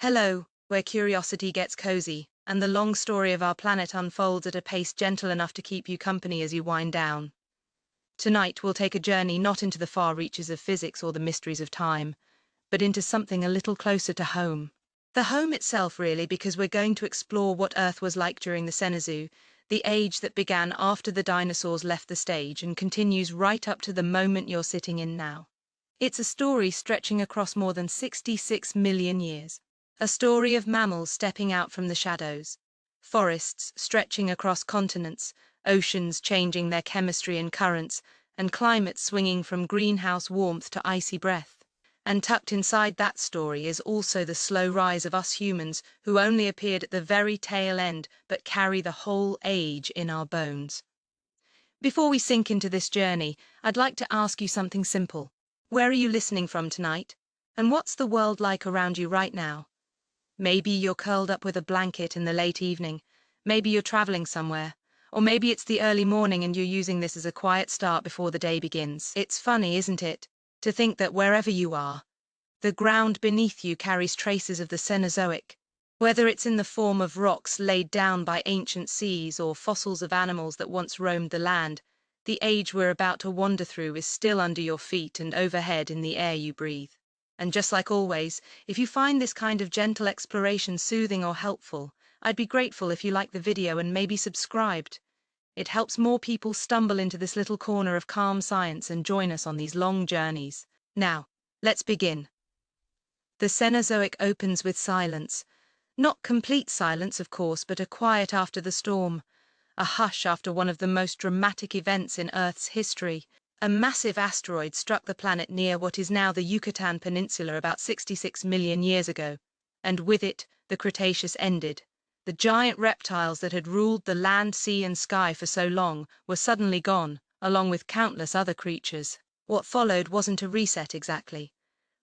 Hello, where curiosity gets cozy, and the long story of our planet unfolds at a pace gentle enough to keep you company as you wind down. Tonight we'll take a journey not into the far reaches of physics or the mysteries of time, but into something a little closer to home. The home itself, really, because we're going to explore what Earth was like during the Cenozoic, the age that began after the dinosaurs left the stage and continues right up to the moment you're sitting in now. It's a story stretching across more than 66 million years. A story of mammals stepping out from the shadows, forests stretching across continents, oceans changing their chemistry and currents, and climates swinging from greenhouse warmth to icy breath. And tucked inside that story is also the slow rise of us humans who only appeared at the very tail end but carry the whole age in our bones. Before we sink into this journey, I'd like to ask you something simple. Where are you listening from tonight? And what's the world like around you right now? Maybe you're curled up with a blanket in the late evening, maybe you're traveling somewhere, or maybe it's the early morning and you're using this as a quiet start before the day begins. It's funny, isn't it, to think that wherever you are, the ground beneath you carries traces of the Cenozoic, whether it's in the form of rocks laid down by ancient seas or fossils of animals that once roamed the land. The age we're about to wander through is still under your feet and overhead in the air you breathe. And just like always, if you find this kind of gentle exploration soothing or helpful, I'd be grateful if you liked the video and maybe subscribed. It helps more people stumble into this little corner of calm science and join us on these long journeys. Now, let's begin. The Cenozoic opens with silence. Not complete silence, of course, but a quiet after the storm. A hush after one of the most dramatic events in Earth's history. A massive asteroid struck the planet near what is now the Yucatan Peninsula about 66 million years ago, and with it, the Cretaceous ended. The giant reptiles that had ruled the land, sea, and sky for so long were suddenly gone, along with countless other creatures. What followed wasn't a reset exactly,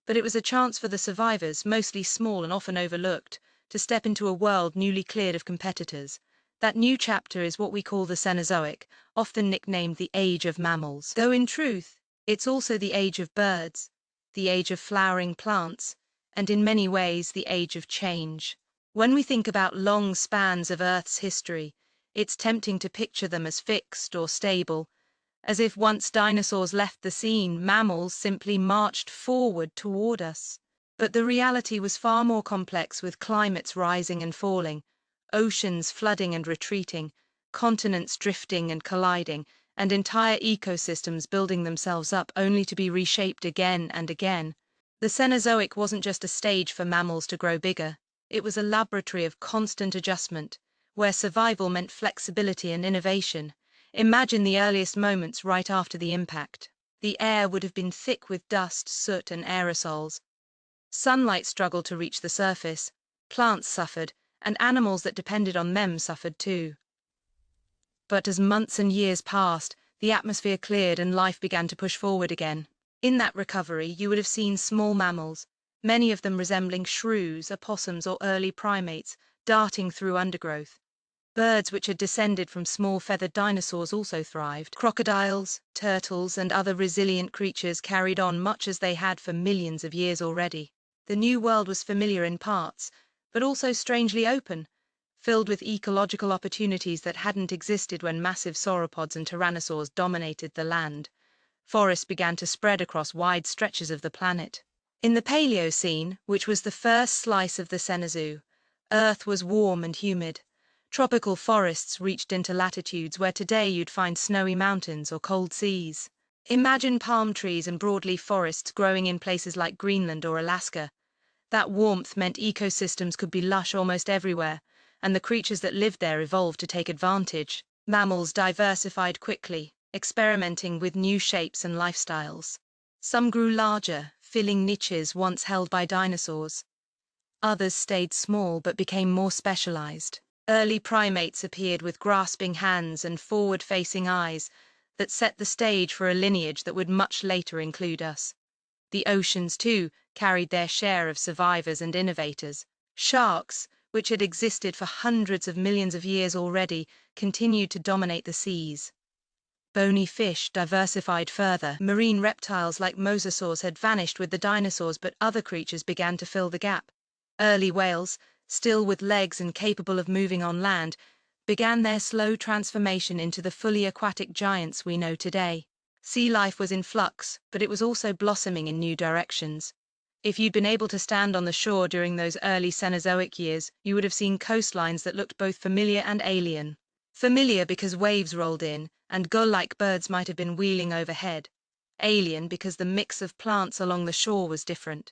but it was a chance for the survivors, mostly small and often overlooked, to step into a world newly cleared of competitors. That new chapter is what we call the Cenozoic, often nicknamed the Age of Mammals. Though in truth, it's also the age of birds, the age of flowering plants, and in many ways the age of change. When we think about long spans of Earth's history, it's tempting to picture them as fixed or stable, as if once dinosaurs left the scene, mammals simply marched forward toward us. But the reality was far more complex, with climates rising and falling, oceans flooding and retreating, continents drifting and colliding, and entire ecosystems building themselves up only to be reshaped again and again. The Cenozoic wasn't just a stage for mammals to grow bigger, it was a laboratory of constant adjustment, where survival meant flexibility and innovation. Imagine the earliest moments right after the impact. The air would have been thick with dust, soot, and aerosols. Sunlight struggled to reach the surface, plants suffered, and animals that depended on them suffered too. But as months and years passed, the atmosphere cleared and life began to push forward again. In that recovery, you would have seen small mammals, many of them resembling shrews, opossums, or early primates, darting through undergrowth. Birds which had descended from small feathered dinosaurs also thrived. Crocodiles, turtles, and other resilient creatures carried on much as they had for millions of years already. The new world was familiar in parts, but also strangely open, filled with ecological opportunities that hadn't existed when massive sauropods and tyrannosaurs dominated the land. Forests began to spread across wide stretches of the planet. In the Paleocene, which was the first slice of the Cenozoic, Earth was warm and humid. Tropical forests reached into latitudes where today you'd find snowy mountains or cold seas. Imagine palm trees and broadleaf forests growing in places like Greenland or Alaska. That warmth meant ecosystems could be lush almost everywhere, and the creatures that lived there evolved to take advantage. Mammals diversified quickly, experimenting with new shapes and lifestyles. Some grew larger, filling niches once held by dinosaurs. Others stayed small but became more specialized. Early primates appeared with grasping hands and forward-facing eyes that set the stage for a lineage that would much later include us. The oceans, too, carried their share of survivors and innovators. Sharks, which had existed for hundreds of millions of years already, continued to dominate the seas. Bony fish diversified further. Marine reptiles like mosasaurs had vanished with the dinosaurs, but other creatures began to fill the gap. Early whales, still with legs and capable of moving on land, began their slow transformation into the fully aquatic giants we know today. Sea life was in flux, but it was also blossoming in new directions. If you'd been able to stand on the shore during those early Cenozoic years, you would have seen coastlines that looked both familiar and alien. Familiar because waves rolled in, and gull-like birds might have been wheeling overhead. Alien because the mix of plants along the shore was different.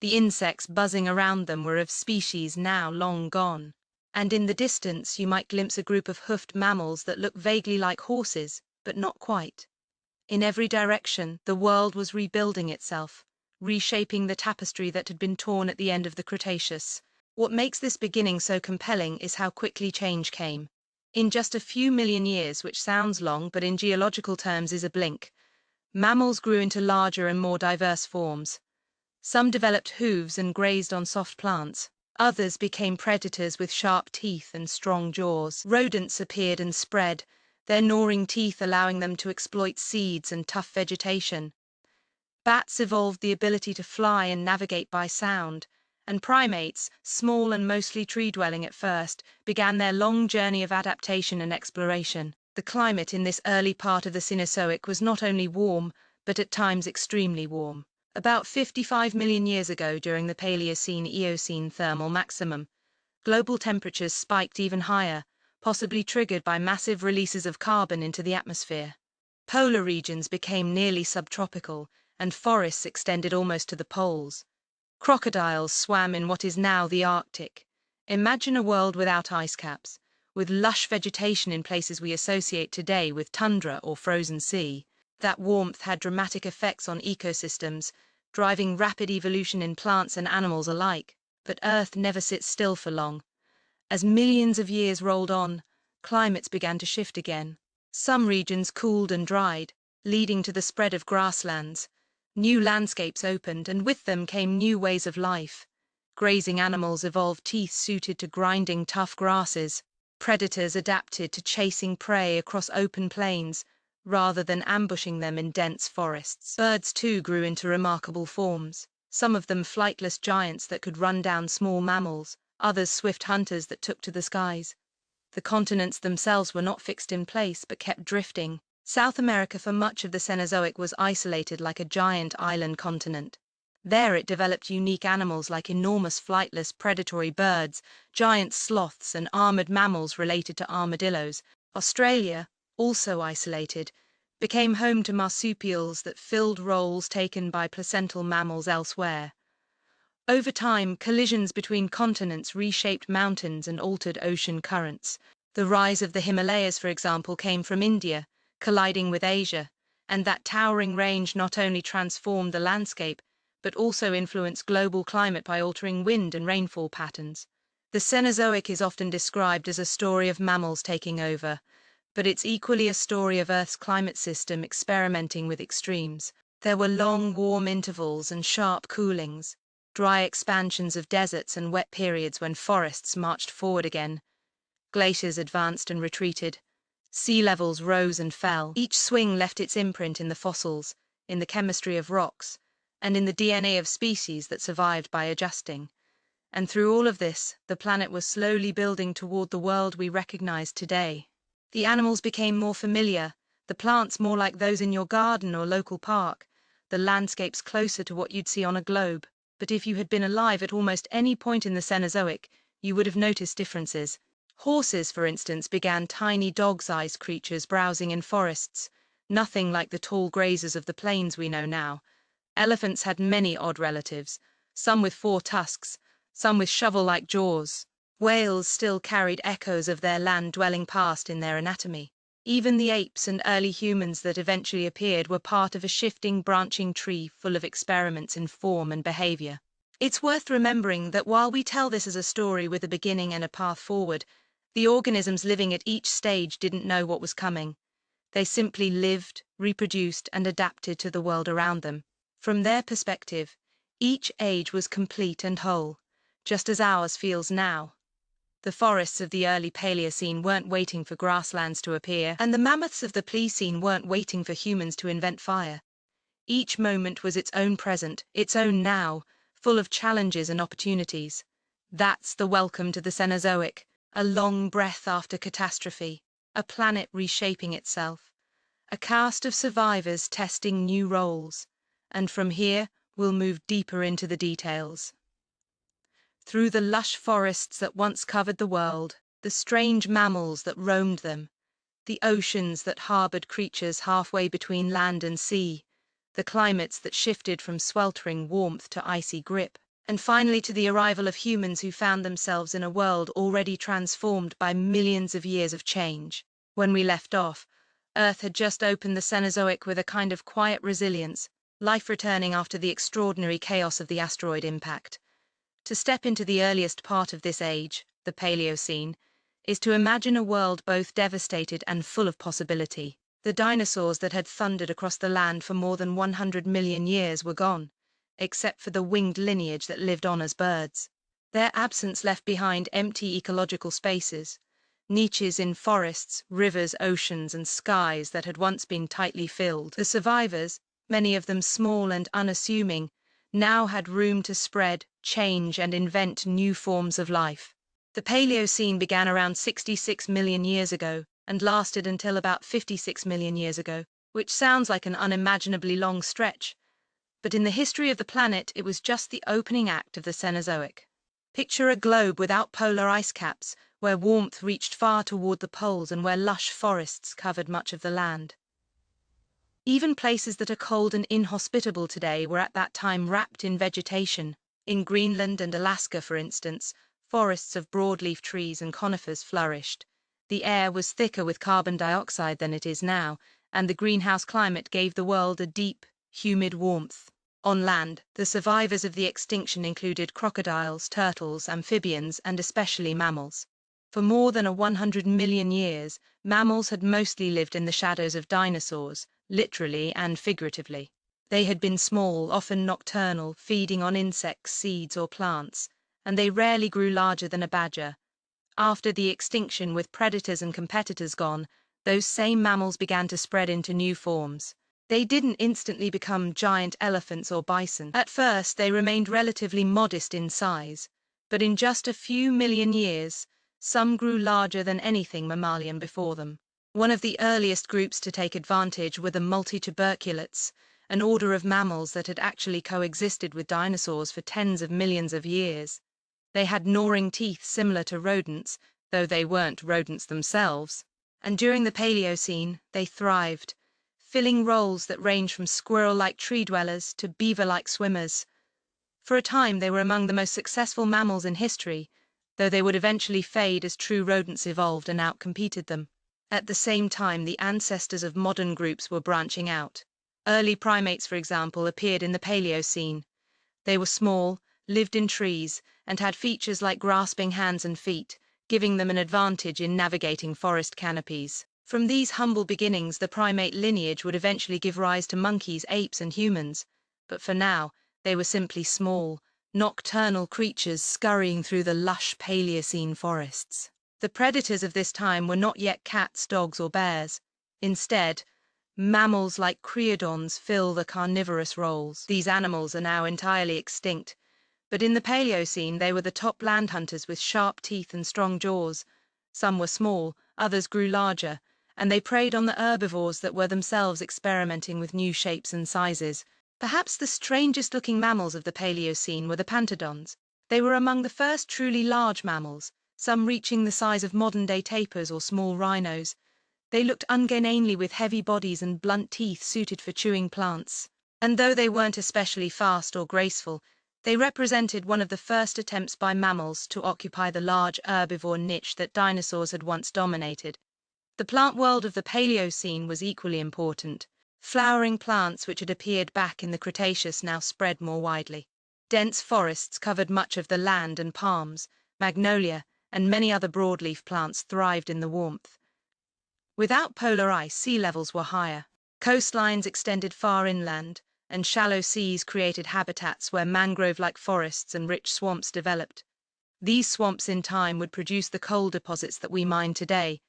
The insects buzzing around them were of species now long gone. And in the distance you might glimpse a group of hoofed mammals that looked vaguely like horses, but not quite. In every direction, the world was rebuilding itself, reshaping the tapestry that had been torn at the end of the Cretaceous. What makes this beginning so compelling is how quickly change came. In just a few million years, which sounds long but in geological terms is a blink, mammals grew into larger and more diverse forms. Some developed hooves and grazed on soft plants. Others became predators with sharp teeth and strong jaws. Rodents appeared and spread, their gnawing teeth allowing them to exploit seeds and tough vegetation. Bats evolved the ability to fly and navigate by sound, and primates, small and mostly tree-dwelling at first, began their long journey of adaptation and exploration. The climate in this early part of the Cenozoic was not only warm, but at times extremely warm. About 55 million years ago, during the Paleocene-Eocene thermal maximum, global temperatures spiked even higher, possibly triggered by massive releases of carbon into the atmosphere. Polar regions became nearly subtropical, and forests extended almost to the poles. Crocodiles swam in what is now the Arctic. Imagine a world without ice caps, with lush vegetation in places we associate today with tundra or frozen sea. That warmth had dramatic effects on ecosystems, driving rapid evolution in plants and animals alike. But Earth never sits still for long. As millions of years rolled on, climates began to shift again. Some regions cooled and dried, leading to the spread of grasslands. New landscapes opened, and with them came new ways of life. Grazing animals evolved teeth suited to grinding tough grasses. Predators adapted to chasing prey across open plains, rather than ambushing them in dense forests. Birds too grew into remarkable forms, some of them flightless giants that could run down small mammals, others swift hunters that took to the skies. The continents themselves were not fixed in place, but kept drifting. South America for much of the Cenozoic was isolated like a giant island continent. There it developed unique animals like enormous flightless predatory birds, giant sloths, and armored mammals related to armadillos. Australia, also isolated, became home to marsupials that filled roles taken by placental mammals elsewhere. Over time, collisions between continents reshaped mountains and altered ocean currents. The rise of the Himalayas, for example, came from India, colliding with Asia, and that towering range not only transformed the landscape, but also influenced global climate by altering wind and rainfall patterns. The Cenozoic is often described as a story of mammals taking over, but it's equally a story of Earth's climate system experimenting with extremes. There were long, warm intervals and sharp coolings, dry expansions of deserts and wet periods when forests marched forward again. Glaciers advanced and retreated. Sea levels rose and fell. Each swing left its imprint in the fossils, in the chemistry of rocks, and in the DNA of species that survived by adjusting. And through all of this, the planet was slowly building toward the world we recognize today. The animals became more familiar, the plants more like those in your garden or local park, the landscapes closer to what you'd see on a globe. But if you had been alive at almost any point in the Cenozoic, you would have noticed differences. Horses, for instance, began tiny dog-sized creatures browsing in forests, nothing like the tall grazers of the plains we know now. Elephants had many odd relatives, some with 4 tusks, some with shovel-like jaws. Whales still carried echoes of their land-dwelling past in their anatomy. Even the apes and early humans that eventually appeared were part of a shifting, branching tree full of experiments in form and behavior. It's worth remembering that while we tell this as a story with a beginning and a path forward, the organisms living at each stage didn't know what was coming. They simply lived, reproduced, and adapted to the world around them. From their perspective, each age was complete and whole, just as ours feels now. The forests of the early Paleocene weren't waiting for grasslands to appear, and the mammoths of the Pliocene weren't waiting for humans to invent fire. Each moment was its own present, its own now, full of challenges and opportunities. That's the welcome to the Cenozoic, a long breath after catastrophe, a planet reshaping itself, a cast of survivors testing new roles. And from here, we'll move deeper into the details. Through the lush forests that once covered the world, the strange mammals that roamed them, the oceans that harbored creatures halfway between land and sea, the climates that shifted from sweltering warmth to icy grip, and finally to the arrival of humans who found themselves in a world already transformed by millions of years of change. When we left off, Earth had just opened the Cenozoic with a kind of quiet resilience, life returning after the extraordinary chaos of the asteroid impact. To step into the earliest part of this age, the Paleocene, is to imagine a world both devastated and full of possibility. The dinosaurs that had thundered across the land for more than 100 million years were gone, except for the winged lineage that lived on as birds. Their absence left behind empty ecological spaces, niches in forests, rivers, oceans, and skies that had once been tightly filled. The survivors, many of them small and unassuming, now had room to spread, change, and invent new forms of life. The Paleocene began around 66 million years ago and lasted until about 56 million years ago, which sounds like an unimaginably long stretch. But in the history of the planet, it was just the opening act of the Cenozoic. Picture a globe without polar ice caps, where warmth reached far toward the poles and where lush forests covered much of the land. Even places that are cold and inhospitable today were at that time wrapped in vegetation. In Greenland and Alaska, for instance, forests of broadleaf trees and conifers flourished. The air was thicker with carbon dioxide than it is now, and the greenhouse climate gave the world a deep, humid warmth. On land, the survivors of the extinction included crocodiles, turtles, amphibians, and especially mammals. For more than 100 million years, mammals had mostly lived in the shadows of dinosaurs, literally and figuratively. They had been small, often nocturnal, feeding on insects, seeds, or plants, and they rarely grew larger than a badger. After the extinction, with predators and competitors gone, those same mammals began to spread into new forms. They didn't instantly become giant elephants or bison. At first, they remained relatively modest in size, but in just a few million years, some grew larger than anything mammalian before them. One of the earliest groups to take advantage were the multituberculates, an order of mammals that had actually coexisted with dinosaurs for tens of millions of years. They had gnawing teeth similar to rodents, though they weren't rodents themselves. And during the Paleocene, they thrived, filling roles that range from squirrel-like tree dwellers to beaver-like swimmers. For a time, they were among the most successful mammals in history, though they would eventually fade as true rodents evolved and outcompeted them. At the same time, the ancestors of modern groups were branching out. Early primates, for example, appeared in the Paleocene. They were small, lived in trees, and had features like grasping hands and feet, giving them an advantage in navigating forest canopies. From these humble beginnings, the primate lineage would eventually give rise to monkeys, apes, and humans. But for now, they were simply small, nocturnal creatures scurrying through the lush Paleocene forests. The predators of this time were not yet cats, dogs, or bears. Instead, mammals like creodons fill the carnivorous roles. These animals are now entirely extinct, but in the Paleocene they were the top land hunters with sharp teeth and strong jaws. Some were small, others grew larger, and they preyed on the herbivores that were themselves experimenting with new shapes and sizes. Perhaps the strangest-looking mammals of the Paleocene were the pantodons. They were among the first truly large mammals, some reaching the size of modern-day tapirs or small rhinos. They looked ungainly with heavy bodies and blunt teeth suited for chewing plants. And though they weren't especially fast or graceful, they represented one of the first attempts by mammals to occupy the large herbivore niche that dinosaurs had once dominated. The plant world of the Paleocene was equally important. Flowering plants which had appeared back in the Cretaceous now spread more widely. Dense forests covered much of the land, and palms, magnolia, and many other broadleaf plants thrived in the warmth. Without polar ice, sea levels were higher. Coastlines extended far inland, and shallow seas created habitats where mangrove-like forests and rich swamps developed. These swamps in time would produce the coal deposits that we mine today.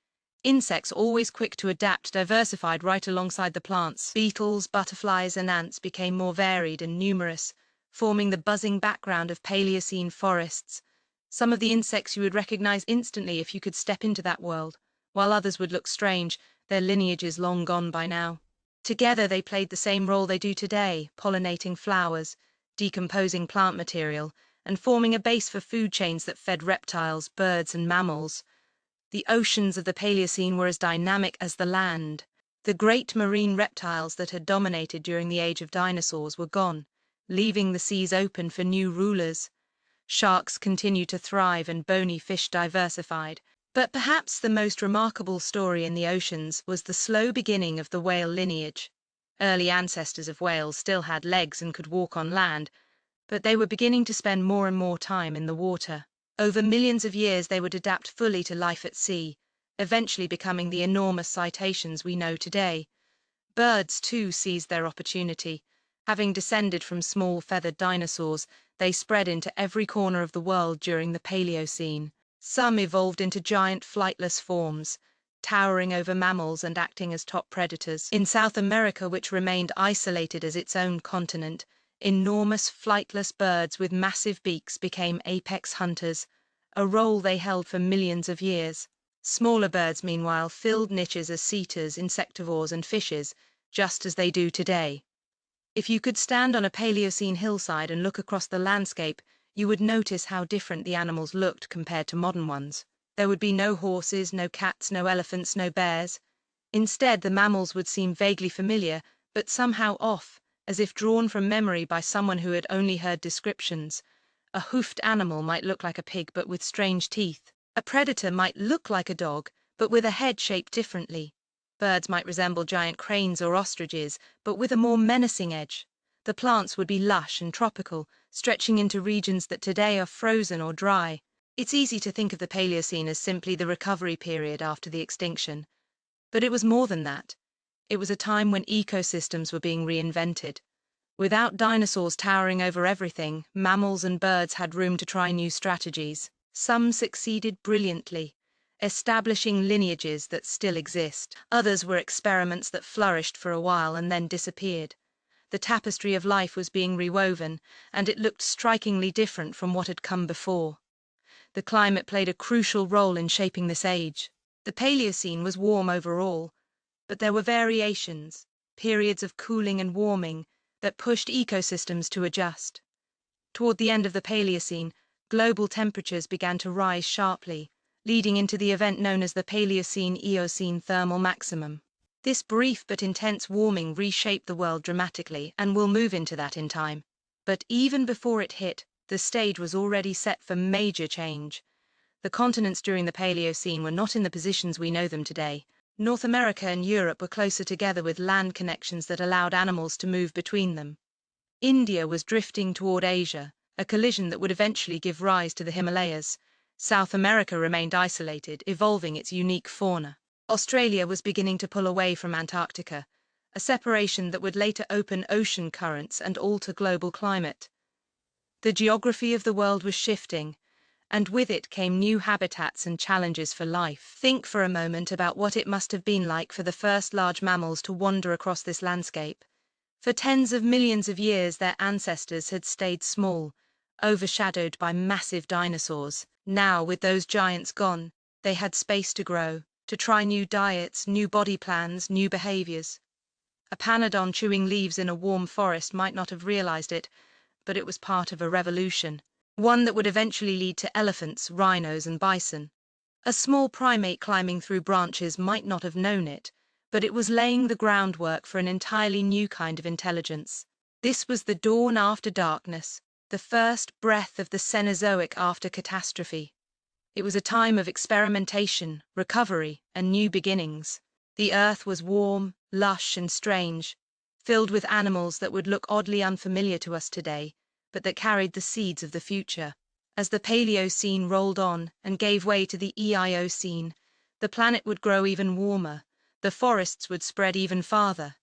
Insects, always quick to adapt, diversified right alongside the plants. Beetles, butterflies, and ants became more varied and numerous, forming the buzzing background of Paleocene forests. Some of the insects you would recognize instantly if you could step into that world, while others would look strange, their lineages long gone by now. Together they played the same role they do today, pollinating flowers, decomposing plant material, and forming a base for food chains that fed reptiles, birds, and mammals. The oceans of the Paleocene were as dynamic as the land. The great marine reptiles that had dominated during the age of dinosaurs were gone, leaving the seas open for new rulers. Sharks continued to thrive and bony fish diversified. But perhaps the most remarkable story in the oceans was the slow beginning of the whale lineage. Early ancestors of whales still had legs and could walk on land, but they were beginning to spend more and more time in the water. Over millions of years they would adapt fully to life at sea, eventually becoming the enormous cetaceans we know today. Birds, too, seized their opportunity. Having descended from small feathered dinosaurs, they spread into every corner of the world during the Paleocene. Some evolved into giant flightless forms, towering over mammals and acting as top predators. In South America, which remained isolated as its own continent, enormous flightless birds with massive beaks became apex hunters, a role they held for millions of years. Smaller birds, meanwhile, filled niches as cetars, insectivores, and fishes, just as they do today. If you could stand on a Paleocene hillside and look across the landscape, you would notice how different the animals looked compared to modern ones. There would be no horses, no cats, no elephants, no bears. Instead, the mammals would seem vaguely familiar, but somehow off, as if drawn from memory by someone who had only heard descriptions. A hoofed animal might look like a pig but with strange teeth. A predator might look like a dog, but with a head shaped differently. Birds might resemble giant cranes or ostriches, but with a more menacing edge. The plants would be lush and tropical, stretching into regions that today are frozen or dry. It's easy to think of the Paleocene as simply the recovery period after the extinction. But it was more than that. It was a time when ecosystems were being reinvented. Without dinosaurs towering over everything, mammals and birds had room to try new strategies. Some succeeded brilliantly, establishing lineages that still exist. Others were experiments that flourished for a while and then disappeared. The tapestry of life was being rewoven, and it looked strikingly different from what had come before. The climate played a crucial role in shaping this age. The Paleocene was warm overall, but there were variations, periods of cooling and warming, that pushed ecosystems to adjust. Toward the end of the Paleocene, global temperatures began to rise sharply, leading into the event known as the Paleocene-Eocene thermal maximum. This brief but intense warming reshaped the world dramatically, and we'll move into that in time. But even before it hit, the stage was already set for major change. The continents during the Paleocene were not in the positions we know them today. North America and Europe were closer together with land connections that allowed animals to move between them. India was drifting toward Asia, a collision that would eventually give rise to the Himalayas. South America remained isolated, evolving its unique fauna. Australia was beginning to pull away from Antarctica, a separation that would later open ocean currents and alter global climate. The geography of the world was shifting, and with it came new habitats and challenges for life. Think for a moment about what it must have been like for the first large mammals to wander across this landscape. For tens of millions of years, their ancestors had stayed small, overshadowed by massive dinosaurs. Now, with those giants gone, they had space to grow, to try new diets, new body plans, new behaviors. A panodon chewing leaves in a warm forest might not have realized it, but it was part of a revolution, one that would eventually lead to elephants, rhinos, and bison. A small primate climbing through branches might not have known it, but it was laying the groundwork for an entirely new kind of intelligence. This was the dawn after darkness, the first breath of the Cenozoic after catastrophe. It was a time of experimentation, recovery, and new beginnings. The earth was warm, lush, and strange, filled with animals that would look oddly unfamiliar to us today, but that carried the seeds of the future. As the Paleocene rolled on and gave way to the Eocene, the planet would grow even warmer, the forests would spread even farther,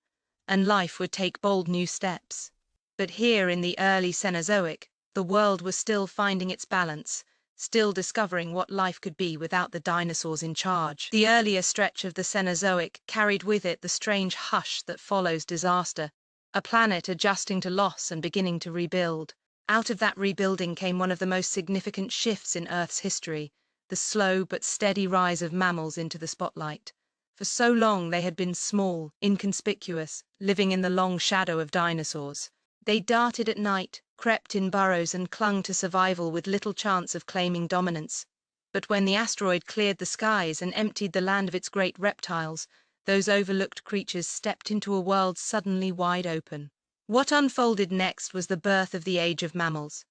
and life would take bold new steps. But here in the early Cenozoic, the world was still finding its balance, still discovering what life could be without the dinosaurs in charge. The earlier stretch of the Cenozoic carried with it the strange hush that follows disaster. a planet adjusting to loss and beginning to rebuild. Out of that rebuilding came one of the most significant shifts in Earth's history, the slow but steady rise of mammals into the spotlight. For so long they had been small, inconspicuous, living in the long shadow of dinosaurs. They darted at night, crept in burrows and clung to survival with little chance of claiming dominance. But when the asteroid cleared the skies and emptied the land of its great reptiles, those overlooked creatures stepped into a world suddenly wide open. What unfolded next was the birth of the age of mammals.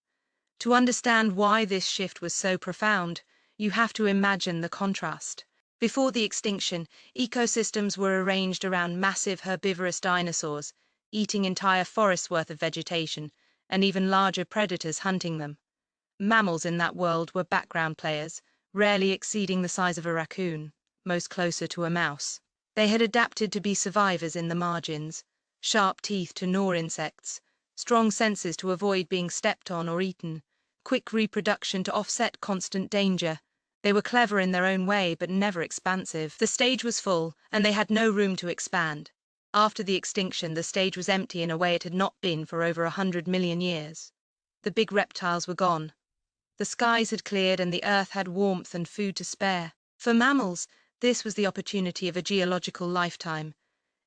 To understand why this shift was so profound, you have to imagine the contrast. Before the extinction, ecosystems were arranged around massive herbivorous dinosaurs, eating entire forests worth of vegetation, and even larger predators hunting them. Mammals in that world were background players, rarely exceeding the size of a raccoon, most closer to a mouse. They had adapted to be survivors in the margins, sharp teeth to gnaw insects, strong senses to avoid being stepped on or eaten, quick reproduction to offset constant danger. They were clever in their own way, but never expansive. The stage was full, and they had no room to expand. After the extinction, the stage was empty in a way it had not been for over 100 million years. The big reptiles were gone. The skies had cleared and the earth had warmth and food to spare. For mammals, this was the opportunity of a geological lifetime.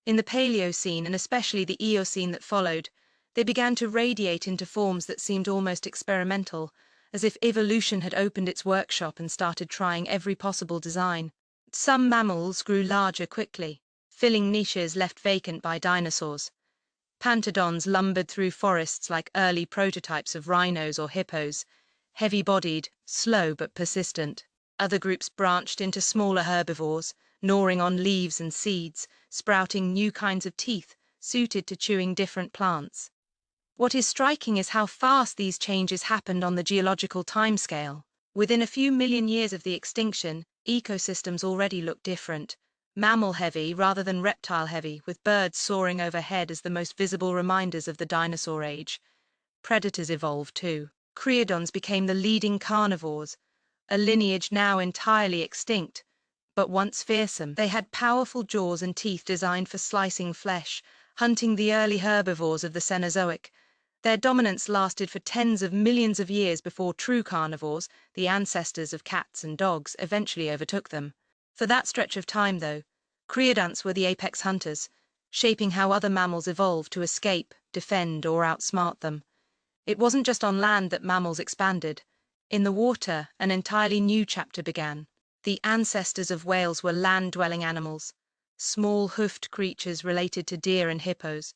In the Paleocene, and especially the Eocene that followed, they began to radiate into forms that seemed almost experimental, as if evolution had opened its workshop and started trying every possible design. Some mammals grew larger quickly, filling niches left vacant by dinosaurs. Pantodons lumbered through forests like early prototypes of rhinos or hippos, heavy-bodied, slow but persistent. Other groups branched into smaller herbivores, gnawing on leaves and seeds, sprouting new kinds of teeth, suited to chewing different plants. What is striking is how fast these changes happened on the geological timescale. Within a few million years of the extinction, ecosystems already looked different, mammal-heavy rather than reptile-heavy, with birds soaring overhead as the most visible reminders of the dinosaur age. Predators evolved too. Creodons became the leading carnivores, a lineage now entirely extinct, but once fearsome. They had powerful jaws and teeth designed for slicing flesh, hunting the early herbivores of the Cenozoic. Their dominance lasted for tens of millions of years before true carnivores, the ancestors of cats and dogs, eventually overtook them. For that stretch of time, though, creodonts were the apex hunters, shaping how other mammals evolved to escape, defend, or outsmart them. It wasn't just on land that mammals expanded. In the water, an entirely new chapter began. The ancestors of whales were land-dwelling animals, small hoofed creatures related to deer and hippos.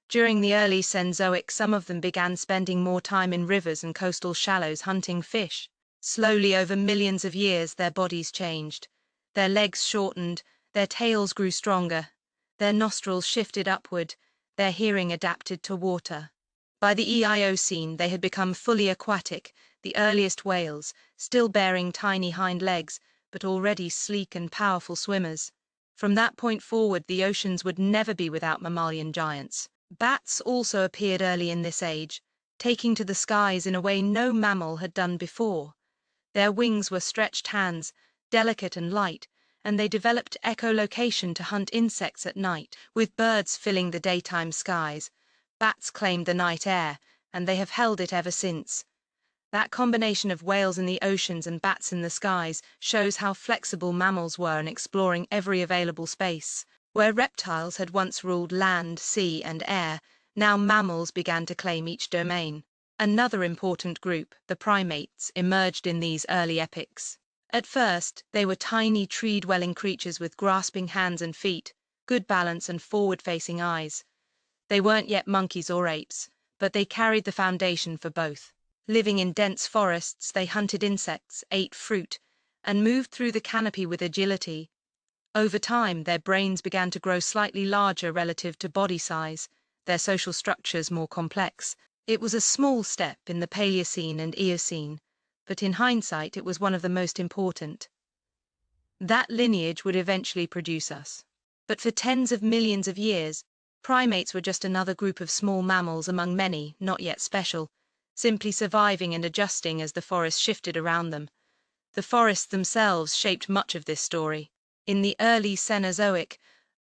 During the early Cenozoic, some of them began spending more time in rivers and coastal shallows hunting fish. Slowly, over millions of years, their bodies changed. Their legs shortened, their tails grew stronger, their nostrils shifted upward, their hearing adapted to water. By the Eocene, they had become fully aquatic, the earliest whales, still bearing tiny hind legs, but already sleek and powerful swimmers. From that point forward, the oceans would never be without mammalian giants. Bats also appeared early in this age, taking to the skies in a way no mammal had done before. Their wings were stretched hands, delicate and light, and they developed echolocation to hunt insects at night. With birds filling the daytime skies, bats claimed the night air, and they have held it ever since. That combination of whales in the oceans and bats in the skies shows how flexible mammals were in exploring every available space. Where reptiles had once ruled land, sea, and air, now mammals began to claim each domain. Another important group, the primates, emerged in these early epochs. At first, they were tiny tree-dwelling creatures with grasping hands and feet, good balance and forward-facing eyes. They weren't yet monkeys or apes, but they carried the foundation for both. Living in dense forests, they hunted insects, ate fruit, and moved through the canopy with agility. Over time, their brains began to grow slightly larger relative to body size, their social structures more complex. It was a small step in the Paleocene and Eocene, but in hindsight it was one of the most important. That lineage would eventually produce us. But for tens of millions of years, primates were just another group of small mammals among many, not yet special, simply surviving and adjusting as the forest shifted around them. The forests themselves shaped much of this story. In the early Cenozoic,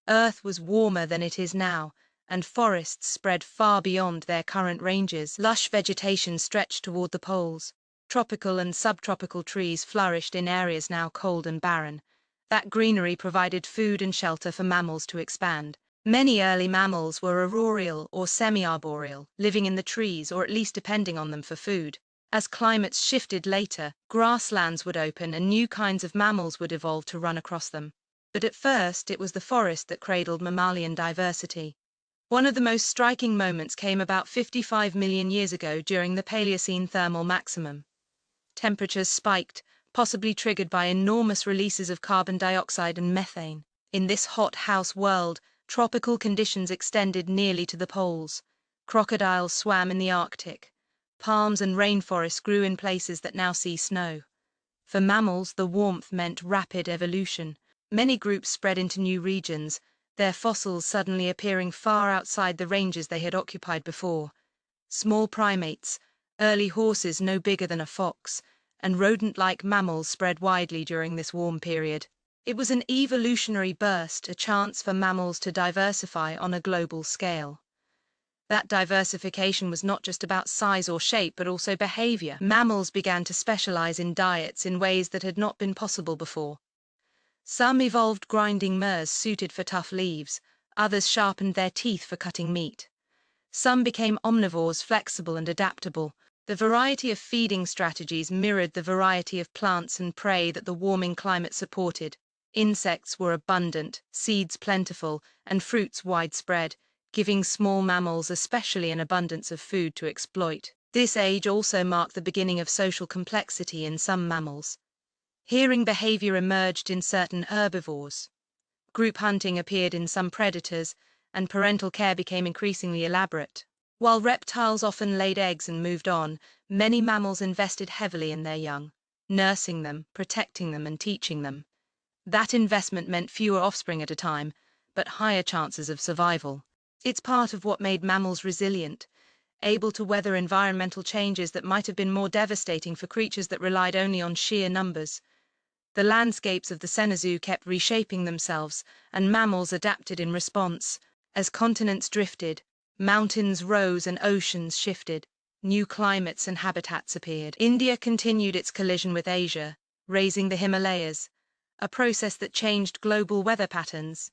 Earth was warmer than it is now, and forests spread far beyond their current ranges. Lush vegetation stretched toward the poles. Tropical and subtropical trees flourished in areas now cold and barren. That greenery provided food and shelter for mammals to expand. Many early mammals were arboreal or semi-arboreal, living in the trees or at least depending on them for food. As climates shifted later, grasslands would open and new kinds of mammals would evolve to run across them. But at first, it was the forest that cradled mammalian diversity. One of the most striking moments came about 55 million years ago during the Paleocene thermal maximum. Temperatures spiked, possibly triggered by enormous releases of carbon dioxide and methane. In this hot house world, tropical conditions extended nearly to the poles. Crocodiles swam in the Arctic. Palms and rainforests grew in places that now see snow. For mammals, the warmth meant rapid evolution. Many groups spread into new regions, their fossils suddenly appearing far outside the ranges they had occupied before. Small primates, early horses no bigger than a fox, and rodent-like mammals spread widely during this warm period. It was an evolutionary burst, a chance for mammals to diversify on a global scale. That diversification was not just about size or shape, but also behavior. Mammals began to specialize in diets in ways that had not been possible before. Some evolved grinding murs suited for tough leaves, others sharpened their teeth for cutting meat. Some became omnivores, flexible and adaptable. The variety of feeding strategies mirrored the variety of plants and prey that the warming climate supported. Insects were abundant, seeds plentiful, and fruits widespread, giving small mammals especially an abundance of food to exploit. This age also marked the beginning of social complexity in some mammals. Hearing behavior emerged in certain herbivores. Group hunting appeared in some predators, and parental care became increasingly elaborate. While reptiles often laid eggs and moved on, many mammals invested heavily in their young, nursing them, protecting them, and teaching them. That investment meant fewer offspring at a time, but higher chances of survival. It's part of what made mammals resilient, able to weather environmental changes that might have been more devastating for creatures that relied only on sheer numbers. The landscapes of the Cenozoic kept reshaping themselves, and mammals adapted in response. As continents drifted, mountains rose and oceans shifted. New climates and habitats appeared. India continued its collision with Asia, raising the Himalayas, a process that changed global weather patterns.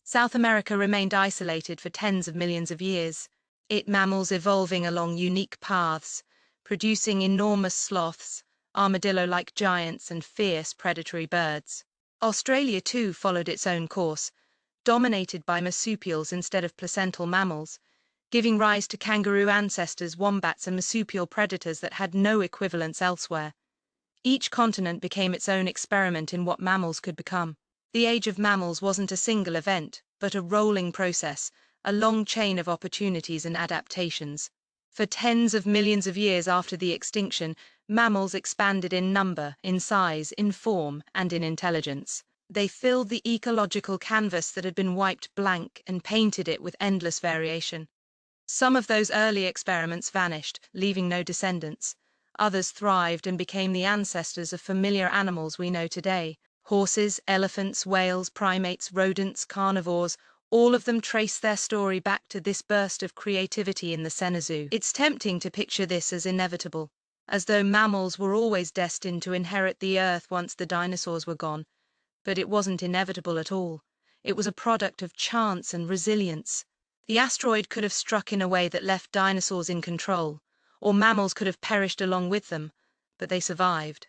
South America remained isolated for tens of millions of years, mammals evolving along unique paths, producing enormous sloths, armadillo-like giants, and fierce predatory birds. Australia, too, followed its own course, dominated by marsupials instead of placental mammals, giving rise to kangaroo ancestors, wombats, and marsupial predators that had no equivalents elsewhere. Each continent became its own experiment in what mammals could become. The age of mammals wasn't a single event, but a rolling process, a long chain of opportunities and adaptations. For tens of millions of years after the extinction, mammals expanded in number, in size, in form, and in intelligence. They filled the ecological canvas that had been wiped blank and painted it with endless variation. Some of those early experiments vanished, leaving no descendants. Others thrived and became the ancestors of familiar animals we know today. Horses, elephants, whales, primates, rodents, carnivores, all of them trace their story back to this burst of creativity in the Cenozoic. It's tempting to picture this as inevitable, as though mammals were always destined to inherit the earth once the dinosaurs were gone. But it wasn't inevitable at all. It was a product of chance and resilience. The asteroid could have struck in a way that left dinosaurs in control, or mammals could have perished along with them, but they survived.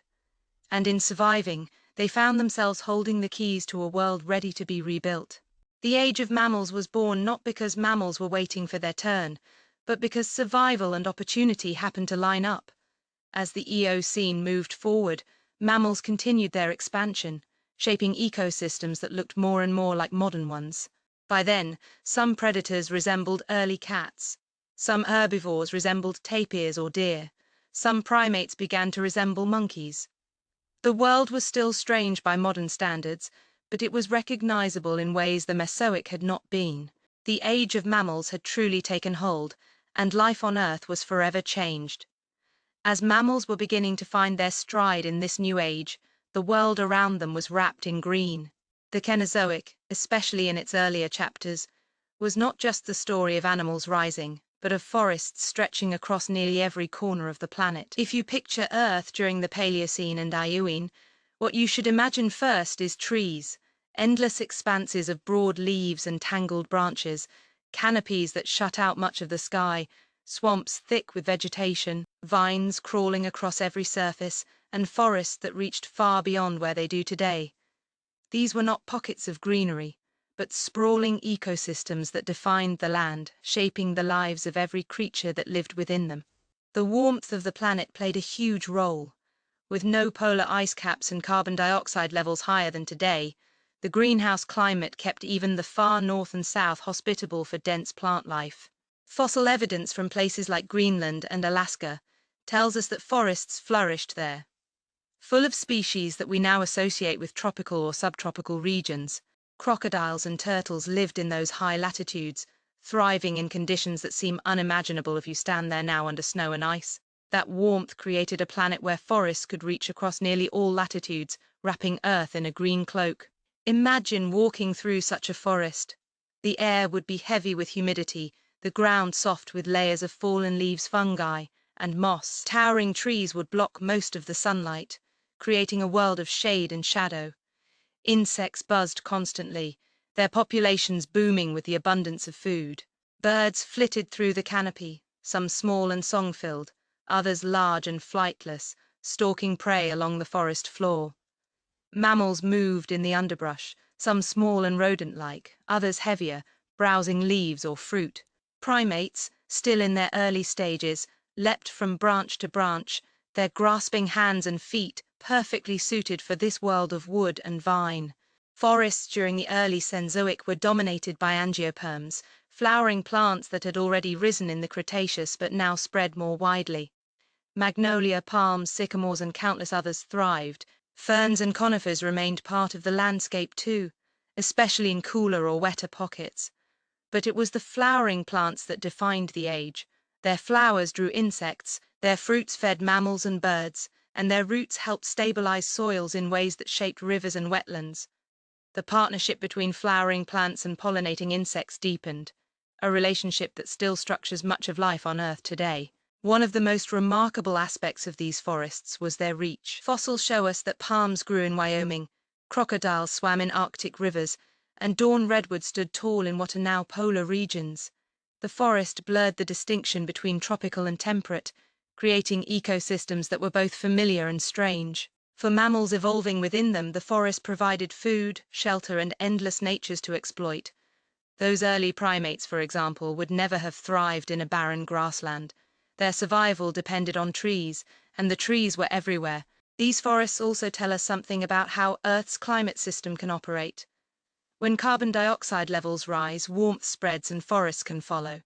And in surviving, they found themselves holding the keys to a world ready to be rebuilt. The age of mammals was born not because mammals were waiting for their turn, but because survival and opportunity happened to line up. As the Eocene moved forward, mammals continued their expansion, shaping ecosystems that looked more and more like modern ones. By then, some predators resembled early cats, some herbivores resembled tapirs or deer, some primates began to resemble monkeys. The world was still strange by modern standards, but it was recognizable in ways the Mesozoic had not been. The age of mammals had truly taken hold, and life on Earth was forever changed. As mammals were beginning to find their stride in this new age, the world around them was wrapped in green. The Cenozoic, especially in its earlier chapters, was not just the story of animals rising, but of forests stretching across nearly every corner of the planet. If you picture Earth during the Paleocene and Iuine, what you should imagine first is trees, endless expanses of broad leaves and tangled branches, canopies that shut out much of the sky, swamps thick with vegetation, vines crawling across every surface, and forests that reached far beyond where they do today. These were not pockets of greenery, but sprawling ecosystems that defined the land, shaping the lives of every creature that lived within them. The warmth of the planet played a huge role. With no polar ice caps and carbon dioxide levels higher than today, the greenhouse climate kept even the far north and south hospitable for dense plant life. Fossil evidence from places like Greenland and Alaska tells us that forests flourished there, full of species that we now associate with tropical or subtropical regions. Crocodiles and turtles lived in those high latitudes, thriving in conditions that seem unimaginable if you stand there now under snow and ice. That warmth created a planet where forests could reach across nearly all latitudes, wrapping Earth in a green cloak. Imagine walking through such a forest. The air would be heavy with humidity, the ground soft with layers of fallen leaves, fungi, and moss. Towering trees would block most of the sunlight, creating a world of shade and shadow. Insects buzzed constantly, their populations booming with the abundance of food. Birds flitted through the canopy, some small and song-filled, others large and flightless, stalking prey along the forest floor. Mammals moved in the underbrush, some small and rodent-like, others heavier, browsing leaves or fruit. Primates, still in their early stages, leapt from branch to branch, their grasping hands and feet perfectly suited for this world of wood and vine. Forests during the early Cenozoic were dominated by angiosperms, flowering plants that had already risen in the Cretaceous but now spread more widely. Magnolia, palms, sycamores, and countless others thrived. Ferns and conifers remained part of the landscape too, especially in cooler or wetter pockets. But it was the flowering plants that defined the age. Their flowers drew insects, their fruits fed mammals and birds, and their roots helped stabilize soils in ways that shaped rivers and wetlands. The partnership between flowering plants and pollinating insects deepened, a relationship that still structures much of life on Earth today. One of the most remarkable aspects of these forests was their reach. Fossils show us that palms grew in Wyoming, crocodiles swam in Arctic rivers, and dawn redwoods stood tall in what are now polar regions. The forest blurred the distinction between tropical and temperate, creating ecosystems that were both familiar and strange. For mammals evolving within them, the forest provided food, shelter, and endless natures to exploit. Those early primates, for example, would never have thrived in a barren grassland. Their survival depended on trees, and the trees were everywhere. These forests also tell us something about how Earth's climate system can operate. When carbon dioxide levels rise, warmth spreads and forests can follow.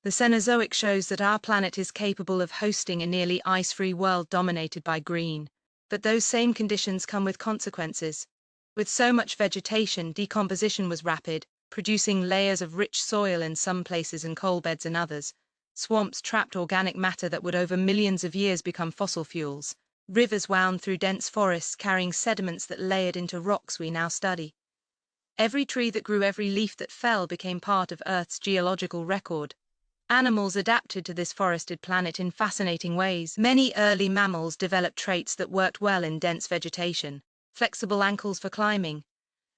The Cenozoic shows that our planet is capable of hosting a nearly ice-free world dominated by green. But those same conditions come with consequences. With so much vegetation, decomposition was rapid, producing layers of rich soil in some places and coal beds in others. Swamps trapped organic matter that would over millions of years become fossil fuels. Rivers wound through dense forests carrying sediments that layered into rocks we now study. Every tree that grew, every leaf that fell became part of Earth's geological record. Animals adapted to this forested planet in fascinating ways. Many early mammals developed traits that worked well in dense vegetation: flexible ankles for climbing,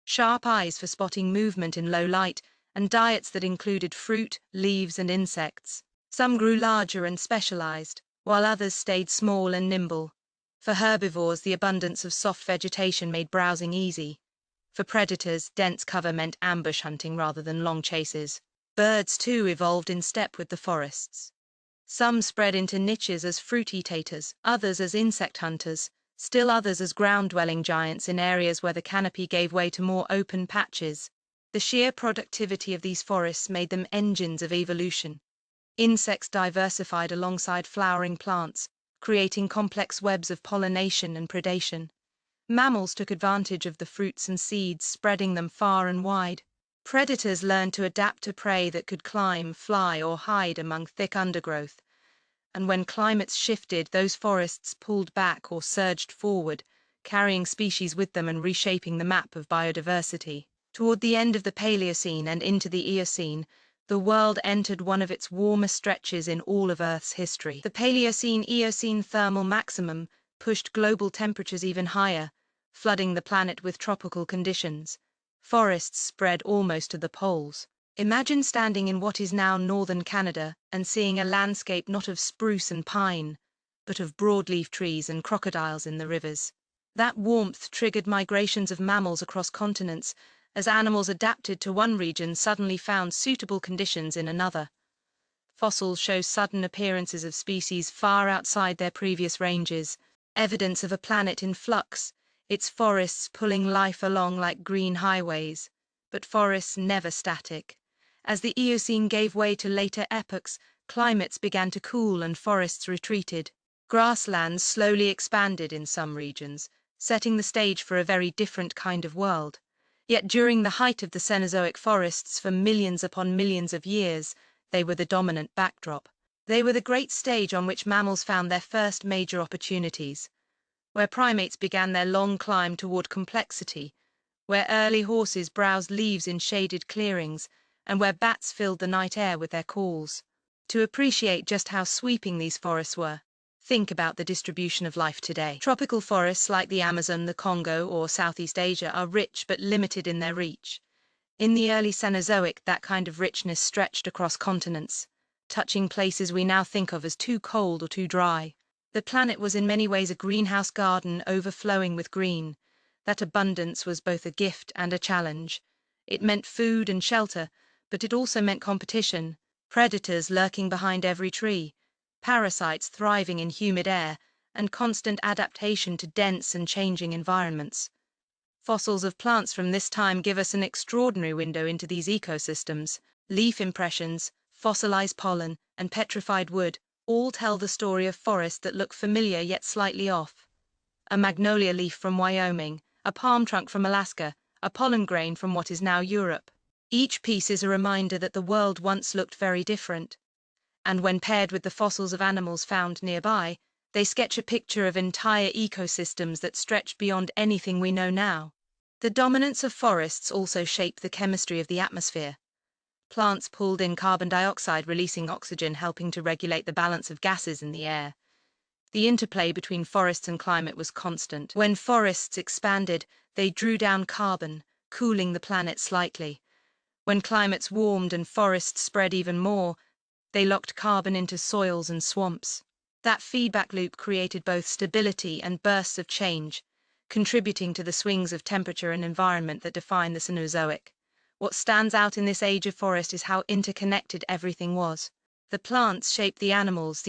sharp eyes for spotting movement in low light, and diets that included fruit, leaves, and insects. Some grew larger and specialized, while others stayed small and nimble. For herbivores, the abundance of soft vegetation made browsing easy. For predators, dense cover meant ambush hunting rather than long chases. Birds, too, evolved in step with the forests. Some spread into niches as fruit eaters, others as insect hunters, still others as ground-dwelling giants in areas where the canopy gave way to more open patches. The sheer productivity of these forests made them engines of evolution. Insects diversified alongside flowering plants, creating complex webs of pollination and predation. Mammals took advantage of the fruits and seeds, spreading them far and wide. Predators learned to adapt to prey that could climb, fly, or hide among thick undergrowth. And when climates shifted, those forests pulled back or surged forward, carrying species with them and reshaping the map of biodiversity. Toward the end of the Paleocene and into the Eocene, the world entered one of its warmest stretches in all of Earth's history. The Paleocene-Eocene thermal maximum pushed global temperatures even higher, flooding the planet with tropical conditions. Forests spread almost to the poles. Imagine standing in what is now northern Canada and seeing a landscape not of spruce and pine, but of broadleaf trees and crocodiles in the rivers. That warmth triggered migrations of mammals across continents, as animals adapted to one region suddenly found suitable conditions in another. Fossils show sudden appearances of species far outside their previous ranges, evidence of a planet in flux, its forests pulling life along like green highways. But forests never static. As the Eocene gave way to later epochs, climates began to cool and forests retreated. Grasslands slowly expanded in some regions, setting the stage for a very different kind of world. Yet during the height of the Cenozoic forests for millions upon millions of years, they were the dominant backdrop. They were the great stage on which mammals found their first major opportunities, where primates began their long climb toward complexity, where early horses browsed leaves in shaded clearings, and where bats filled the night air with their calls. To appreciate just how sweeping these forests were, think about the distribution of life today. Tropical forests like the Amazon, the Congo, or Southeast Asia are rich but limited in their reach. In the early Cenozoic, that kind of richness stretched across continents, touching places we now think of as too cold or too dry. The planet was in many ways a greenhouse garden overflowing with green. That abundance was both a gift and a challenge. It meant food and shelter, but it also meant competition, predators lurking behind every tree, parasites thriving in humid air, and constant adaptation to dense and changing environments. Fossils of plants from this time give us an extraordinary window into these ecosystems. Leaf impressions, fossilized pollen, and petrified wood all tell the story of forests that look familiar yet slightly off. A magnolia leaf from Wyoming, a palm trunk from Alaska, a pollen grain from what is now Europe. Each piece is a reminder that the world once looked very different, and when paired with the fossils of animals found nearby, they sketch a picture of entire ecosystems that stretch beyond anything we know now. The dominance of forests also shaped the chemistry of the atmosphere. Plants pulled in carbon dioxide, releasing oxygen, helping to regulate the balance of gases in the air. The interplay between forests and climate was constant. When forests expanded, they drew down carbon, cooling the planet slightly. When climates warmed and forests spread even more, they locked carbon into soils and swamps. That feedback loop created both stability and bursts of change, contributing to the swings of temperature and environment that define the Cenozoic. What stands out in this age of forest is how interconnected everything was. The plants shaped the animals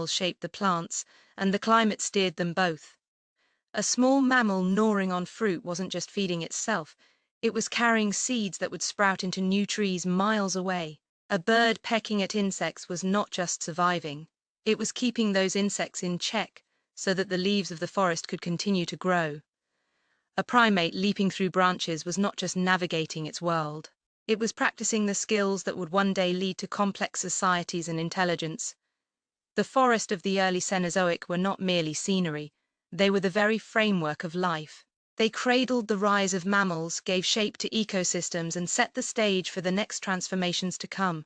shaped the plants, and the climate steered them both. A small mammal gnawing on fruit wasn't just feeding itself, it was carrying seeds that would sprout into new trees miles away. A bird pecking at insects was not just surviving, it was keeping those insects in check so that the leaves of the forest could continue to grow. A primate leaping through branches was not just navigating its world, it was practicing the skills that would one day lead to complex societies and intelligence. The forest of the early Cenozoic were not merely scenery, they were the very framework of life. They cradled the rise of mammals, gave shape to ecosystems, and set the stage for the next transformations to come.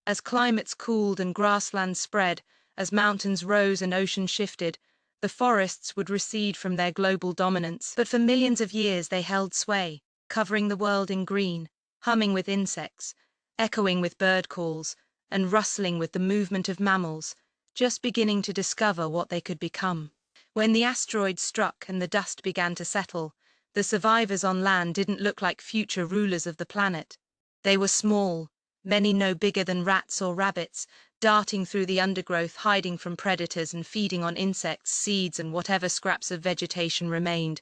As climates cooled and grasslands spread, as mountains rose and oceans shifted, the forests would recede from their global dominance. But for millions of years they held sway, covering the world in green, humming with insects, echoing with bird calls, and rustling with the movement of mammals, just beginning to discover what they could become. When the asteroid struck and the dust began to settle, the survivors on land didn't look like future rulers of the planet. They were small, many no bigger than rats or rabbits, darting through the undergrowth, hiding from predators and feeding on insects, seeds, and whatever scraps of vegetation remained.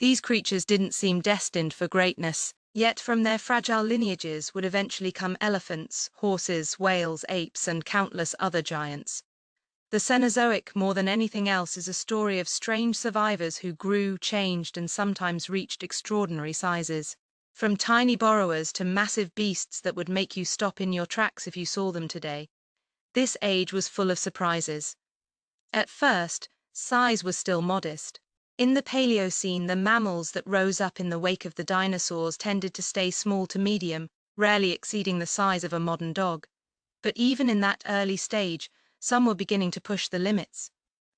These creatures didn't seem destined for greatness, yet from their fragile lineages would eventually come elephants, horses, whales, apes, and countless other giants. The Cenozoic, more than anything else, is a story of strange survivors who grew, changed, and sometimes reached extraordinary sizes. From tiny borrowers to massive beasts that would make you stop in your tracks if you saw them today, this age was full of surprises. At first, size was still modest. In the Paleocene, the mammals that rose up in the wake of the dinosaurs tended to stay small to medium, rarely exceeding the size of a modern dog. But even in that early stage, some were beginning to push the limits.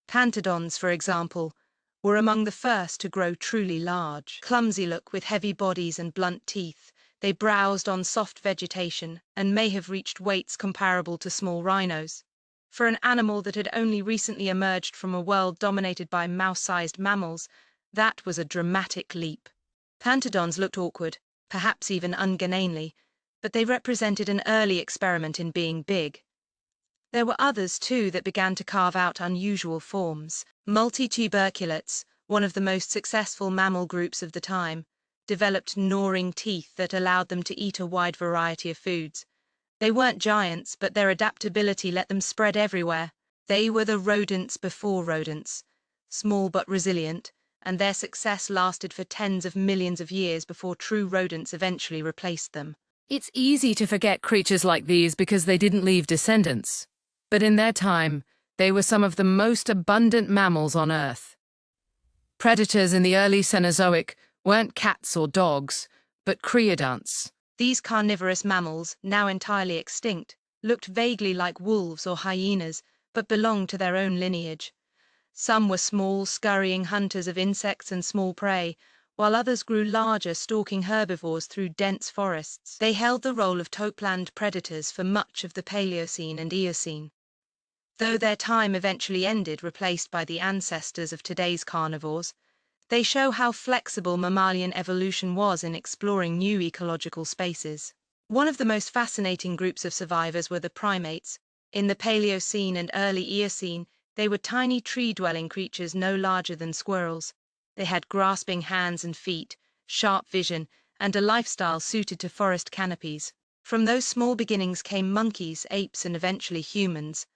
Pantodons, for example, were among the first to grow truly large. Clumsy look with heavy bodies and blunt teeth, they browsed on soft vegetation and may have reached weights comparable to small rhinos. For an animal that had only recently emerged from a world dominated by mouse-sized mammals, that was a dramatic leap. Pantodons looked awkward, perhaps even ungainly, but they represented an early experiment in being big. There were others, too, that began to carve out unusual forms. Multituberculates, one of the most successful mammal groups of the time, developed gnawing teeth that allowed them to eat a wide variety of foods. They weren't giants, but their adaptability let them spread everywhere. They were the rodents before rodents, small but resilient, and their success lasted for tens of millions of years before true rodents eventually replaced them. It's easy to forget creatures like these because they didn't leave descendants. But in their time, they were some of the most abundant mammals on Earth. Predators in the early Cenozoic weren't cats or dogs, but creodonts. These carnivorous mammals, now entirely extinct, looked vaguely like wolves or hyenas, but belonged to their own lineage. Some were small, scurrying hunters of insects and small prey, while others grew larger, stalking herbivores through dense forests. They held the role of topland predators for much of the Paleocene and Eocene. Though their time eventually ended, replaced by the ancestors of today's carnivores, they show how flexible mammalian evolution was in exploring new ecological spaces. One of the most fascinating groups of survivors were the primates. In the Paleocene and early Eocene, they were tiny tree-dwelling creatures no larger than squirrels. They had grasping hands and feet, sharp vision, and a lifestyle suited to forest canopies. From those small beginnings came monkeys, apes, and eventually humans.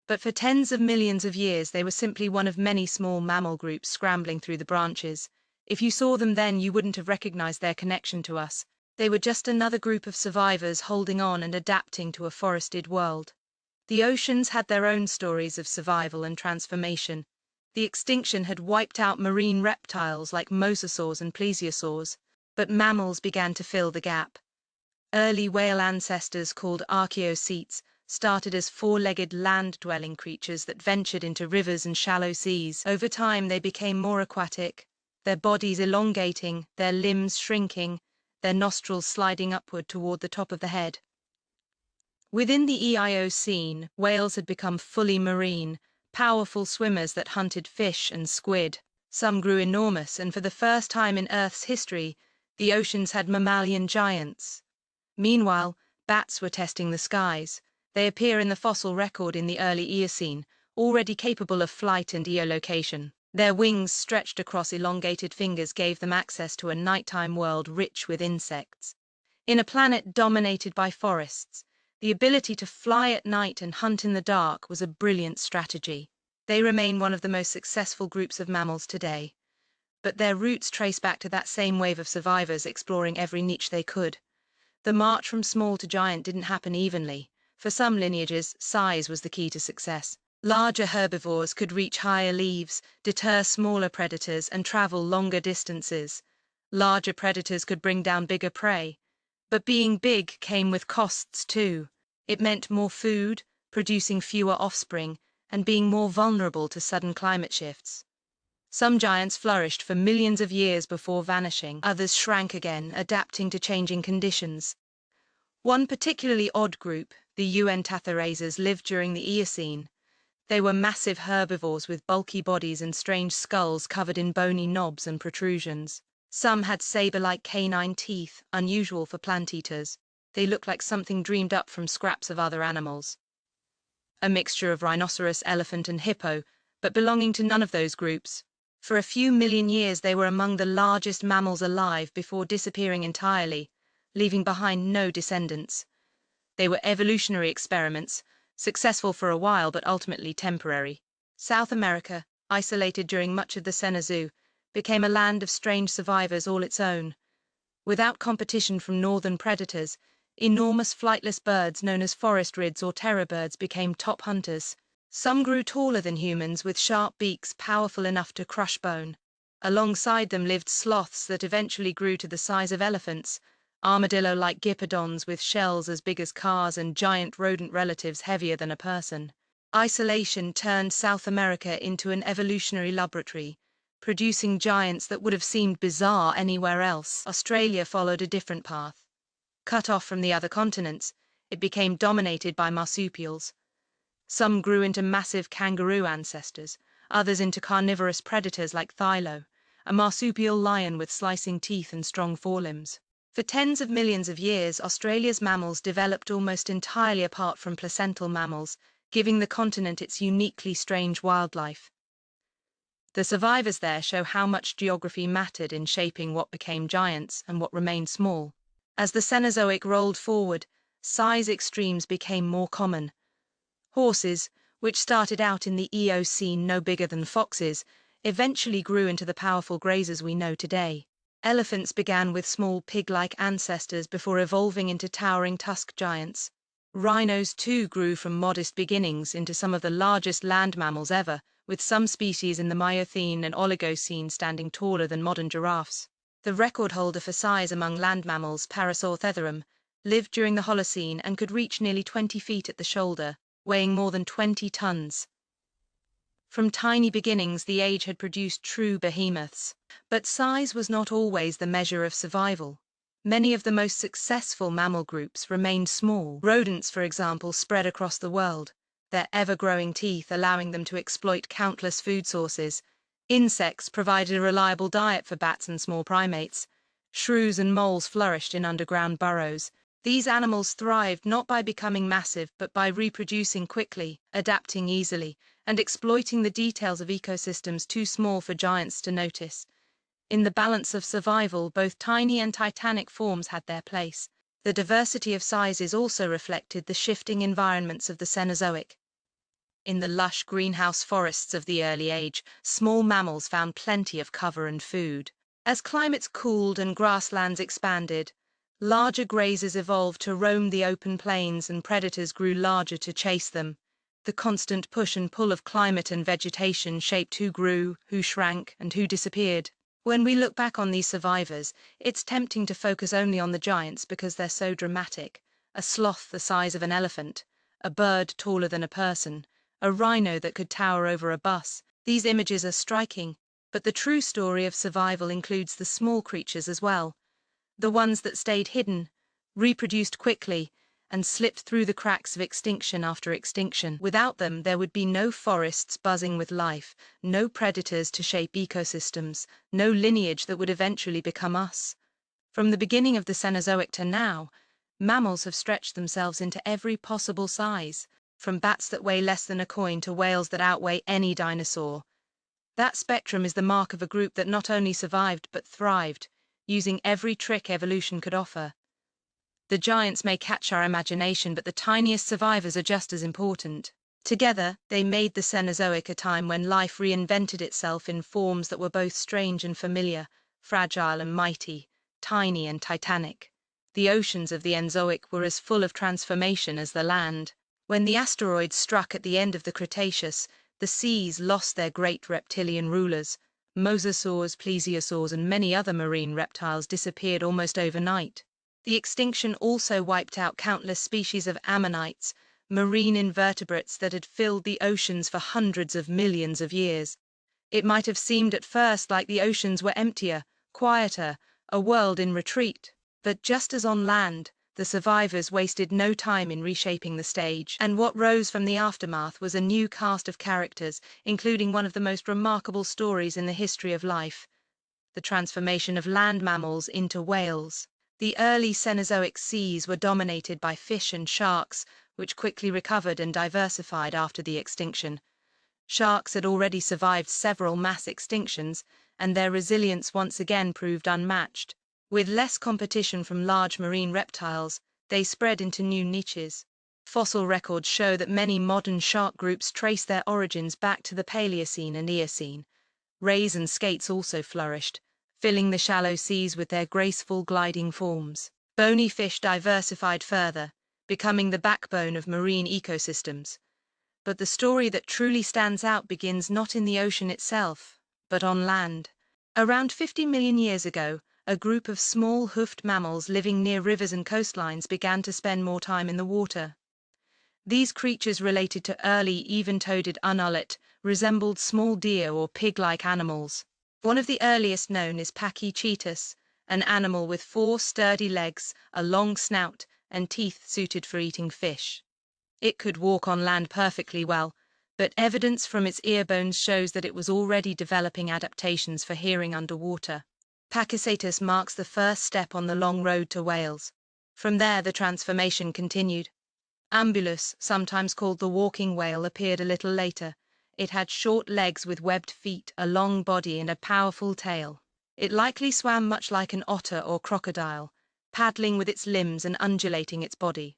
But for tens of millions of years, they were simply one of many small mammal groups scrambling through the branches. If you saw them then, you wouldn't have recognized their connection to us. They were just another group of survivors holding on and adapting to a forested world. The oceans had their own stories of survival and transformation. The extinction had wiped out marine reptiles like mosasaurs and plesiosaurs, but mammals began to fill the gap. Early whale ancestors called archaeocetes started as four-legged land-dwelling creatures that ventured into rivers and shallow seas. Over time, they became more aquatic, their bodies elongating, their limbs shrinking, their nostrils sliding upward toward the top of the head. Within the Eocene, whales had become fully marine, powerful swimmers that hunted fish and squid. Some grew enormous, and for the first time in Earth's history, the oceans had mammalian giants. Meanwhile, bats were testing the skies. They appear in the fossil record in the early Eocene, already capable of flight and echolocation. Their wings stretched across elongated fingers gave them access to a nighttime world rich with insects. In a planet dominated by forests, the ability to fly at night and hunt in the dark was a brilliant strategy. They remain one of the most successful groups of mammals today, but their roots trace back to that same wave of survivors exploring every niche they could. The march from small to giant didn't happen evenly. For some lineages, size was the key to success. Larger herbivores could reach higher leaves, deter smaller predators, and travel longer distances. Larger predators could bring down bigger prey. But being big came with costs too. It meant more food, producing fewer offspring, and being more vulnerable to sudden climate shifts. Some giants flourished for millions of years before vanishing. Others shrank again, adapting to changing conditions. One particularly odd group, the Uintatharazes, lived during the Eocene. They were massive herbivores with bulky bodies and strange skulls covered in bony knobs and protrusions. Some had saber-like canine teeth, unusual for plant eaters. They looked like something dreamed up from scraps of other animals. A mixture of rhinoceros, elephant, and hippo, but belonging to none of those groups. For a few million years, they were among the largest mammals alive before disappearing entirely, leaving behind no descendants. They were evolutionary experiments, successful for a while but ultimately temporary. South America, isolated during much of the Cenozoic, became a land of strange survivors all its own. Without competition from northern predators, enormous flightless birds known as forest rids or terror birds became top hunters. Some grew taller than humans with sharp beaks powerful enough to crush bone. Alongside them lived sloths that eventually grew to the size of elephants, armadillo-like gypodons with shells as big as cars and giant rodent relatives heavier than a person. Isolation turned South America into an evolutionary laboratory, producing giants that would have seemed bizarre anywhere else. Australia followed a different path. Cut off from the other continents, it became dominated by marsupials. Some grew into massive kangaroo ancestors, others into carnivorous predators like Thylo, a marsupial lion with slicing teeth and strong forelimbs. For tens of millions of years, Australia's mammals developed almost entirely apart from placental mammals, giving the continent its uniquely strange wildlife. The survivors there show how much geography mattered in shaping what became giants and what remained small. As the Cenozoic rolled forward, size extremes became more common. Horses, which started out in the Eocene no bigger than foxes, eventually grew into the powerful grazers we know today. Elephants began with small pig-like ancestors before evolving into towering tusk giants. Rhinos too grew from modest beginnings into some of the largest land mammals ever, with some species in the Miocene and Oligocene standing taller than modern giraffes. The record holder for size among land mammals, Parasaurolotherium, lived during the Holocene and could reach nearly 20 feet at the shoulder, weighing more than 20 tons. From tiny beginnings, the age had produced true behemoths. But size was not always the measure of survival. Many of the most successful mammal groups remained small. Rodents, for example, spread across the world, their ever-growing teeth allowing them to exploit countless food sources. Insects provided a reliable diet for bats and small primates. Shrews and moles flourished in underground burrows. These animals thrived not by becoming massive, but by reproducing quickly, adapting easily, and exploiting the details of ecosystems too small for giants to notice. In the balance of survival, both tiny and titanic forms had their place. The diversity of sizes also reflected the shifting environments of the Cenozoic. In the lush greenhouse forests of the early age, small mammals found plenty of cover and food. As climates cooled and grasslands expanded, larger grazers evolved to roam the open plains and predators grew larger to chase them. The constant push and pull of climate and vegetation shaped who grew, who shrank, and who disappeared. When we look back on these survivors, it's tempting to focus only on the giants because they're so dramatic. A sloth the size of an elephant, a bird taller than a person, a rhino that could tower over a bus. These images are striking, but the true story of survival includes the small creatures as well. The ones that stayed hidden, reproduced quickly, and slipped through the cracks of extinction after extinction. Without them, there would be no forests buzzing with life, no predators to shape ecosystems, no lineage that would eventually become us. From the beginning of the Cenozoic to now, mammals have stretched themselves into every possible size, from bats that weigh less than a coin to whales that outweigh any dinosaur. That spectrum is the mark of a group that not only survived but thrived, using every trick evolution could offer. The giants may catch our imagination, but the tiniest survivors are just as important. Together, they made the Cenozoic a time when life reinvented itself in forms that were both strange and familiar, fragile and mighty, tiny and titanic. The oceans of the Enzoic were as full of transformation as the land. When the asteroid struck at the end of the Cretaceous, the seas lost their great reptilian rulers. Mosasaurs, plesiosaurs, and many other marine reptiles disappeared almost overnight. The extinction also wiped out countless species of ammonites, marine invertebrates that had filled the oceans for hundreds of millions of years. It might have seemed at first like the oceans were emptier, quieter, a world in retreat. But just as on land, the survivors wasted no time in reshaping the stage, and what rose from the aftermath was a new cast of characters, including one of the most remarkable stories in the history of life: the transformation of land mammals into whales. The early Cenozoic seas were dominated by fish and sharks, which quickly recovered and diversified after the extinction. Sharks had already survived several mass extinctions, and their resilience once again proved unmatched. With less competition from large marine reptiles, they spread into new niches. Fossil records show that many modern shark groups trace their origins back to the Paleocene and Eocene. Rays and skates also flourished, filling the shallow seas with their graceful gliding forms. Bony fish diversified further, becoming the backbone of marine ecosystems. But the story that truly stands out begins not in the ocean itself, but on land. Around 50 million years ago, a group of small hoofed mammals living near rivers and coastlines began to spend more time in the water. These creatures related to early even-toeded ungulate resembled small deer or pig-like animals. One of the earliest known is Pachycetus, an animal with 4 sturdy legs, a long snout, and teeth suited for eating fish. It could walk on land perfectly well, but evidence from its ear bones shows that it was already developing adaptations for hearing underwater. Pachycetus marks the first step on the long road to whales. From there, the transformation continued. Ambulus, sometimes called the walking whale, appeared a little later. It had short legs with webbed feet, a long body, and a powerful tail. It likely swam much like an otter or crocodile, paddling with its limbs and undulating its body.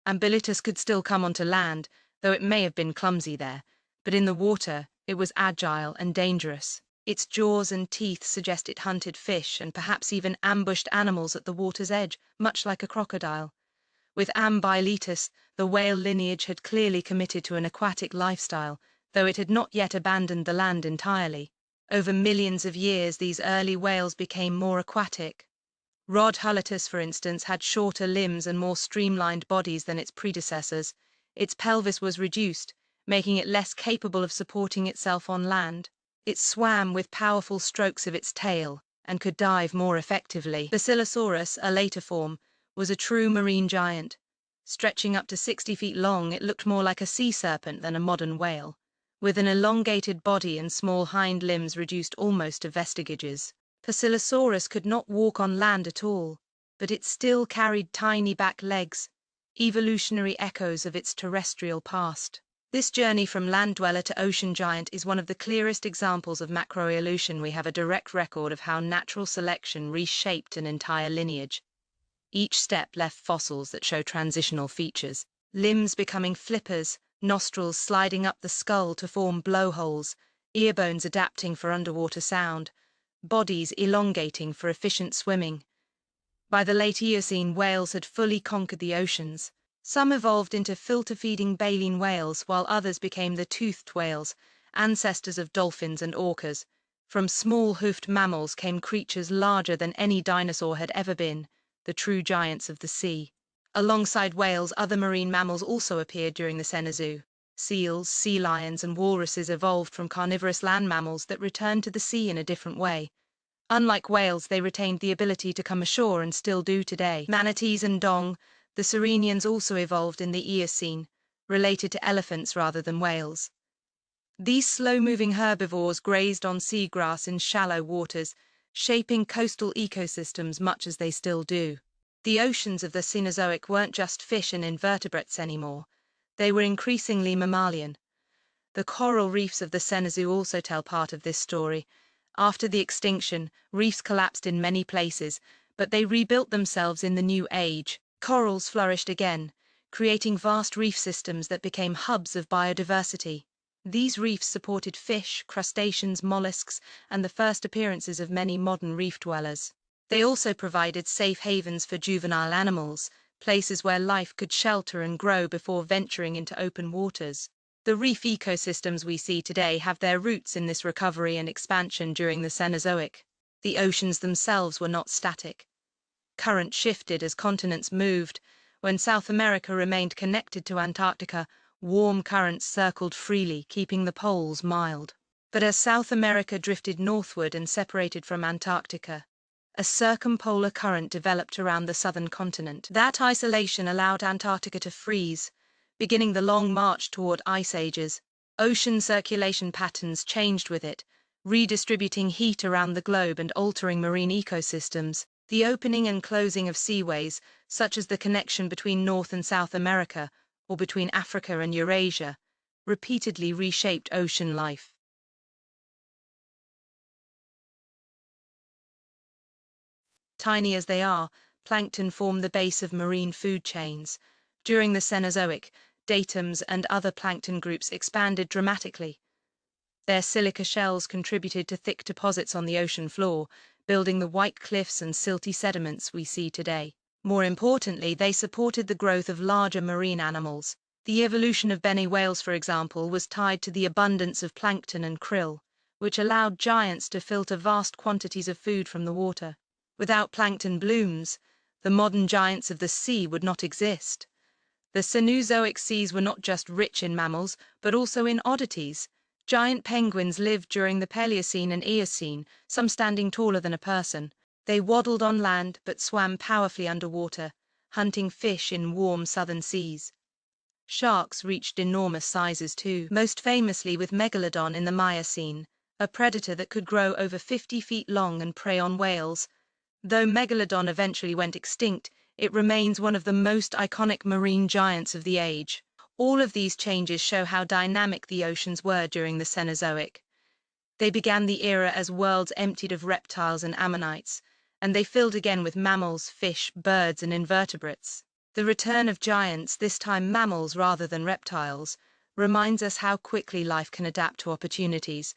Ambulitus could still come onto land, though it may have been clumsy there, but in the water it was agile and dangerous. Its jaws and teeth suggest it hunted fish and perhaps even ambushed animals at the water's edge, much like a crocodile. With Ambulitus, the whale lineage had clearly committed to an aquatic lifestyle, though it had not yet abandoned the land entirely. Over millions of years, these early whales became more aquatic. Rhodhulitus, for instance, had shorter limbs and more streamlined bodies than its predecessors. Its pelvis was reduced, making it less capable of supporting itself on land. It swam with powerful strokes of its tail and could dive more effectively. Basilosaurus, a later form, was a true marine giant. Stretching up to 60 feet long, it looked more like a sea serpent than a modern whale, with an elongated body and small hind limbs reduced almost to vestigages. Basilosaurus could not walk on land at all, but it still carried tiny back legs, evolutionary echoes of its terrestrial past. This journey from land dweller to ocean giant is one of the clearest examples of macroevolution. We have a direct record of how natural selection reshaped an entire lineage. Each step left fossils that show transitional features, limbs becoming flippers, nostrils sliding up the skull to form blowholes, ear bones adapting for underwater sound, bodies elongating for efficient swimming. By the late Eocene, whales had fully conquered the oceans. Some evolved into filter-feeding baleen whales, while others became the toothed whales, ancestors of dolphins and orcas. From small hoofed mammals came creatures larger than any dinosaur had ever been, the true giants of the sea. Alongside whales, other marine mammals also appeared during the Cenozoic. Seals, sea lions, and walruses evolved from carnivorous land mammals that returned to the sea in a different way. Unlike whales, they retained the ability to come ashore and still do today. Manatees and dong, the sirenians, also evolved in the Eocene, related to elephants rather than whales. These slow-moving herbivores grazed on seagrass in shallow waters, shaping coastal ecosystems much as they still do. The oceans of the Cenozoic weren't just fish and invertebrates anymore. They were increasingly mammalian. The coral reefs of the Cenozoic also tell part of this story. After the extinction, reefs collapsed in many places, but they rebuilt themselves in the new age. Corals flourished again, creating vast reef systems that became hubs of biodiversity. These reefs supported fish, crustaceans, mollusks, and the first appearances of many modern reef dwellers. They also provided safe havens for juvenile animals, places where life could shelter and grow before venturing into open waters. The reef ecosystems we see today have their roots in this recovery and expansion during the Cenozoic. The oceans themselves were not static. Currents shifted as continents moved. When South America remained connected to Antarctica, warm currents circled freely, keeping the poles mild. But as South America drifted northward and separated from Antarctica, a circumpolar current developed around the southern continent. That isolation allowed Antarctica to freeze, beginning the long march toward ice ages. Ocean circulation patterns changed with it, redistributing heat around the globe and altering marine ecosystems. The opening and closing of seaways, such as the connection between North and South America, or between Africa and Eurasia, repeatedly reshaped ocean life. Tiny as they are, plankton form the base of marine food chains. During the Cenozoic, datums and other plankton groups expanded dramatically. Their silica shells contributed to thick deposits on the ocean floor, building the white cliffs and silty sediments we see today. More importantly, they supported the growth of larger marine animals. The evolution of bene whales, for example, was tied to the abundance of plankton and krill, which allowed giants to filter vast quantities of food from the water. Without plankton blooms, the modern giants of the sea would not exist. The Cenozoic seas were not just rich in mammals, but also in oddities. Giant penguins lived during the Paleocene and Eocene, some standing taller than a person. They waddled on land but swam powerfully underwater, hunting fish in warm southern seas. Sharks reached enormous sizes too, most famously with Megalodon in the Miocene, a predator that could grow over 50 feet long and prey on whales. Though Megalodon eventually went extinct, it remains one of the most iconic marine giants of the age. All of these changes show how dynamic the oceans were during the Cenozoic. They began the era as worlds emptied of reptiles and ammonites, and they filled again with mammals, fish, birds, and invertebrates. The return of giants, this time mammals rather than reptiles, reminds us how quickly life can adapt to opportunities.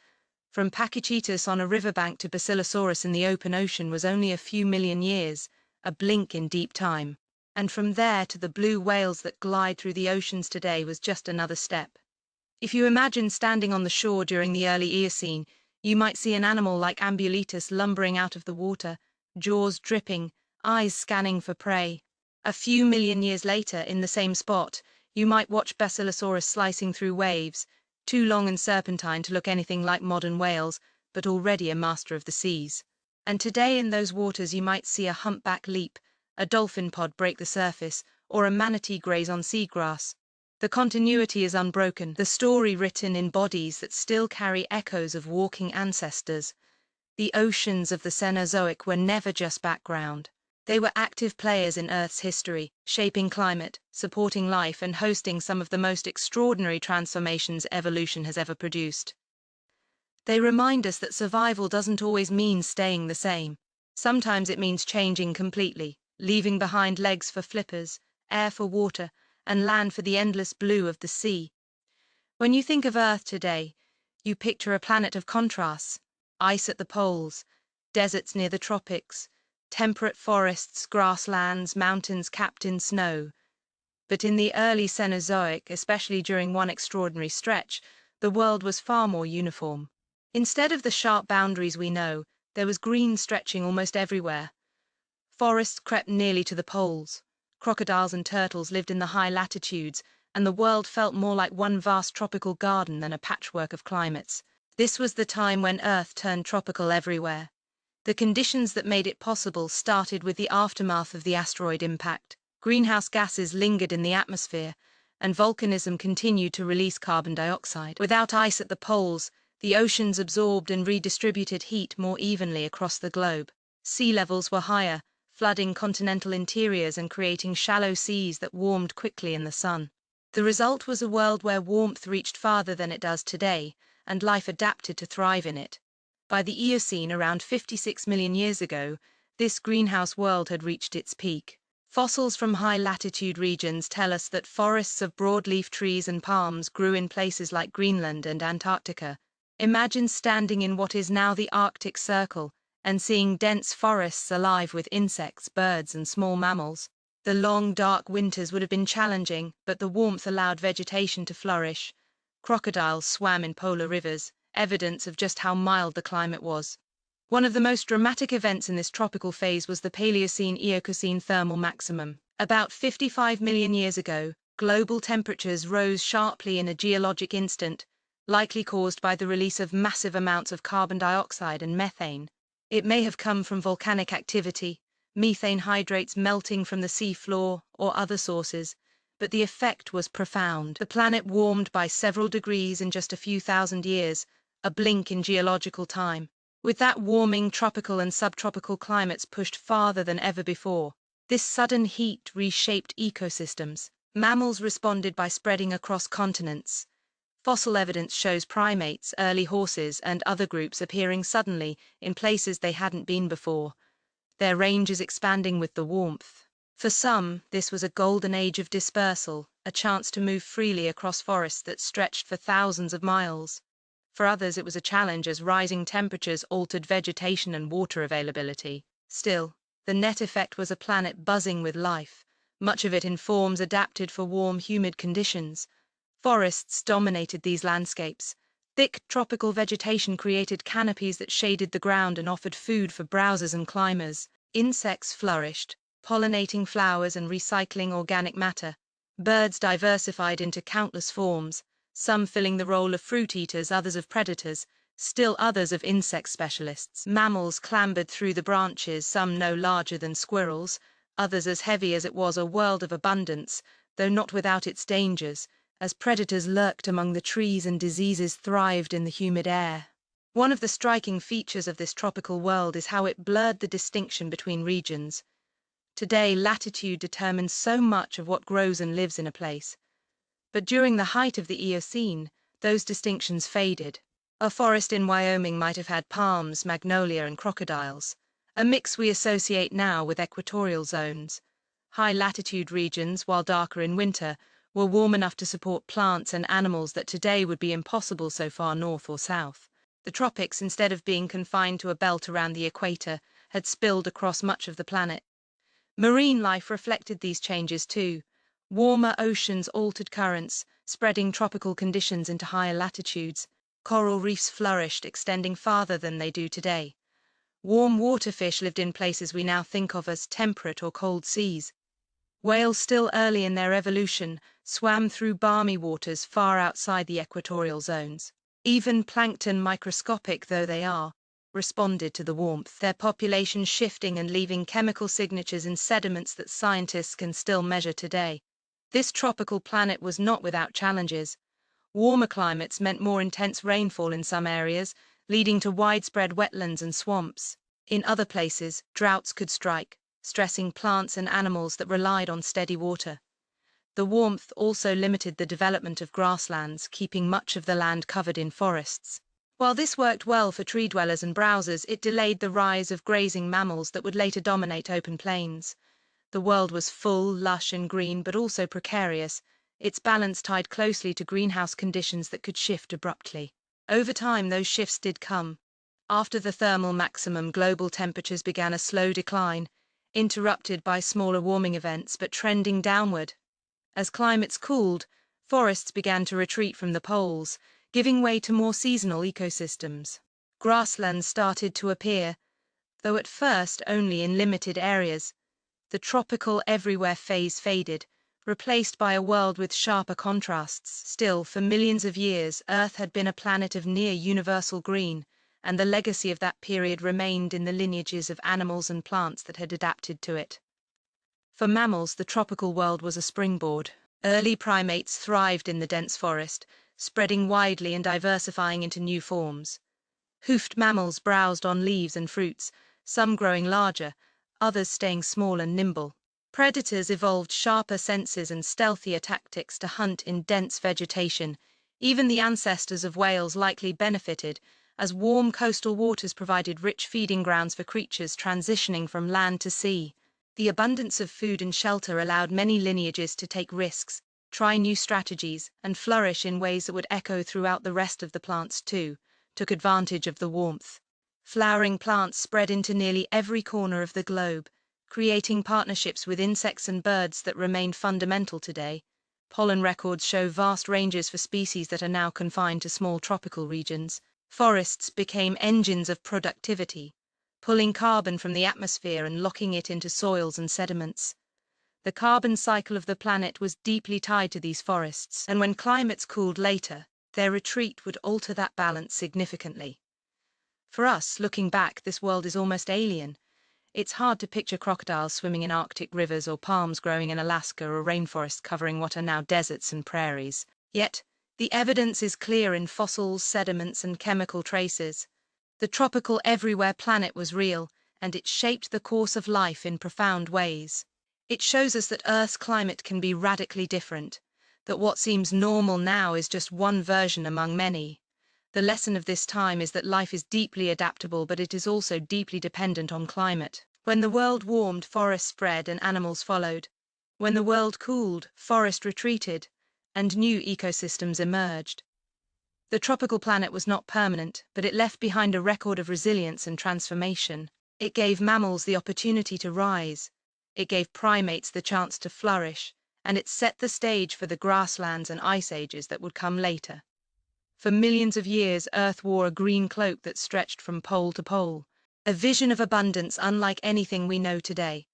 From Pachycetus on a riverbank to Basilosaurus in the open ocean was only a few million years, a blink in deep time. And from there to the blue whales that glide through the oceans today was just another step. If you imagine standing on the shore during the early Eocene, you might see an animal like Ambuletus lumbering out of the water, jaws dripping, eyes scanning for prey. A few million years later, in the same spot, you might watch Basilosaurus slicing through waves, too long and serpentine to look anything like modern whales, but already a master of the seas. And today in those waters you might see a humpback leap, a dolphin pod break the surface, or a manatee graze on seagrass. The continuity is unbroken, the story written in bodies that still carry echoes of walking ancestors. The oceans of the Cenozoic were never just background. They were active players in Earth's history, shaping climate, supporting life, and hosting some of the most extraordinary transformations evolution has ever produced. They remind us that survival doesn't always mean staying the same. Sometimes it means changing completely, leaving behind legs for flippers, air for water, and land for the endless blue of the sea. When you think of Earth today, you picture a planet of contrasts: ice at the poles, deserts near the tropics, temperate forests, grasslands, mountains capped in snow. But in the early Cenozoic, especially during one extraordinary stretch, the world was far more uniform. Instead of the sharp boundaries we know, there was green stretching almost everywhere. Forests crept nearly to the poles. Crocodiles and turtles lived in the high latitudes, and the world felt more like one vast tropical garden than a patchwork of climates. This was the time when Earth turned tropical everywhere. The conditions that made it possible started with the aftermath of the asteroid impact. Greenhouse gases lingered in the atmosphere, and volcanism continued to release carbon dioxide. Without ice at the poles, the oceans absorbed and redistributed heat more evenly across the globe. Sea levels were higher, flooding continental interiors and creating shallow seas that warmed quickly in the sun. The result was a world where warmth reached farther than it does today, and life adapted to thrive in it. By the Eocene, around 56 million years ago, this greenhouse world had reached its peak. Fossils from high-latitude regions tell us that forests of broadleaf trees and palms grew in places like Greenland and Antarctica. Imagine standing in what is now the Arctic Circle and seeing dense forests alive with insects, birds, and small mammals. The long, dark winters would have been challenging, but the warmth allowed vegetation to flourish. Crocodiles swam in polar rivers, evidence of just how mild the climate was. One of the most dramatic events in this tropical phase was the Paleocene-Eocene thermal maximum. About 55 million years ago, global temperatures rose sharply in a geologic instant, likely caused by the release of massive amounts of carbon dioxide and methane. It may have come from volcanic activity, methane hydrates melting from the sea floor, or other sources, but the effect was profound. The planet warmed by several degrees in just a few thousand years, a blink in geological time. With that warming, tropical and subtropical climates pushed farther than ever before. This sudden heat reshaped ecosystems. Mammals responded by spreading across continents. Fossil evidence shows primates, early horses, and other groups appearing suddenly in places they hadn't been before. Their range is expanding with the warmth. For some, this was a golden age of dispersal, a chance to move freely across forests that stretched for thousands of miles. For others, it was a challenge as rising temperatures altered vegetation and water availability. Still, the net effect was a planet buzzing with life, much of it in forms adapted for warm, humid conditions. Forests dominated these landscapes, Thick tropical vegetation created canopies that shaded the ground and offered food for browsers and climbers. Insects flourished, pollinating flowers and recycling organic matter. Birds diversified into countless forms, some filling the role of fruit eaters, others of predators, still others of insect specialists. Mammals clambered through the branches, some no larger than squirrels, others as heavy as it was a world of abundance, though not without its dangers, as predators lurked among the trees and diseases thrived in the humid air. One of the striking features of this tropical world is how it blurred the distinction between regions. Today, latitude determines so much of what grows and lives in a place. But during the height of the Eocene, those distinctions faded. A forest in Wyoming might have had palms, magnolia, and crocodiles, a mix we associate now with equatorial zones. High-latitude regions, while darker in winter, were warm enough to support plants and animals that today would be impossible so far north or south. The tropics, instead of being confined to a belt around the equator, had spilled across much of the planet. Marine life reflected these changes too. Warmer oceans altered currents, spreading tropical conditions into higher latitudes. Coral reefs flourished, extending farther than they do today. Warm water fish lived in places we now think of as temperate or cold seas. Whales, still early in their evolution, swam through balmy waters far outside the equatorial zones. Even plankton, microscopic though they are, responded to the warmth, their population shifting and leaving chemical signatures in sediments that scientists can still measure today. This tropical planet was not without challenges. Warmer climates meant more intense rainfall in some areas, leading to widespread wetlands and swamps. In other places, droughts could strike, stressing plants and animals that relied on steady water. The warmth also limited the development of grasslands, keeping much of the land covered in forests. While this worked well for tree dwellers and browsers, it delayed the rise of grazing mammals that would later dominate open plains. The world was full, lush and green, but also precarious, its balance tied closely to greenhouse conditions that could shift abruptly. Over time, those shifts did come. After the thermal maximum, global temperatures began a slow decline, interrupted by smaller warming events, but trending downward. As climates cooled, forests began to retreat from the poles, giving way to more seasonal ecosystems. Grasslands started to appear, though at first only in limited areas. The tropical everywhere phase faded, replaced by a world with sharper contrasts. Still, for millions of years, Earth had been a planet of near universal green, and the legacy of that period remained in the lineages of animals and plants that had adapted to it. For mammals, the tropical world was a springboard. Early primates thrived in the dense forest, spreading widely and diversifying into new forms. Hoofed mammals browsed on leaves and fruits, some growing larger, others staying small and nimble. Predators evolved sharper senses and stealthier tactics to hunt in dense vegetation. Even the ancestors of whales likely benefited, as warm coastal waters provided rich feeding grounds for creatures transitioning from land to sea. The abundance of food and shelter allowed many lineages to take risks, try new strategies, and flourish in ways that would echo throughout the rest of the plants too, took advantage of the warmth. Flowering plants spread into nearly every corner of the globe, creating partnerships with insects and birds that remain fundamental today. Pollen records show vast ranges for species that are now confined to small tropical regions. Forests became engines of productivity, pulling carbon from the atmosphere and locking it into soils and sediments. The carbon cycle of the planet was deeply tied to these forests, and when climates cooled later, their retreat would alter that balance significantly. For us, looking back, this world is almost alien. It's hard to picture crocodiles swimming in Arctic rivers or palms growing in Alaska or rainforests covering what are now deserts and prairies. Yet, the evidence is clear in fossils, sediments, and chemical traces. The tropical everywhere planet was real, and it shaped the course of life in profound ways. It shows us that Earth's climate can be radically different, that what seems normal now is just one version among many. The lesson of this time is that life is deeply adaptable, but it is also deeply dependent on climate. When the world warmed, forests spread and animals followed. When the world cooled, forest retreated, and new ecosystems emerged. The tropical planet was not permanent, but it left behind a record of resilience and transformation. It gave mammals the opportunity to rise. It gave primates the chance to flourish, and it set the stage for the grasslands and ice ages that would come later. For millions of years, Earth wore a green cloak that stretched from pole to pole, a vision of abundance unlike anything we know today.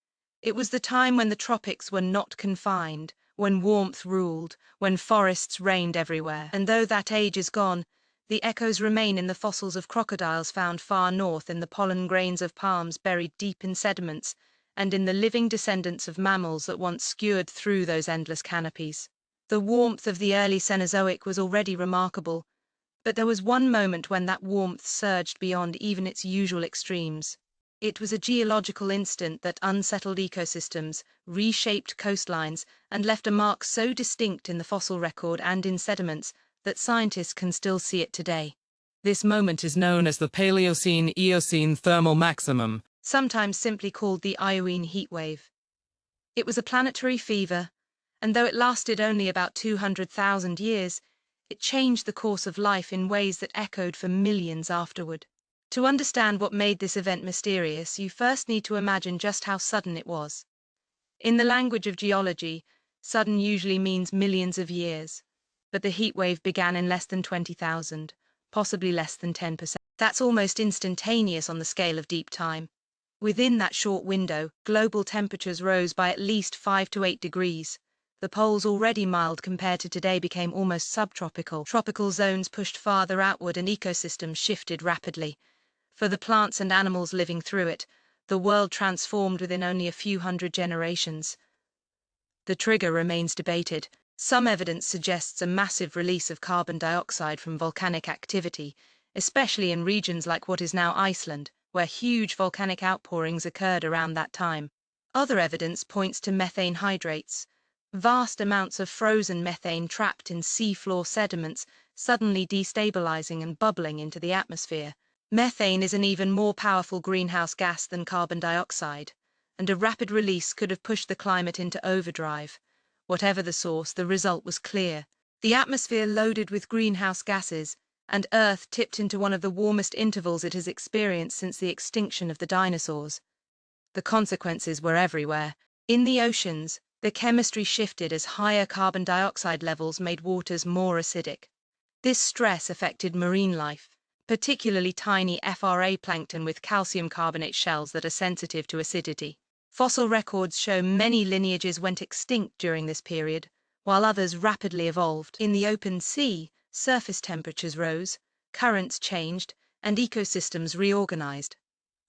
It was the time when the tropics were not confined, when warmth ruled, when forests reigned everywhere. And though that age is gone, the echoes remain in the fossils of crocodiles found far north, in the pollen grains of palms buried deep in sediments, and in the living descendants of mammals that once skewered through those endless canopies. The warmth of the early Cenozoic was already remarkable, but there was one moment when that warmth surged beyond even its usual extremes. It was a geological instant that unsettled ecosystems, reshaped coastlines, and left a mark so distinct in the fossil record and in sediments that scientists can still see it today. This moment is known as the Paleocene-Eocene thermal maximum, Sometimes simply called the Iowine heatwave. It was a planetary fever, and though it lasted only about 200,000 years, it changed the course of life in ways that echoed for millions afterward. To understand what made this event mysterious, you first need to imagine just how sudden it was. In the language of geology, sudden usually means millions of years, but the heatwave began in less than 20,000, possibly less than 10%. That's almost instantaneous on the scale of deep time. Within that short window, global temperatures rose by at least 5 to 8 degrees. The poles, already mild compared to today, became almost subtropical. Tropical zones pushed farther outward and ecosystems shifted rapidly. For the plants and animals living through it, the world transformed within only a few hundred generations. The trigger remains debated. Some evidence suggests a massive release of carbon dioxide from volcanic activity, especially in regions like what is now Iceland, where huge volcanic outpourings occurred around that time. Other evidence points to methane hydrates, vast amounts of frozen methane trapped in seafloor sediments, suddenly destabilizing and bubbling into the atmosphere. Methane is an even more powerful greenhouse gas than carbon dioxide, and a rapid release could have pushed the climate into overdrive. Whatever the source, the result was clear. The atmosphere loaded with greenhouse gases, and Earth tipped into one of the warmest intervals it has experienced since the extinction of the dinosaurs. The consequences were everywhere. In the oceans, the chemistry shifted as higher carbon dioxide levels made waters more acidic. This stress affected marine life, particularly tiny FRA plankton with calcium carbonate shells that are sensitive to acidity. Fossil records show many lineages went extinct during this period, while others rapidly evolved. In the open sea, surface temperatures rose, currents changed, and ecosystems reorganized.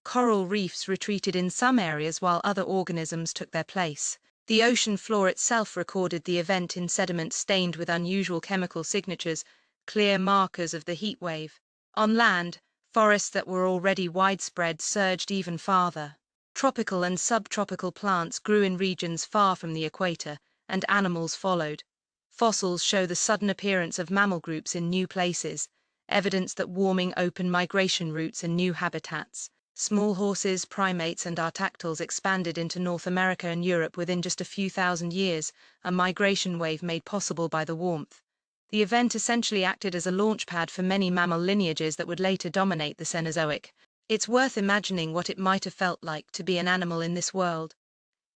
Coral reefs retreated in some areas while other organisms took their place. The ocean floor itself recorded the event in sediment stained with unusual chemical signatures, clear markers of the heat wave. On land, forests that were already widespread surged even farther. Tropical and subtropical plants grew in regions far from the equator, and animals followed. Fossils show the sudden appearance of mammal groups in new places, evidence that warming opened migration routes and new habitats. Small horses, primates, and artactyls expanded into North America and Europe within just a few thousand years, a migration wave made possible by the warmth. The event essentially acted as a launchpad for many mammal lineages that would later dominate the Cenozoic. It's worth imagining what it might have felt like to be an animal in this world.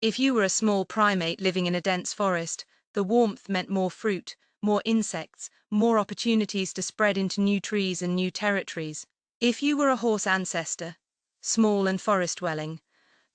If you were a small primate living in a dense forest, the warmth meant more fruit, more insects, more opportunities to spread into new trees and new territories. If you were a horse ancestor, small and forest-dwelling,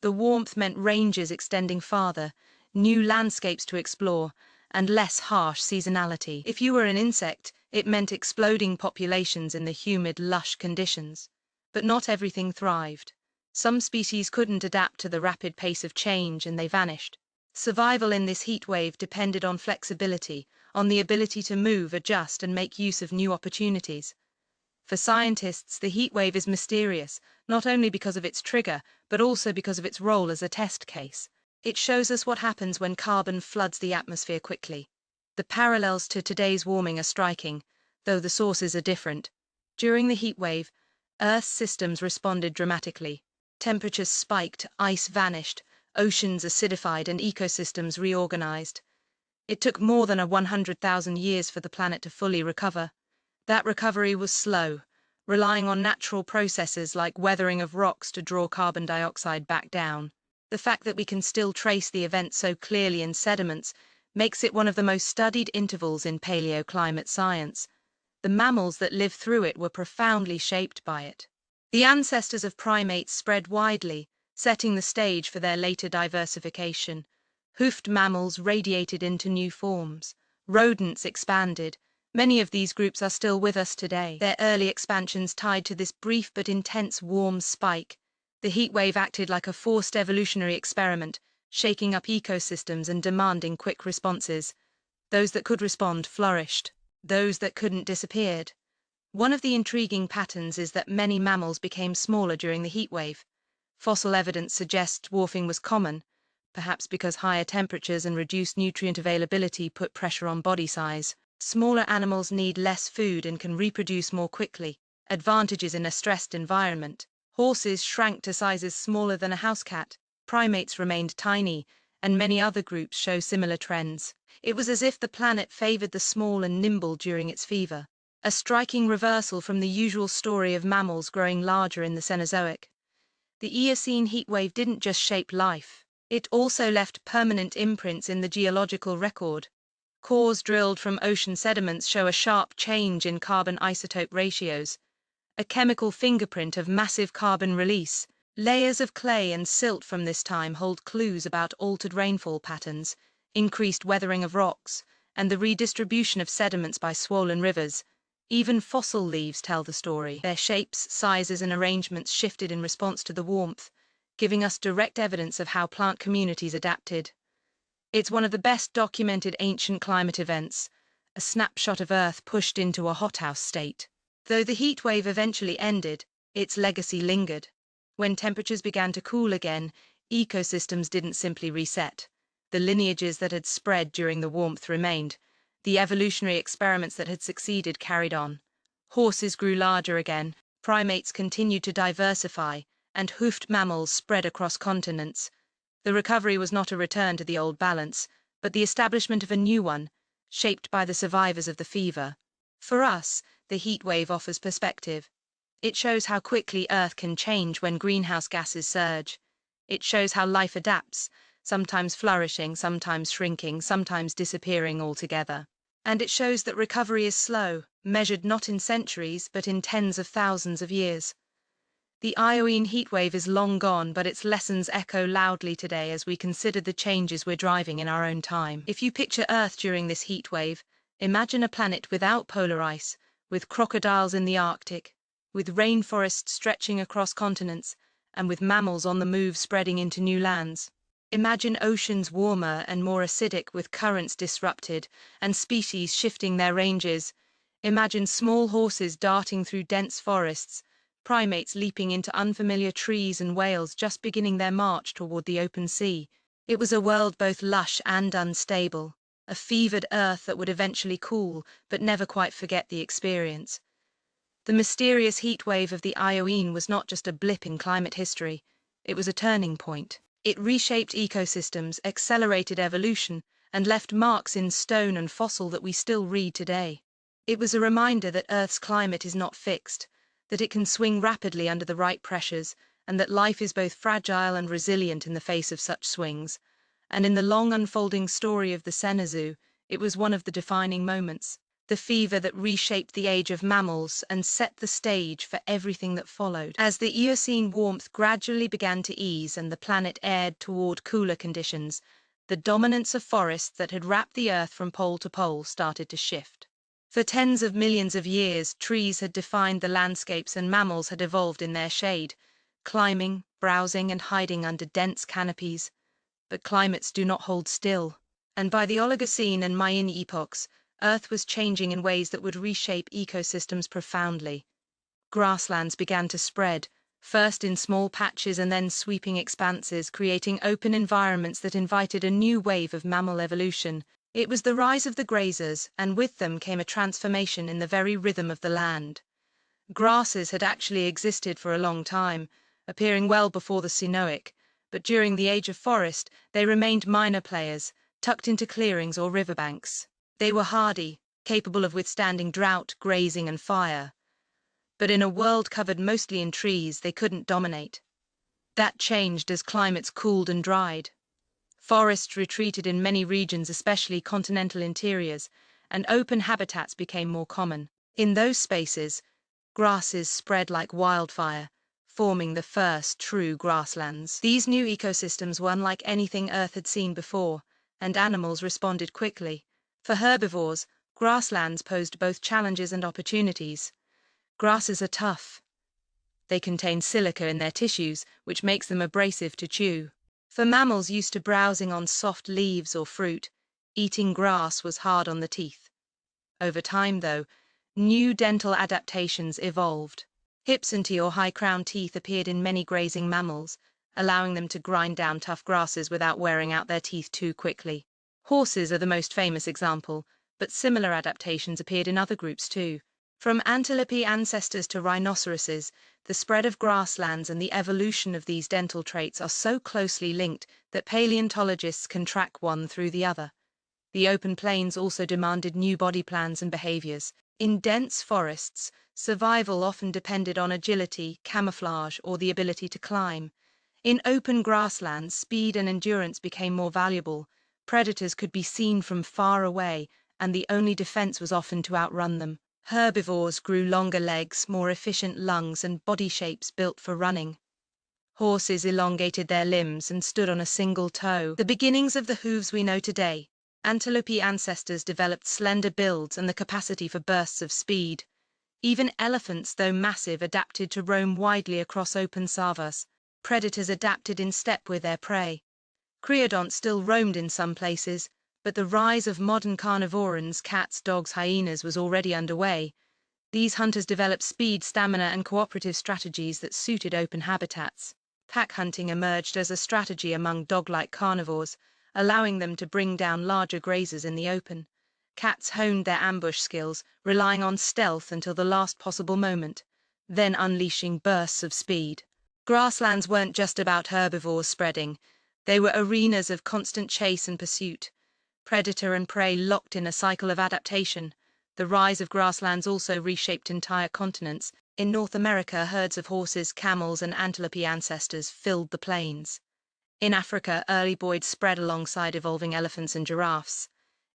the warmth meant ranges extending farther, new landscapes to explore, and less harsh seasonality. If you were an insect, it meant exploding populations in the humid, lush conditions. But not everything thrived. Some species couldn't adapt to the rapid pace of change and they vanished. Survival in this heat wave depended on flexibility, on the ability to move, adjust, and make use of new opportunities. For scientists, the heat wave is mysterious, not only because of its trigger, but also because of its role as a test case. It shows us what happens when carbon floods the atmosphere quickly. The parallels to today's warming are striking, though the sources are different. During the heat wave, Earth's systems responded dramatically. Temperatures spiked, ice vanished, oceans acidified, and ecosystems reorganized. It took more than 100,000 years for the planet to fully recover. That recovery was slow, relying on natural processes like weathering of rocks to draw carbon dioxide back down. The fact that we can still trace the event so clearly in sediments makes it one of the most studied intervals in paleoclimate science. the mammals that lived through it were profoundly shaped by it. The ancestors of primates spread widely, setting the stage for their later diversification. Hoofed mammals radiated into new forms. Rodents expanded. Many of these groups are still with us today, their early expansions tied to this brief but intense warm spike. The heatwave acted like a forced evolutionary experiment, shaking up ecosystems and demanding quick responses. Those that could respond flourished. Those that couldn't disappeared. One of the intriguing patterns is that many mammals became smaller during the heatwave. Fossil evidence suggests dwarfing was common, perhaps because higher temperatures and reduced nutrient availability put pressure on body size. Smaller animals need less food and can reproduce more quickly, advantages in a stressed environment. Horses shrank to sizes smaller than a house cat, primates remained tiny, and many other groups show similar trends. It was as if the planet favored the small and nimble during its fever, a striking reversal from the usual story of mammals growing larger in the Cenozoic. The Eocene heatwave didn't just shape life, it also left permanent imprints in the geological record. Cores drilled from ocean sediments show a sharp change in carbon isotope ratios, a chemical fingerprint of massive carbon release. Layers of clay and silt from this time hold clues about altered rainfall patterns, increased weathering of rocks, and the redistribution of sediments by swollen rivers. Even fossil leaves tell the story. Their shapes, sizes, and arrangements shifted in response to the warmth, giving us direct evidence of how plant communities adapted. It's one of the best documented ancient climate events, a snapshot of Earth pushed into a hothouse state. Though the heat wave eventually ended, its legacy lingered. When temperatures began to cool again, ecosystems didn't simply reset. The lineages that had spread during the warmth remained. The evolutionary experiments that had succeeded carried on. Horses grew larger again, primates continued to diversify, and hoofed mammals spread across continents. The recovery was not a return to the old balance, but the establishment of a new one, shaped by the survivors of the fever. For us, the heat wave offers perspective. It shows how quickly Earth can change when greenhouse gases surge. It shows how life adapts, sometimes flourishing, sometimes shrinking, sometimes disappearing altogether. And it shows that recovery is slow, measured not in centuries, but in tens of thousands of years. The Ionian heatwave is long gone, but its lessons echo loudly today as we consider the changes we're driving in our own time. If you picture Earth during this heatwave, imagine a planet without polar ice, with crocodiles in the Arctic, with rainforests stretching across continents, and with mammals on the move spreading into new lands. Imagine oceans warmer and more acidic with currents disrupted and species shifting their ranges. Imagine small horses darting through dense forests, primates leaping into unfamiliar trees and whales just beginning their march toward the open sea. It was a world both lush and unstable, a fevered Earth that would eventually cool but never quite forget the experience. The mysterious heat wave of the Ionian was not just a blip in climate history, it was a turning point. It reshaped ecosystems, accelerated evolution, and left marks in stone and fossil that we still read today. It was a reminder that Earth's climate is not fixed, that it can swing rapidly under the right pressures, and that life is both fragile and resilient in the face of such swings. And in the long unfolding story of the Cenozoic, it was one of the defining moments, the fever that reshaped the age of mammals and set the stage for everything that followed. As the Eocene warmth gradually began to ease and the planet aired toward cooler conditions, the dominance of forests that had wrapped the Earth from pole to pole started to shift. For tens of millions of years, trees had defined the landscapes and mammals had evolved in their shade, climbing, browsing, and hiding under dense canopies. But climates do not hold still, and by the Oligocene and Mayan epochs, Earth was changing in ways that would reshape ecosystems profoundly. Grasslands began to spread, first in small patches and then sweeping expanses, creating open environments that invited a new wave of mammal evolution. It was the rise of the grazers, and with them came a transformation in the very rhythm of the land. Grasses had actually existed for a long time, appearing well before the Cenozoic, but during the Age of Forest, they remained minor players, tucked into clearings or riverbanks. They were hardy, capable of withstanding drought, grazing, and fire. But in a world covered mostly in trees, they couldn't dominate. That changed as climates cooled and dried. Forests retreated in many regions, especially continental interiors, and open habitats became more common. In those spaces, grasses spread like wildfire, forming the first true grasslands. These new ecosystems were unlike anything Earth had seen before, and animals responded quickly. For herbivores, grasslands posed both challenges and opportunities. Grasses are tough. They contain silica in their tissues, which makes them abrasive to chew. For mammals used to browsing on soft leaves or fruit, eating grass was hard on the teeth. Over time, though, new dental adaptations evolved. Hypsantee or high-crowned teeth appeared in many grazing mammals, allowing them to grind down tough grasses without wearing out their teeth too quickly. Horses are the most famous example, but similar adaptations appeared in other groups too. From antelope ancestors to rhinoceroses, the spread of grasslands and the evolution of these dental traits are so closely linked that paleontologists can track one through the other. The open plains also demanded new body plans and behaviors. In dense forests, survival often depended on agility, camouflage, or the ability to climb. In open grasslands, speed and endurance became more valuable. Predators could be seen from far away, and the only defense was often to outrun them. Herbivores grew longer legs, more efficient lungs, and body shapes built for running. Horses elongated their limbs and stood on a single toe, the beginnings of the hooves we know today. Antelope ancestors developed slender builds and the capacity for bursts of speed. Even elephants, though massive, adapted to roam widely across open savannas. Predators adapted in step with their prey. Creodonts still roamed in some places, but the rise of modern carnivorans, cats, dogs, hyenas, was already underway. These hunters developed speed, stamina, and cooperative strategies that suited open habitats. Pack hunting emerged as a strategy among dog-like carnivores, allowing them to bring down larger grazers in the open. Cats honed their ambush skills, relying on stealth until the last possible moment, then unleashing bursts of speed. Grasslands weren't just about herbivores spreading. They were arenas of constant chase and pursuit. Predator and prey locked in a cycle of adaptation. The rise of grasslands also reshaped entire continents. In North America, herds of horses, camels, and antelope ancestors filled the plains. In Africa, early boids spread alongside evolving elephants and giraffes.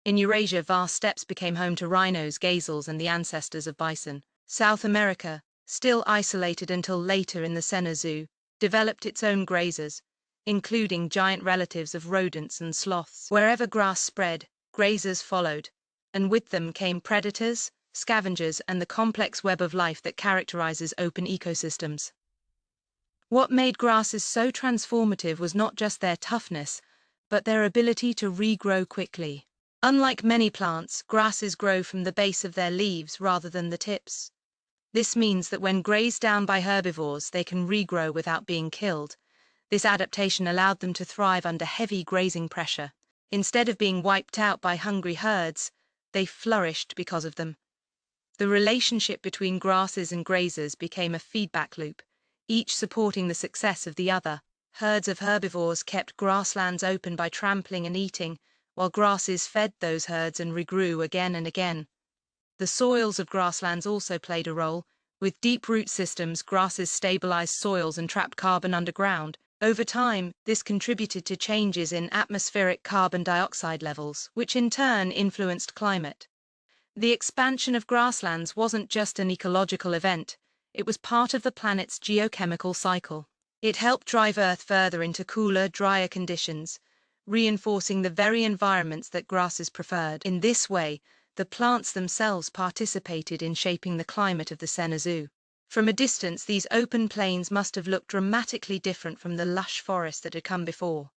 In Eurasia, vast steppes became home to rhinos, gazelles, and the ancestors of bison. South America, still isolated until later in the Cenozoic, developed its own grazers, including giant relatives of rodents and sloths. Wherever grass spread, grazers followed, and with them came predators, scavengers, and the complex web of life that characterizes open ecosystems. What made grasses so transformative was not just their toughness, but their ability to regrow quickly. Unlike many plants, grasses grow from the base of their leaves rather than the tips. This means that when grazed down by herbivores, they can regrow without being killed. This adaptation allowed them to thrive under heavy grazing pressure. Instead of being wiped out by hungry herds, they flourished because of them. The relationship between grasses and grazers became a feedback loop, each supporting the success of the other. Herds of herbivores kept grasslands open by trampling and eating, while grasses fed those herds and regrew again and again. The soils of grasslands also played a role. With deep root systems, grasses stabilized soils and trapped carbon underground. Over time, this contributed to changes in atmospheric carbon dioxide levels, which in turn influenced climate. The expansion of grasslands wasn't just an ecological event, it was part of the planet's geochemical cycle. It helped drive Earth further into cooler, drier conditions, reinforcing the very environments that grasses preferred. In this way, the plants themselves participated in shaping the climate of the Cenozoic. From a distance, these open plains must have looked dramatically different from the lush forest that had come before.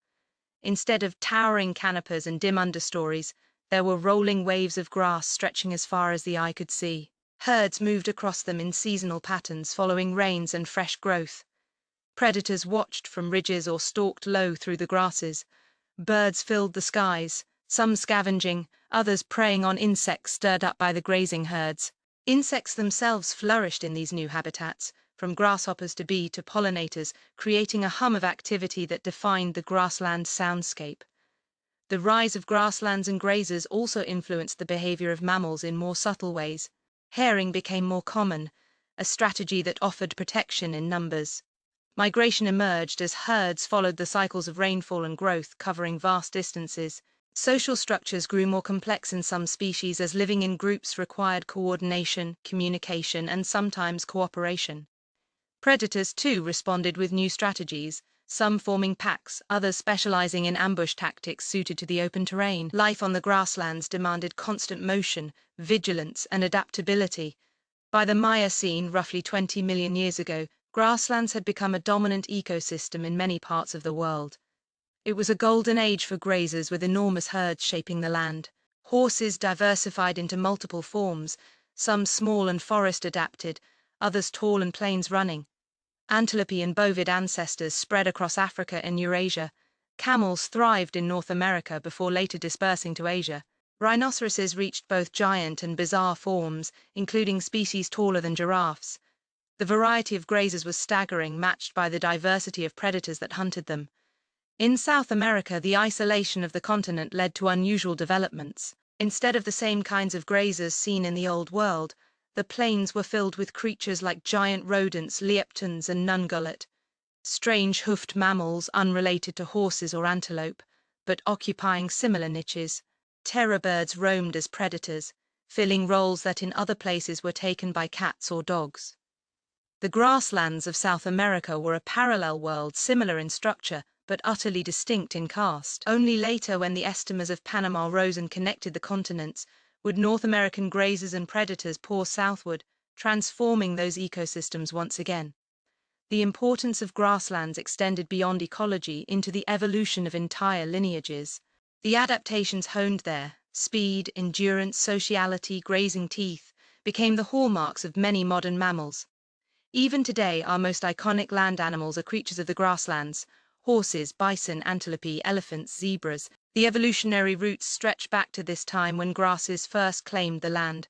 Instead of towering canopies and dim understories, there were rolling waves of grass stretching as far as the eye could see. Herds moved across them in seasonal patterns, following rains and fresh growth. Predators watched from ridges or stalked low through the grasses. Birds filled the skies, some scavenging, others preying on insects stirred up by the grazing herds. Insects themselves flourished in these new habitats, from grasshoppers to bee to pollinators, creating a hum of activity that defined the grassland soundscape. The rise of grasslands and grazers also influenced the behavior of mammals in more subtle ways. Herring became more common, a strategy that offered protection in numbers. Migration emerged as herds followed the cycles of rainfall and growth, covering vast distances. Social structures grew more complex in some species as living in groups required coordination, communication, and sometimes cooperation. Predators, too, responded with new strategies, some forming packs, others specializing in ambush tactics suited to the open terrain. Life on the grasslands demanded constant motion, vigilance, and adaptability. By the Miocene, roughly 20 million years ago, grasslands had become a dominant ecosystem in many parts of the world. It was a golden age for grazers with enormous herds shaping the land. Horses diversified into multiple forms, some small and forest adapted, others tall and plains running. Antelope and bovid ancestors spread across Africa and Eurasia. Camels thrived in North America before later dispersing to Asia. Rhinoceroses reached both giant and bizarre forms, including species taller than giraffes. The variety of grazers was staggering, matched by the diversity of predators that hunted them. In South America, the isolation of the continent led to unusual developments. Instead of the same kinds of grazers seen in the Old World, the plains were filled with creatures like giant rodents, leoptons, and nungulate, strange hoofed mammals unrelated to horses or antelope, but occupying similar niches. Terror birds roamed as predators, filling roles that in other places were taken by cats or dogs. The grasslands of South America were a parallel world, similar in structure, but utterly distinct in caste. Only later, when the Isthmus of Panama rose and connected the continents, would North American grazers and predators pour southward, transforming those ecosystems once again. The importance of grasslands extended beyond ecology into the evolution of entire lineages. The adaptations honed there, speed, endurance, sociality, grazing teeth, became the hallmarks of many modern mammals. Even today, our most iconic land animals are creatures of the grasslands: horses, bison, antelope, elephants, zebras. The evolutionary roots stretch back to this time when grasses first claimed the land.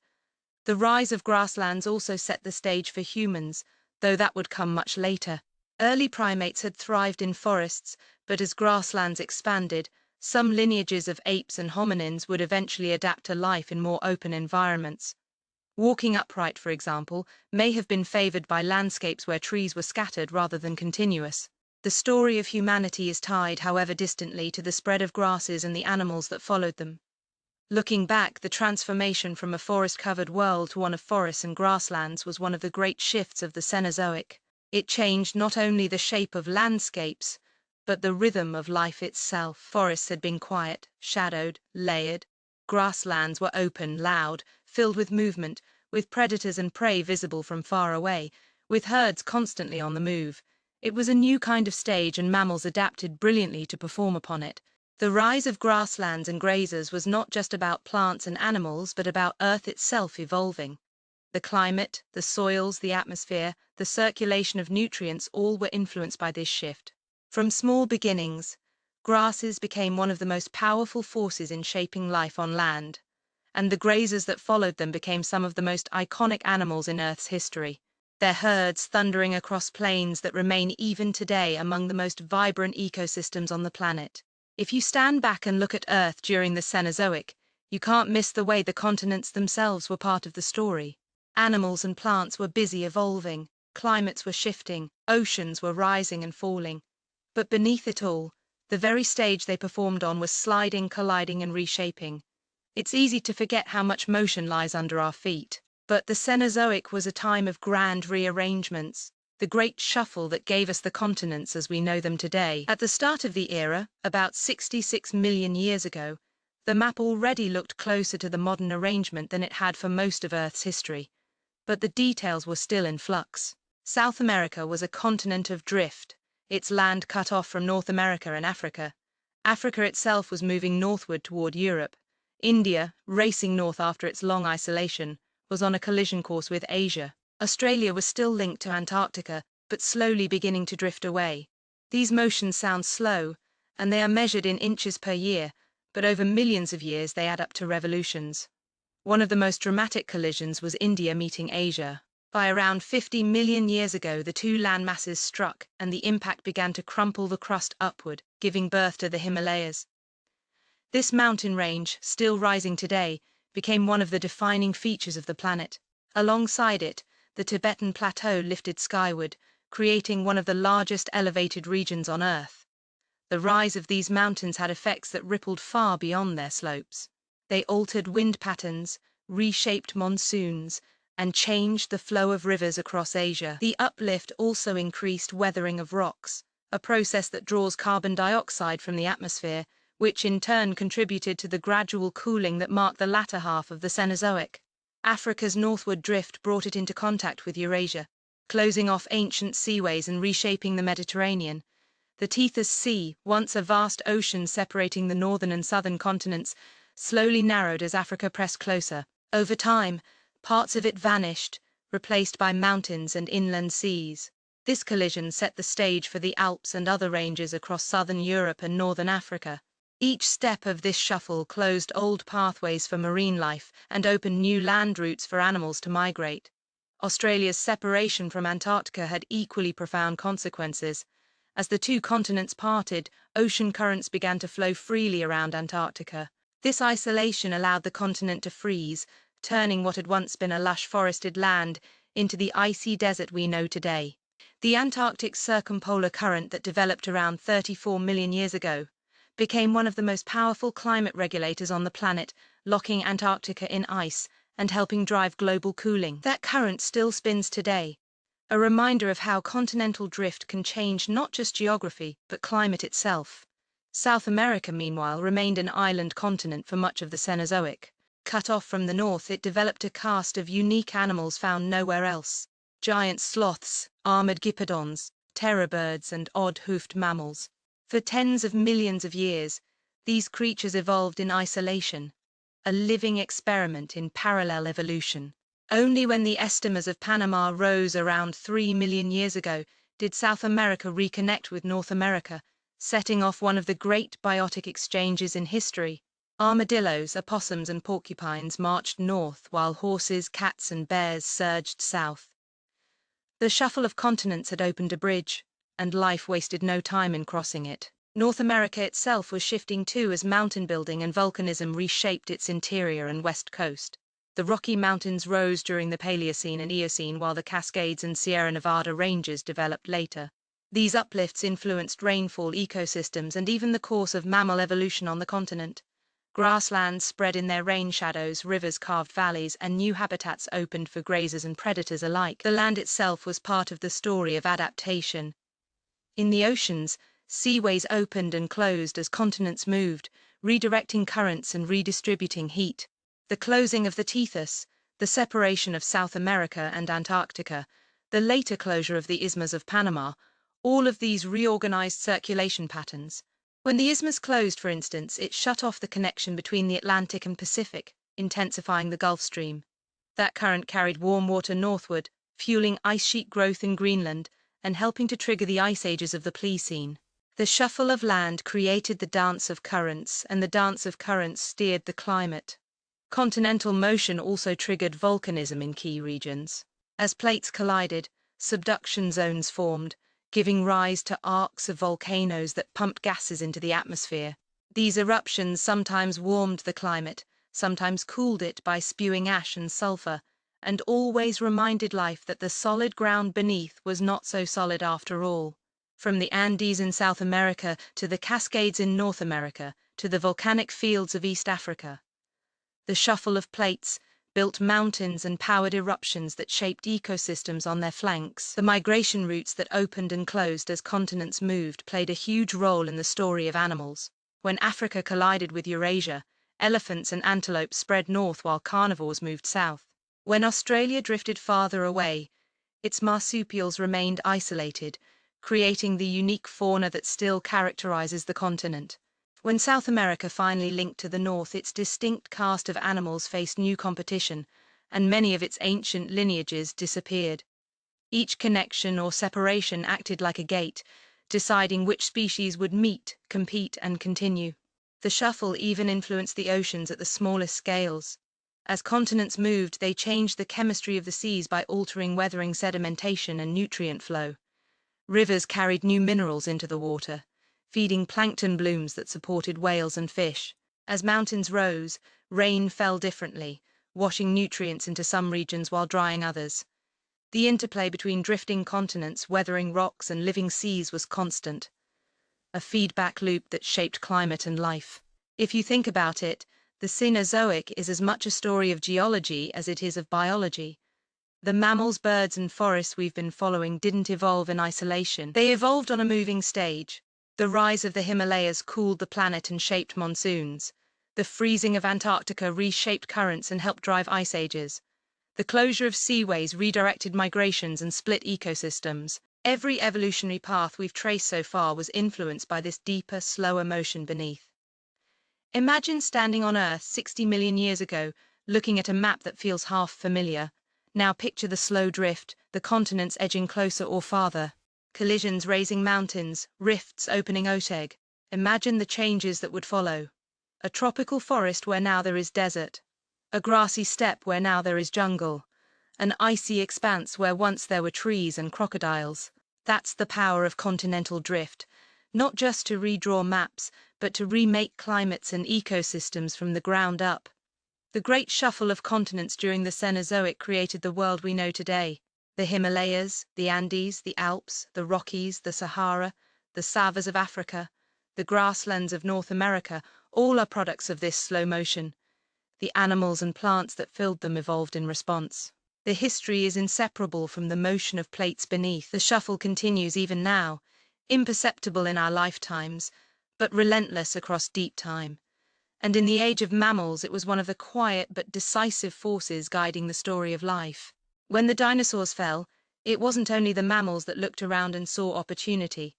The rise of grasslands also set the stage for humans, though that would come much later. Early primates had thrived in forests, but as grasslands expanded, some lineages of apes and hominins would eventually adapt to life in more open environments. Walking upright, for example, may have been favored by landscapes where trees were scattered rather than continuous. The story of humanity is tied, however distantly, to the spread of grasses and the animals that followed them. Looking back, the transformation from a forest-covered world to one of forests and grasslands was one of the great shifts of the Cenozoic. It changed not only the shape of landscapes, but the rhythm of life itself. Forests had been quiet, shadowed, layered. Grasslands were open, loud, filled with movement, with predators and prey visible from far away, with herds constantly on the move. It was a new kind of stage, and mammals adapted brilliantly to perform upon it. The rise of grasslands and grazers was not just about plants and animals, but about Earth itself evolving. The climate, the soils, the atmosphere, the circulation of nutrients all were influenced by this shift. From small beginnings, grasses became one of the most powerful forces in shaping life on land, and the grazers that followed them became some of the most iconic animals in Earth's history. Their herds thundering across plains that remain even today among the most vibrant ecosystems on the planet. If you stand back and look at Earth during the Cenozoic, you can't miss the way the continents themselves were part of the story. Animals and plants were busy evolving, climates were shifting, oceans were rising and falling. But beneath it all, the very stage they performed on was sliding, colliding, and reshaping. It's easy to forget how much motion lies under our feet. But the Cenozoic was a time of grand rearrangements, the great shuffle that gave us the continents as we know them today. At the start of the era, about 66 million years ago, the map already looked closer to the modern arrangement than it had for most of Earth's history. But the details were still in flux. South America was a continent of drift, its land cut off from North America and Africa. Africa itself was moving northward toward Europe. India, racing north after its long isolation, was on a collision course with Asia. Australia was still linked to Antarctica, but slowly beginning to drift away. These motions sound slow, and they are measured in inches per year, but over millions of years they add up to revolutions. One of the most dramatic collisions was India meeting Asia. By around 50 million years ago, the two landmasses struck, and the impact began to crumple the crust upward, giving birth to the Himalayas. This mountain range, still rising today, became one of the defining features of the planet. Alongside it, the Tibetan Plateau lifted skyward, creating one of the largest elevated regions on Earth. The rise of these mountains had effects that rippled far beyond their slopes. They altered wind patterns, reshaped monsoons, and changed the flow of rivers across Asia. The uplift also increased weathering of rocks, a process that draws carbon dioxide from the atmosphere, which in turn contributed to the gradual cooling that marked the latter half of the Cenozoic. Africa's northward drift brought it into contact with Eurasia, closing off ancient seaways and reshaping the Mediterranean. The Tethys Sea, once a vast ocean separating the northern and southern continents, slowly narrowed as Africa pressed closer. Over time, parts of it vanished, replaced by mountains and inland seas. This collision set the stage for the Alps and other ranges across southern Europe and northern Africa. Each step of this shuffle closed old pathways for marine life and opened new land routes for animals to migrate. Australia's separation from Antarctica had equally profound consequences. As the two continents parted, ocean currents began to flow freely around Antarctica. This isolation allowed the continent to freeze, turning what had once been a lush forested land into the icy desert we know today. The Antarctic circumpolar current that developed around 34 million years ago became one of the most powerful climate regulators on the planet, locking Antarctica in ice and helping drive global cooling. That current still spins today, a reminder of how continental drift can change not just geography, but climate itself. South America, meanwhile, remained an island continent for much of the Cenozoic. Cut off from the north, it developed a caste of unique animals found nowhere else. Giant sloths, armored gypodons, terror birds, and odd-hoofed mammals. For tens of millions of years, these creatures evolved in isolation, a living experiment in parallel evolution. Only when the estemas of Panama rose around 3 million years ago did South America reconnect with North America, setting off one of the great biotic exchanges in history. Armadillos, opossums, and porcupines marched north while horses, cats, and bears surged south. The shuffle of continents had opened a bridge, and life wasted no time in crossing it. North America itself was shifting too as mountain building and volcanism reshaped its interior and west coast. The Rocky Mountains rose during the Paleocene and Eocene, while the Cascades and Sierra Nevada ranges developed later. These uplifts influenced rainfall ecosystems and even the course of mammal evolution on the continent. Grasslands spread in their rain shadows, rivers carved valleys, and new habitats opened for grazers and predators alike. The land itself was part of the story of adaptation. In the oceans, seaways opened and closed as continents moved, redirecting currents and redistributing heat. The closing of the Tethys, the separation of South America and Antarctica, the later closure of the Isthmus of Panama, all of these reorganized circulation patterns. When the isthmus closed, for instance, it shut off the connection between the Atlantic and Pacific, intensifying the Gulf Stream. That current carried warm water northward, fueling ice sheet growth in Greenland and helping to trigger the ice ages of the Pliocene. The shuffle of land created the dance of currents, and the dance of currents steered the climate. Continental motion also triggered volcanism in key regions. As plates collided, subduction zones formed, giving rise to arcs of volcanoes that pumped gases into the atmosphere. These eruptions sometimes warmed the climate, sometimes cooled it by spewing ash and sulfur, and always reminded life that the solid ground beneath was not so solid after all. From the Andes in South America to the Cascades in North America to the volcanic fields of East Africa. The shuffle of plates built mountains and powered eruptions that shaped ecosystems on their flanks. The migration routes that opened and closed as continents moved played a huge role in the story of animals. When Africa collided with Eurasia, elephants and antelopes spread north while carnivores moved south. When Australia drifted farther away, its marsupials remained isolated, creating the unique fauna that still characterizes the continent. When South America finally linked to the north, its distinct caste of animals faced new competition, and many of its ancient lineages disappeared. Each connection or separation acted like a gate, deciding which species would meet, compete, and continue. The shuffle even influenced the oceans at the smallest scales. As continents moved, they changed the chemistry of the seas by altering weathering, sedimentation, and nutrient flow. Rivers carried new minerals into the water, feeding plankton blooms that supported whales and fish. As mountains rose, rain fell differently, washing nutrients into some regions while drying others. The interplay between drifting continents, weathering rocks, and living seas was constant. a feedback loop that shaped climate and life. If you think about it, the Cenozoic is as much a story of geology as it is of biology. The mammals, birds, and forests we've been following didn't evolve in isolation. They evolved on a moving stage. The rise of the Himalayas cooled the planet and shaped monsoons. The freezing of Antarctica reshaped currents and helped drive ice ages. The closure of seaways redirected migrations and split ecosystems. Every evolutionary path we've traced so far was influenced by this deeper, slower motion beneath. Imagine standing on Earth 60 million years ago, looking at a map that feels half familiar. Now picture the slow drift, the continents edging closer or farther, collisions raising mountains, rifts opening oceans. Imagine the changes that would follow. A tropical forest where now there is desert, a grassy steppe where now there is jungle, an icy expanse where once there were trees and crocodiles. That's the power of continental drift, not just to redraw maps, but to remake climates and ecosystems from the ground up. The great shuffle of continents during the Cenozoic created the world we know today. The Himalayas, the Andes, the Alps, the Rockies, the Sahara, the Savas of Africa, the grasslands of North America, all are products of this slow motion. The animals and plants that filled them evolved in response. The history is inseparable from the motion of plates beneath. The shuffle continues even now, imperceptible in our lifetimes, but relentless across deep time. And in the age of mammals, it was one of the quiet but decisive forces guiding the story of life. When the dinosaurs fell, it wasn't only the mammals that looked around and saw opportunity.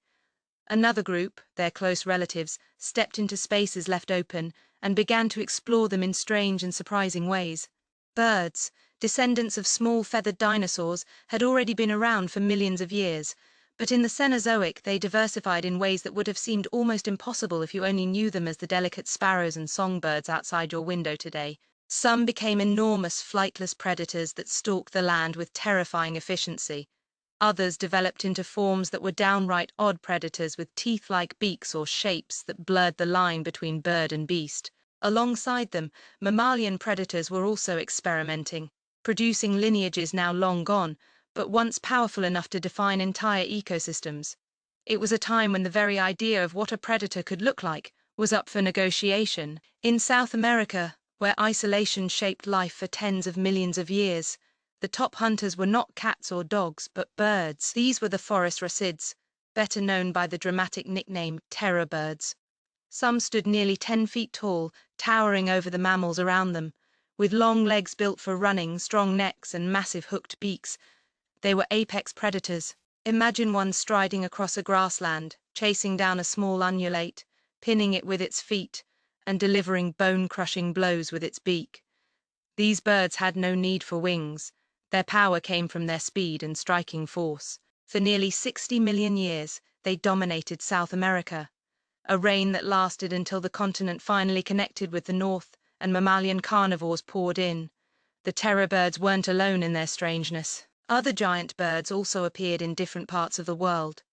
Another group, their close relatives, stepped into spaces left open and began to explore them in strange and surprising ways. Birds, descendants of small feathered dinosaurs, had already been around for millions of years, but in the Cenozoic they diversified in ways that would have seemed almost impossible if you only knew them as the delicate sparrows and songbirds outside your window today. Some became enormous flightless predators that stalked the land with terrifying efficiency. Others developed into forms that were downright odd predators with teeth-like beaks or shapes that blurred the line between bird and beast. Alongside them, mammalian predators were also experimenting, producing lineages now long gone, but once powerful enough to define entire ecosystems. It was a time when the very idea of what a predator could look like was up for negotiation. In South America, where isolation shaped life for tens of millions of years, the top hunters were not cats or dogs, but birds. These were the forest resids, better known by the dramatic nickname terror birds. Some stood nearly 10 feet tall, towering over the mammals around them, with long legs built for running, strong necks, and massive hooked beaks. They were apex predators. Imagine one striding across a grassland, chasing down a small ungulate, pinning it with its feet, and delivering bone-crushing blows with its beak. These birds had no need for wings. Their power came from their speed and striking force. For nearly 60 million years, they dominated South America, a reign that lasted until the continent finally connected with the north and mammalian carnivores poured in. The terror birds weren't alone in their strangeness. Other giant birds also appeared in different parts of the world.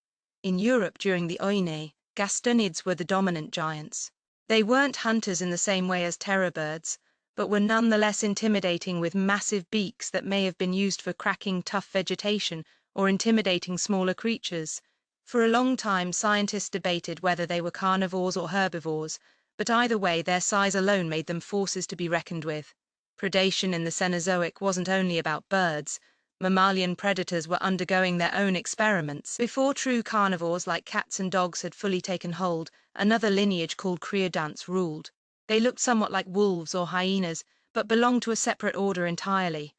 In Europe during the Oine, Gastonids were the dominant giants. They weren't hunters in the same way as terror birds, but were nonetheless intimidating with massive beaks that may have been used for cracking tough vegetation or intimidating smaller creatures. For a long time, scientists debated whether they were carnivores or herbivores, but either way, their size alone made them forces to be reckoned with. Predation in the Cenozoic wasn't only about birds. Mammalian predators were undergoing their own experiments. Before true carnivores like cats and dogs had fully taken hold, another lineage called creodonts ruled. They looked somewhat like wolves or hyenas, but belonged to a separate order entirely.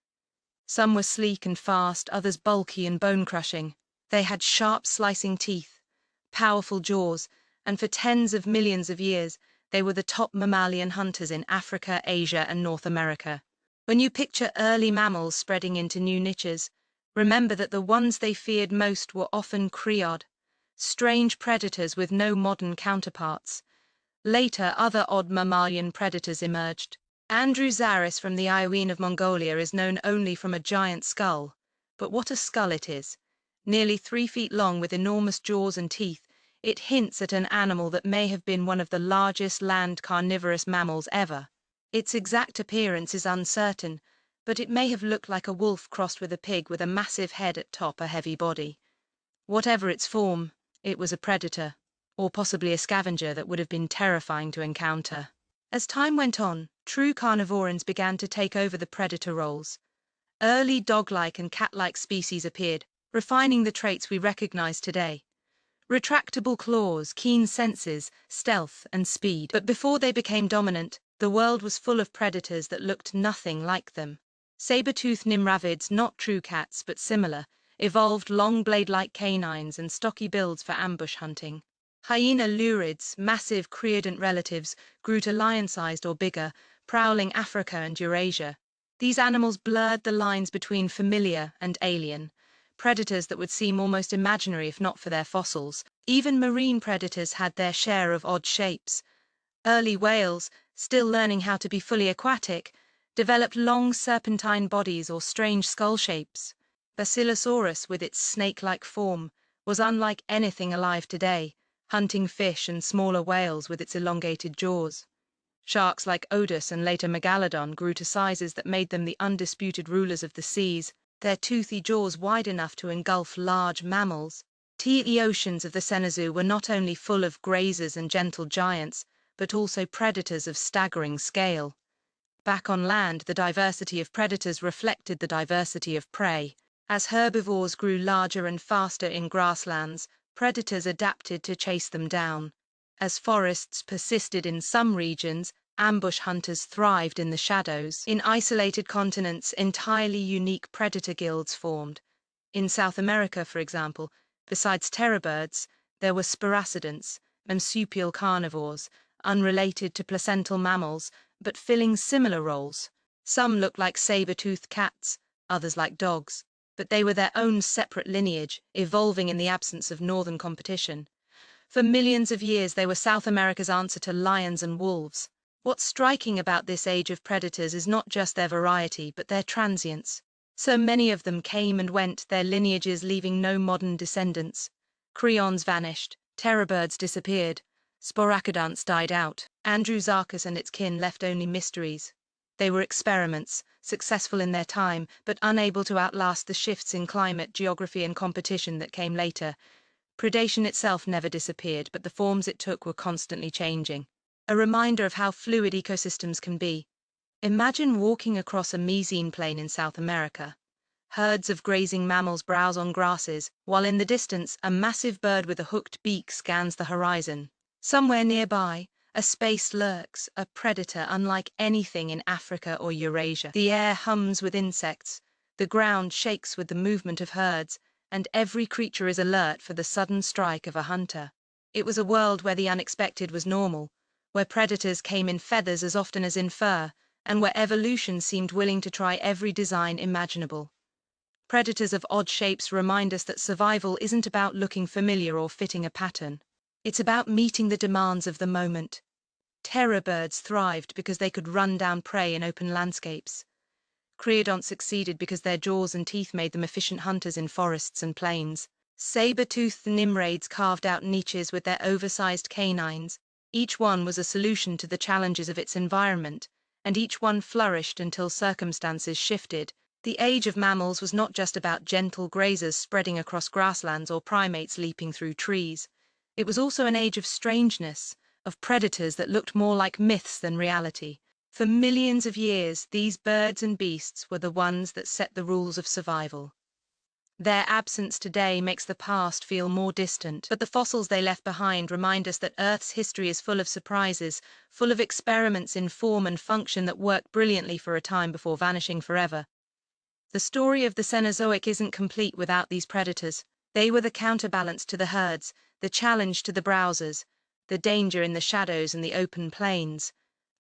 Some were sleek and fast, others bulky and bone-crushing. They had sharp, slicing teeth, powerful jaws, and for tens of millions of years, they were the top mammalian hunters in Africa, Asia, and North America. When you picture early mammals spreading into new niches, remember that the ones they feared most were often creod, strange predators with no modern counterparts. Later, other odd mammalian predators emerged. Andrew Zaris from the Iowine of Mongolia is known only from a giant skull. But what a skull it is! Nearly 3 feet long with enormous jaws and teeth, it hints at an animal that may have been one of the largest land carnivorous mammals ever. Its exact appearance is uncertain, but it may have looked like a wolf crossed with a pig with a massive head at top, a heavy body. Whatever its form, it was a predator. or possibly a scavenger that would have been terrifying to encounter. As time went on, true carnivorans began to take over the predator roles. Early dog-like and cat-like species appeared, refining the traits we recognize today. Retractable claws, keen senses, stealth, and speed. But before they became dominant, the world was full of predators that looked nothing like them. Saber-toothed nimravids, not true cats but similar, evolved long blade-like canines and stocky builds for ambush hunting. Hyena lurids, massive creodont relatives, grew to lion-sized or bigger, prowling Africa and Eurasia. These animals blurred the lines between familiar and alien, predators that would seem almost imaginary if not for their fossils. Even marine predators had their share of odd shapes. Early whales, still learning how to be fully aquatic, developed long serpentine bodies or strange skull shapes. Basilosaurus, with its snake-like form, was unlike anything alive today, hunting fish and smaller whales with its elongated jaws. Sharks like Odus and later Megalodon grew to sizes that made them the undisputed rulers of the seas, their toothy jaws wide enough to engulf large mammals. The oceans of the Cenozoic were not only full of grazers and gentle giants, but also predators of staggering scale. Back on land, the diversity of predators reflected the diversity of prey. As herbivores grew larger and faster in grasslands, predators adapted to chase them down. As forests persisted in some regions, ambush hunters thrived in the shadows. In isolated continents, entirely unique predator guilds formed. In South America, for example, besides terror birds, there were sparacidants, marsupial carnivores, unrelated to placental mammals, but filling similar roles. Some looked like saber-toothed cats, others like dogs, but they were their own separate lineage, evolving in the absence of northern competition. For millions of years, they were South America's answer to lions and wolves. What's striking about this age of predators is not just their variety, but their transience. So many of them came and went, their lineages leaving no modern descendants. Creons vanished, terror birds disappeared, sporacodonts died out. Andrewsarchus and its kin left only mysteries. They were experiments, successful in their time, but unable to outlast the shifts in climate, geography, and competition that came later. Predation itself never disappeared, but the forms it took were constantly changing. A reminder of how fluid ecosystems can be. Imagine walking across a mesene plain in South America. Herds of grazing mammals browse on grasses, while in the distance, a massive bird with a hooked beak scans the horizon. Somewhere nearby, a space lurks, a predator unlike anything in Africa or Eurasia. The air hums with insects, the ground shakes with the movement of herds, and every creature is alert for the sudden strike of a hunter. It was a world where the unexpected was normal, where predators came in feathers as often as in fur, and where evolution seemed willing to try every design imaginable. Predators of odd shapes remind us that survival isn't about looking familiar or fitting a pattern. It's about meeting the demands of the moment. Terror birds thrived because they could run down prey in open landscapes. Creodonts succeeded because their jaws and teeth made them efficient hunters in forests and plains. Saber-toothed nimraids carved out niches with their oversized canines. Each one was a solution to the challenges of its environment, and each one flourished until circumstances shifted. The age of mammals was not just about gentle grazers spreading across grasslands or primates leaping through trees. It was also an age of strangeness, of predators that looked more like myths than reality. For millions of years, these birds and beasts were the ones that set the rules of survival. Their absence today makes the past feel more distant, but the fossils they left behind remind us that Earth's history is full of surprises, full of experiments in form and function that worked brilliantly for a time before vanishing forever. The story of the Cenozoic isn't complete without these predators. They were the counterbalance to the herds, the challenge to the browsers, the danger in the shadows and the open plains.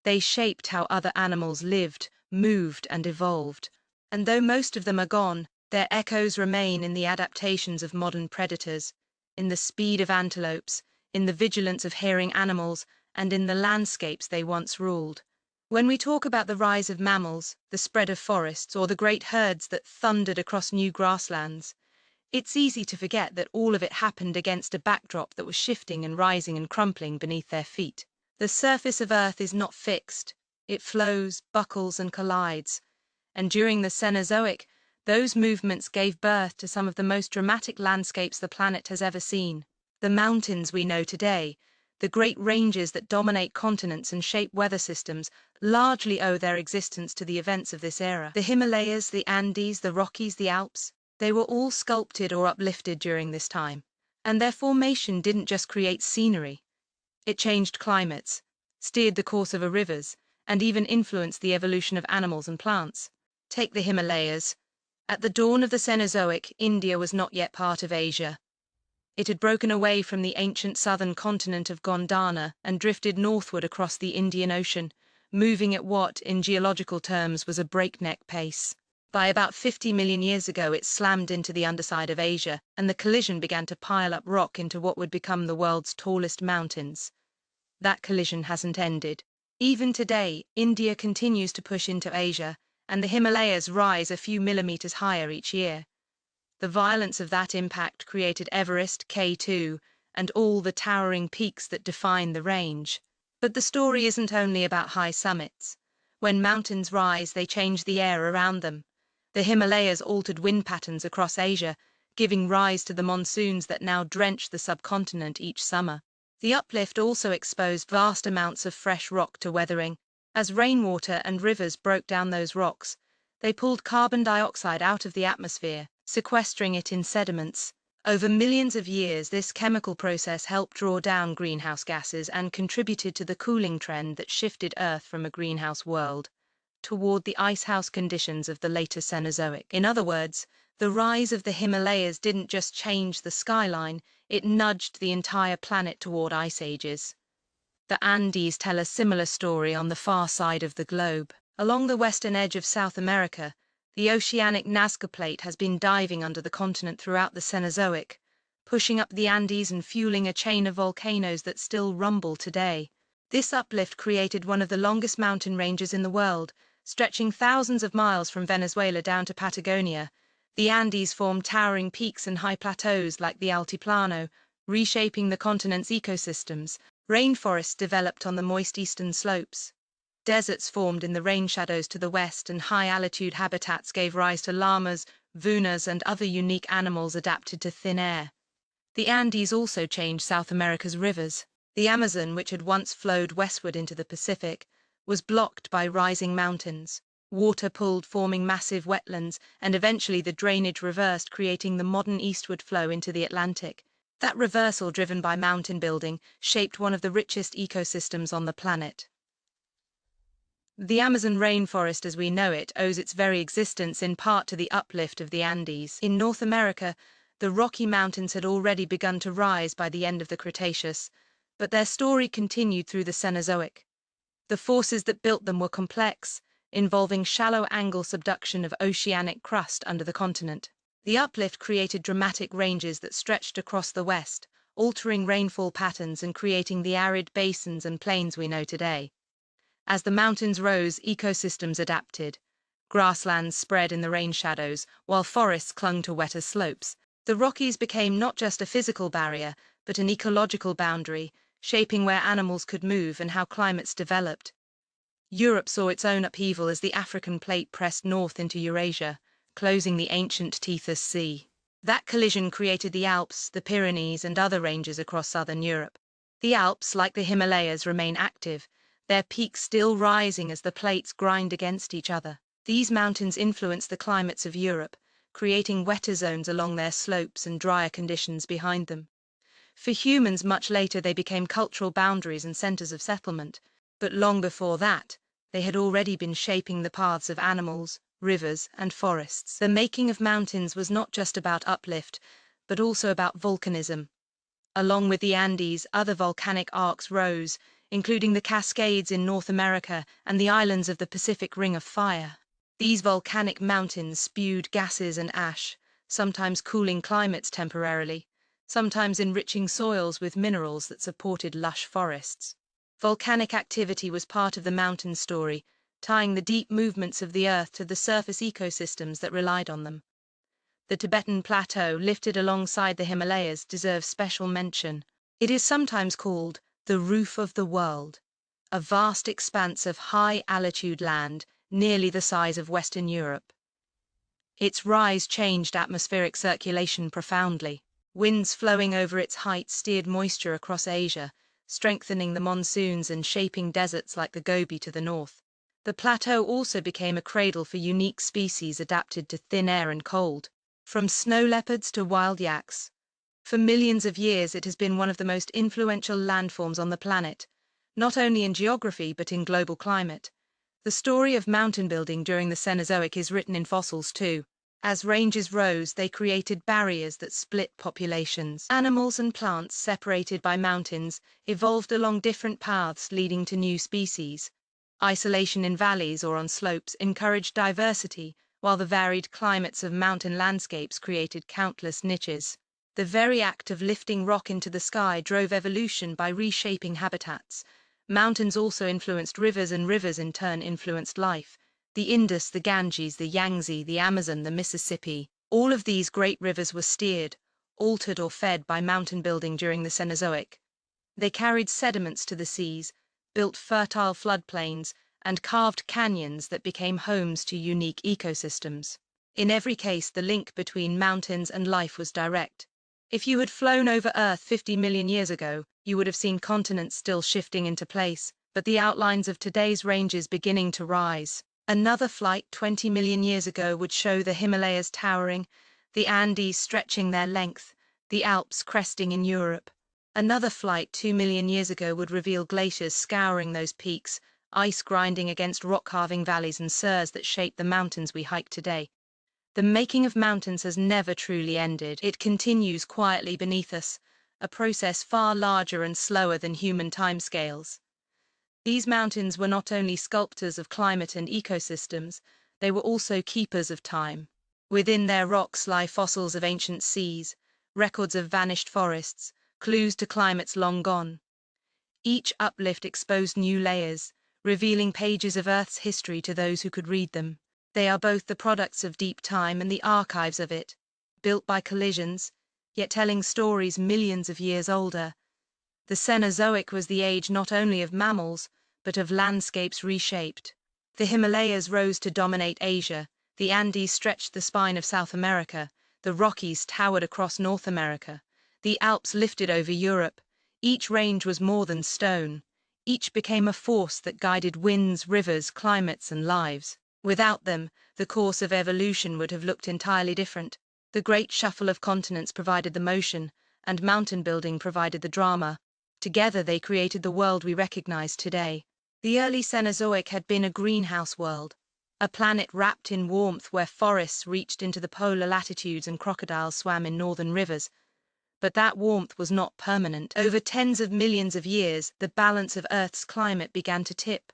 They shaped how other animals lived, moved, and evolved. And though most of them are gone, their echoes remain in the adaptations of modern predators, in the speed of antelopes, in the vigilance of herring animals, and in the landscapes they once ruled. When we talk about the rise of mammals, the spread of forests, or the great herds that thundered across new grasslands, it's easy to forget that all of it happened against a backdrop that was shifting and rising and crumpling beneath their feet. The surface of Earth is not fixed. It flows, buckles, and collides. And during the Cenozoic, those movements gave birth to some of the most dramatic landscapes the planet has ever seen. The mountains we know today, the great ranges that dominate continents and shape weather systems, largely owe their existence to the events of this era. The Himalayas, the Andes, the Rockies, the Alps, they were all sculpted or uplifted during this time, and their formation didn't just create scenery. It changed climates, steered the course of rivers, and even influenced the evolution of animals and plants. Take the Himalayas. At the dawn of the Cenozoic, India was not yet part of Asia. It had broken away from the ancient southern continent of Gondwana and drifted northward across the Indian Ocean, moving at what, in geological terms, was a breakneck pace. By about 50 million years ago, it slammed into the underside of Asia, and the collision began to pile up rock into what would become the world's tallest mountains. That collision hasn't ended. Even today, India continues to push into Asia, and the Himalayas rise a few millimeters higher each year. The violence of that impact created Everest, K2, and all the towering peaks that define the range. But the story isn't only about high summits. When mountains rise, they change the air around them. The Himalayas altered wind patterns across Asia, giving rise to the monsoons that now drench the subcontinent each summer. The uplift also exposed vast amounts of fresh rock to weathering. As rainwater and rivers broke down those rocks, they pulled carbon dioxide out of the atmosphere, sequestering it in sediments. Over millions of years, this chemical process helped draw down greenhouse gases and contributed to the cooling trend that shifted Earth from a greenhouse world toward the icehouse conditions of the later Cenozoic. In other words, the rise of the Himalayas didn't just change the skyline, it nudged the entire planet toward ice ages. The Andes tell a similar story on the far side of the globe. Along the western edge of South America, the oceanic Nazca Plate has been diving under the continent throughout the Cenozoic, pushing up the Andes and fueling a chain of volcanoes that still rumble today. This uplift created one of the longest mountain ranges in the world, stretching thousands of miles from Venezuela down to Patagonia. The Andes formed towering peaks and high plateaus like the Altiplano, reshaping the continent's ecosystems. Rainforests developed on the moist eastern slopes. Deserts formed in the rain shadows to the west, and high-altitude habitats gave rise to llamas, vunas, and other unique animals adapted to thin air. The Andes also changed South America's rivers. The Amazon, which had once flowed westward into the Pacific, was blocked by rising mountains. Water pulled, forming massive wetlands, and eventually the drainage reversed, creating the modern eastward flow into the Atlantic. That reversal, driven by mountain building, shaped one of the richest ecosystems on the planet. The Amazon rainforest as we know it owes its very existence in part to the uplift of the Andes. In North America, the Rocky Mountains had already begun to rise by the end of the Cretaceous, but their story continued through the Cenozoic. The forces that built them were complex, involving shallow angle subduction of oceanic crust under the continent. The uplift created dramatic ranges that stretched across the west, altering rainfall patterns and creating the arid basins and plains we know today. As the mountains rose, ecosystems adapted. Grasslands spread in the rain shadows, while forests clung to wetter slopes. The Rockies became not just a physical barrier, but an ecological boundary, shaping where animals could move and how climates developed. Europe saw its own upheaval as the African plate pressed north into Eurasia, closing the ancient Tethys Sea. That collision created the Alps, the Pyrenees, and other ranges across southern Europe. The Alps, like the Himalayas, remain active, their peaks still rising as the plates grind against each other. These mountains influence the climates of Europe, creating wetter zones along their slopes and drier conditions behind them. For humans, much later they became cultural boundaries and centers of settlement, but long before that, they had already been shaping the paths of animals, rivers, and forests. The making of mountains was not just about uplift, but also about volcanism. Along with the Andes, other volcanic arcs rose, including the Cascades in North America and the islands of the Pacific Ring of Fire. These volcanic mountains spewed gases and ash, sometimes cooling climates temporarily, sometimes enriching soils with minerals that supported lush forests. Volcanic activity was part of the mountain story, tying the deep movements of the Earth to the surface ecosystems that relied on them. The Tibetan Plateau, lifted alongside the Himalayas, deserves special mention. It is sometimes called the roof of the world, a vast expanse of high-altitude land, nearly the size of Western Europe. Its rise changed atmospheric circulation profoundly. Winds flowing over its heights steered moisture across Asia, strengthening the monsoons and shaping deserts like the Gobi to the north. The plateau also became a cradle for unique species adapted to thin air and cold, from snow leopards to wild yaks. For millions of years, it has been one of the most influential landforms on the planet, not only in geography but in global climate. The story of mountain building during the Cenozoic is written in fossils too. As ranges rose, they created barriers that split populations. Animals and plants separated by mountains evolved along different paths leading to new species. Isolation in valleys or on slopes encouraged diversity, while the varied climates of mountain landscapes created countless niches. The very act of lifting rock into the sky drove evolution by reshaping habitats. Mountains also influenced rivers, and rivers in turn influenced life. The Indus, the Ganges, the Yangtze, the Amazon, the Mississippi. All of these great rivers were steered, altered or fed by mountain building during the Cenozoic. They carried sediments to the seas, built fertile floodplains, and carved canyons that became homes to unique ecosystems. In every case, the link between mountains and life was direct. If you had flown over Earth 50 million years ago, you would have seen continents still shifting into place, but the outlines of today's ranges beginning to rise. Another flight 20 million years ago would show the Himalayas towering, the Andes stretching their length, the Alps cresting in Europe. Another flight 2 million years ago would reveal glaciers scouring those peaks, ice grinding against rock-carving valleys and spurs that shape the mountains we hike today. The making of mountains has never truly ended. It continues quietly beneath us, a process far larger and slower than human timescales. These mountains were not only sculptors of climate and ecosystems, they were also keepers of time. Within their rocks lie fossils of ancient seas, records of vanished forests, clues to climates long gone. Each uplift exposed new layers, revealing pages of Earth's history to those who could read them. They are both the products of deep time and the archives of it, built by collisions, yet telling stories millions of years older. The Cenozoic was the age not only of mammals, but of landscapes reshaped. The Himalayas rose to dominate Asia, the Andes stretched the spine of South America, the Rockies towered across North America, the Alps lifted over Europe. Each range was more than stone. Each became a force that guided winds, rivers, climates, and lives. Without them, the course of evolution would have looked entirely different. The great shuffle of continents provided the motion, and mountain building provided the drama. Together they created the world we recognize today. The early Cenozoic had been a greenhouse world, a planet wrapped in warmth where forests reached into the polar latitudes and crocodiles swam in northern rivers. But that warmth was not permanent. Over tens of millions of years, the balance of Earth's climate began to tip.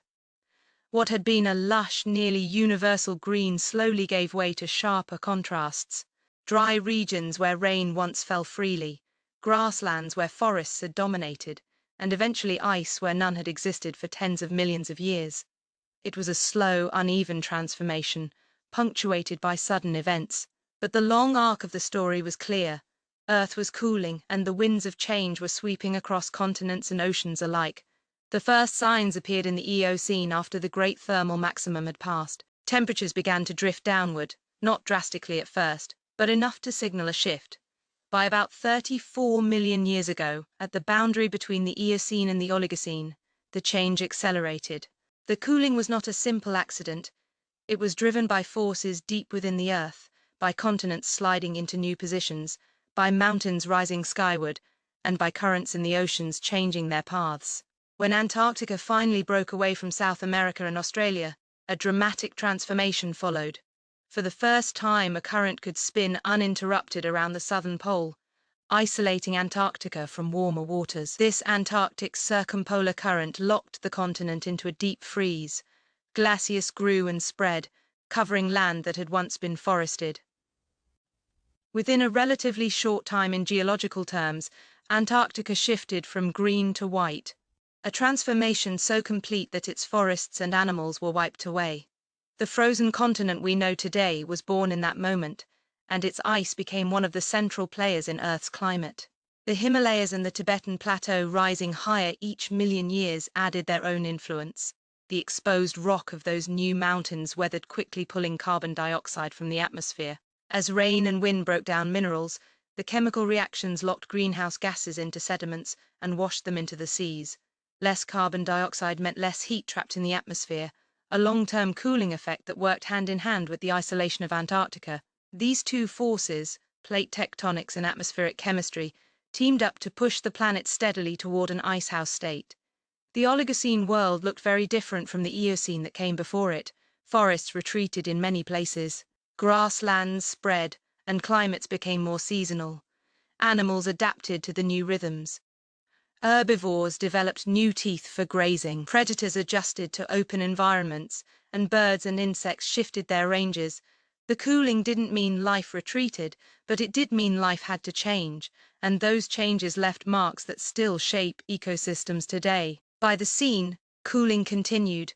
What had been a lush, nearly universal green slowly gave way to sharper contrasts. Dry regions where rain once fell freely, grasslands where forests had dominated, and eventually ice where none had existed for tens of millions of years. It was a slow, uneven transformation, punctuated by sudden events. But the long arc of the story was clear. Earth was cooling, and the winds of change were sweeping across continents and oceans alike. The first signs appeared in the Eocene after the great thermal maximum had passed. Temperatures began to drift downward, not drastically at first, but enough to signal a shift. By about 34 million years ago, at the boundary between the Eocene and the Oligocene, the change accelerated. The cooling was not a simple accident. It was driven by forces deep within the Earth, by continents sliding into new positions, by mountains rising skyward, and by currents in the oceans changing their paths. When Antarctica finally broke away from South America and Australia, a dramatic transformation followed. For the first time, a current could spin uninterrupted around the southern pole, isolating Antarctica from warmer waters. This Antarctic circumpolar current locked the continent into a deep freeze. Glaciers grew and spread, covering land that had once been forested. Within a relatively short time in geological terms, Antarctica shifted from green to white, a transformation so complete that its forests and animals were wiped away. The frozen continent we know today was born in that moment, and its ice became one of the central players in Earth's climate. The Himalayas and the Tibetan Plateau rising higher each million years added their own influence. The exposed rock of those new mountains weathered quickly, pulling carbon dioxide from the atmosphere. As rain and wind broke down minerals, The chemical reactions locked greenhouse gases into sediments and washed them into the seas. Less carbon dioxide meant less heat trapped in the atmosphere, a long-term cooling effect that worked hand in hand with the isolation of Antarctica. These two forces, plate tectonics and atmospheric chemistry, teamed up to push the planet steadily toward an icehouse state. The Oligocene world looked very different from the Eocene that came before it. Forests retreated in many places. Grasslands spread, and climates became more seasonal. Animals adapted to the new rhythms. Herbivores developed new teeth for grazing. Predators adjusted to open environments, and birds and insects shifted their ranges. The cooling didn't mean life retreated, but it did mean life had to change, and those changes left marks that still shape ecosystems today. By the scene, cooling continued,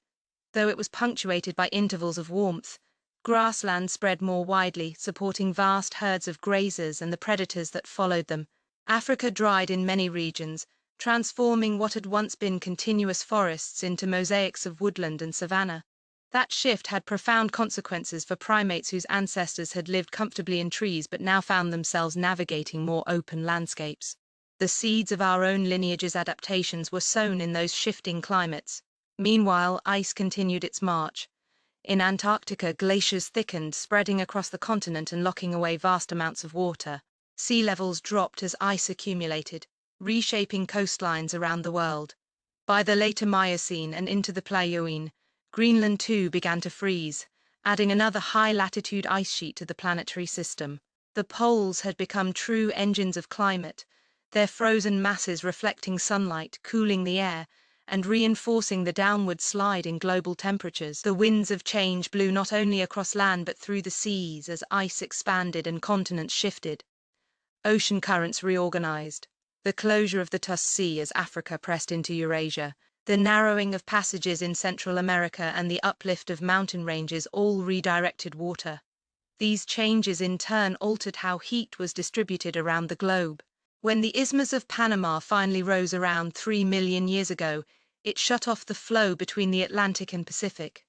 though it was punctuated by intervals of warmth. Grassland spread more widely, supporting vast herds of grazers and the predators that followed them. Africa dried in many regions, transforming what had once been continuous forests into mosaics of woodland and savanna. That shift had profound consequences for primates whose ancestors had lived comfortably in trees but now found themselves navigating more open landscapes. The seeds of our own lineage's adaptations were sown in those shifting climates. Meanwhile, ice continued its march. In Antarctica, glaciers thickened, spreading across the continent and locking away vast amounts of water. Sea levels dropped as ice accumulated, reshaping coastlines around the world. By the later Miocene and into the Pliocene, Greenland too began to freeze, adding another high-latitude ice sheet to the planetary system. The poles had become true engines of climate, their frozen masses reflecting sunlight, cooling the air, and reinforcing the downward slide in global temperatures. The winds of change blew not only across land but through the seas as ice expanded and continents shifted. Ocean currents reorganized. The closure of the Tuscan Sea as Africa pressed into Eurasia, the narrowing of passages in Central America and the uplift of mountain ranges all redirected water. These changes in turn altered how heat was distributed around the globe. When the Isthmus of Panama finally rose around 3 million years ago, it shut off the flow between the Atlantic and Pacific.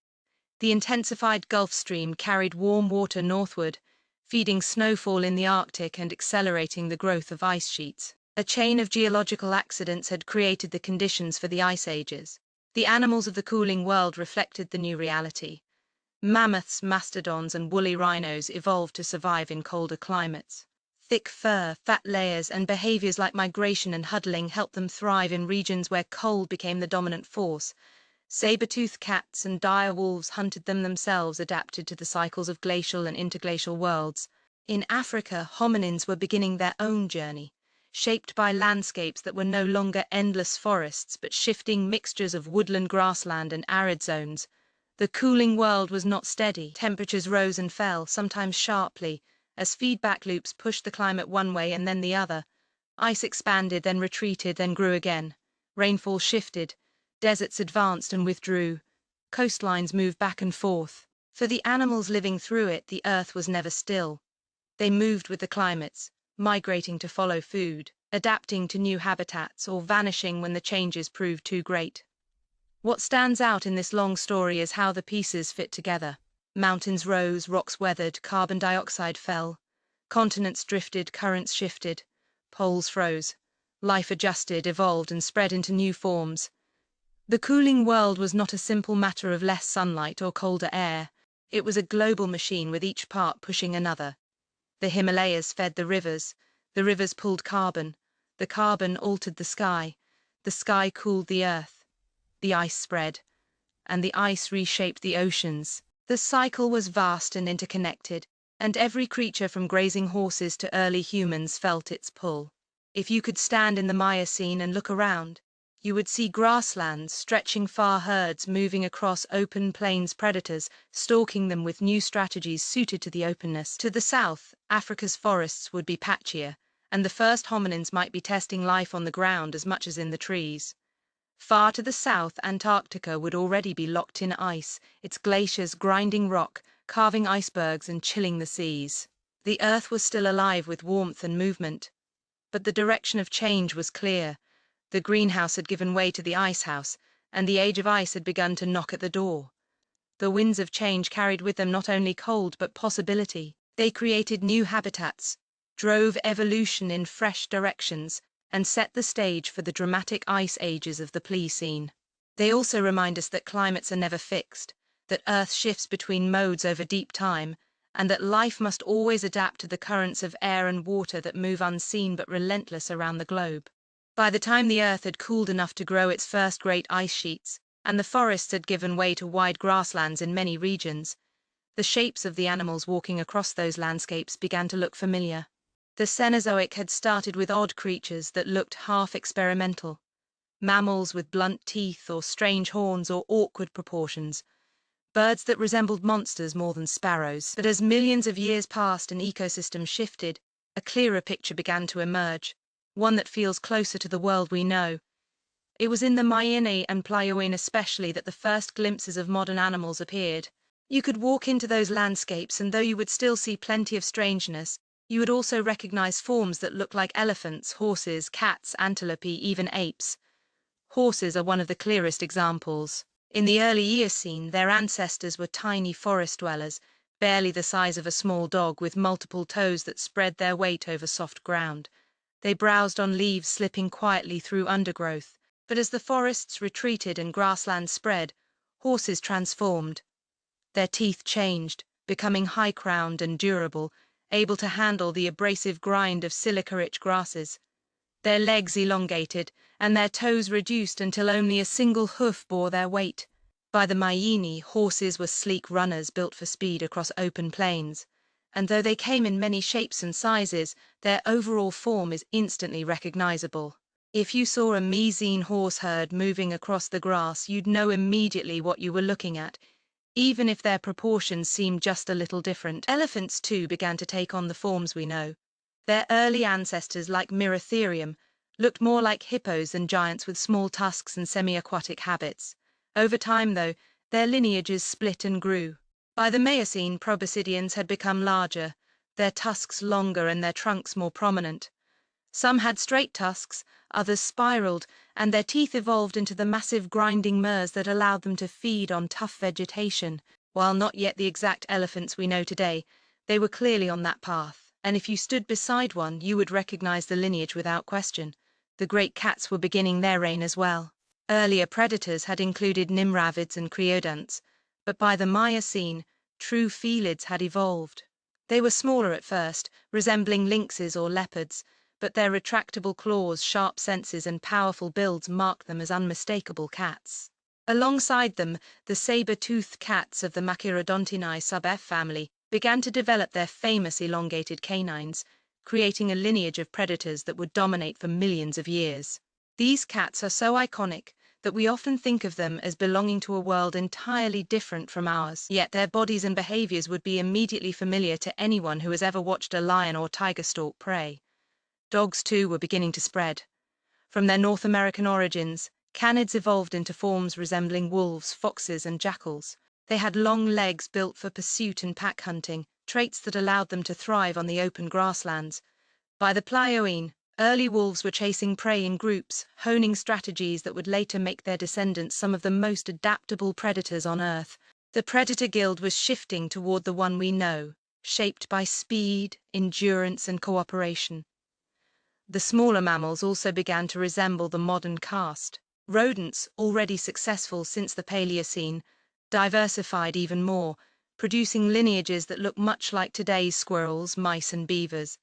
The intensified Gulf Stream carried warm water northward, feeding snowfall in the Arctic and accelerating the growth of ice sheets. A chain of geological accidents had created the conditions for the ice ages. The animals of the cooling world reflected the new reality. Mammoths, mastodons, and woolly rhinos evolved to survive in colder climates. Thick fur, fat layers, and behaviors like migration and huddling helped them thrive in regions where cold became the dominant force. Saber-toothed cats and dire wolves hunted them themselves, adapted to the cycles of glacial and interglacial worlds. In Africa, hominins were beginning their own journey, shaped by landscapes that were no longer endless forests but shifting mixtures of woodland, grassland, and arid zones. The cooling world was not steady. Temperatures rose and fell, sometimes sharply, as feedback loops pushed the climate one way and then the other. Ice expanded, then retreated, then grew again. Rainfall shifted. Deserts advanced and withdrew. Coastlines moved back and forth. For the animals living through it, the earth was never still. They moved with the climates, migrating to follow food, adapting to new habitats, or vanishing when the changes proved too great. What stands out in this long story is how the pieces fit together. Mountains rose, rocks weathered, carbon dioxide fell. Continents drifted, currents shifted. Poles froze. Life adjusted, evolved, and spread into new forms. The cooling world was not a simple matter of less sunlight or colder air. It was a global machine with each part pushing another. The Himalayas fed the rivers pulled carbon, the carbon altered the sky cooled the earth, the ice spread, and the ice reshaped the oceans. The cycle was vast and interconnected, and every creature from grazing horses to early humans felt its pull. If you could stand in the Miocene and look around, you would see grasslands stretching far, herds moving across open plains, predators stalking them with new strategies suited to the openness. To the south, Africa's forests would be patchier, and the first hominins might be testing life on the ground as much as in the trees. Far to the south, Antarctica would already be locked in ice, its glaciers grinding rock, carving icebergs and chilling the seas. The Earth was still alive with warmth and movement. But the direction of change was clear. The greenhouse had given way to the icehouse, and the age of ice had begun to knock at the door. The winds of change carried with them not only cold but possibility. They created new habitats, drove evolution in fresh directions, and set the stage for the dramatic ice ages of the Pliocene. They also remind us that climates are never fixed, that Earth shifts between modes over deep time, and that life must always adapt to the currents of air and water that move unseen but relentless around the globe. By the time the Earth had cooled enough to grow its first great ice sheets, and the forests had given way to wide grasslands in many regions, the shapes of the animals walking across those landscapes began to look familiar. The Cenozoic had started with odd creatures that looked half experimental. Mammals with blunt teeth or strange horns or awkward proportions. Birds that resembled monsters more than sparrows. But as millions of years passed and ecosystems shifted, a clearer picture began to emerge, one that feels closer to the world we know. It was in the Miocene and Pliocene especially that the first glimpses of modern animals appeared. You could walk into those landscapes, and though you would still see plenty of strangeness, you would also recognize forms that look like elephants, horses, cats, antelope, even apes. Horses are one of the clearest examples. In the early Eocene, their ancestors were tiny forest dwellers, barely the size of a small dog, with multiple toes that spread their weight over soft ground. They browsed on leaves, slipping quietly through undergrowth. But as the forests retreated and grasslands spread, horses transformed. Their teeth changed, becoming high-crowned and durable, able to handle the abrasive grind of silica-rich grasses. Their legs elongated, and their toes reduced until only a single hoof bore their weight. By the Miocene, horses were sleek runners built for speed across open plains, and though they came in many shapes and sizes, their overall form is instantly recognizable. If you saw a Miocene horse herd moving across the grass, you'd know immediately what you were looking at, even if their proportions seemed just a little different. Elephants, too, began to take on the forms we know. Their early ancestors, like Miratherium, looked more like hippos than giants with small tusks and semi-aquatic habits. Over time, though, their lineages split and grew. By the Miocene, proboscideans had become larger, their tusks longer and their trunks more prominent. Some had straight tusks, others spiraled, and their teeth evolved into the massive grinding murs that allowed them to feed on tough vegetation. While not yet the exact elephants we know today, they were clearly on that path, and if you stood beside one, you would recognize the lineage without question. The great cats were beginning their reign as well. Earlier predators had included nimravids and creodonts, but by the Miocene, true felids had evolved. They were smaller at first, resembling lynxes or leopards, but their retractable claws, sharp senses, and powerful builds marked them as unmistakable cats. Alongside them, the saber-toothed cats of the Machairodontinae sub-F family began to develop their famous elongated canines, creating a lineage of predators that would dominate for millions of years. These cats are so iconic that we often think of them as belonging to a world entirely different from ours, yet their bodies and behaviors would be immediately familiar to anyone who has ever watched a lion or tiger stalk prey. Dogs, too, were beginning to spread. From their North American origins, canids evolved into forms resembling wolves, foxes, and jackals. They had long legs built for pursuit and pack hunting, traits that allowed them to thrive on the open grasslands. By the Pliocene, early wolves were chasing prey in groups, honing strategies that would later make their descendants some of the most adaptable predators on Earth. The predator guild was shifting toward the one we know, shaped by speed, endurance, and cooperation. The smaller mammals also began to resemble the modern caste. Rodents, already successful since the Paleocene, diversified even more, producing lineages that look much like today's squirrels, mice, and beavers.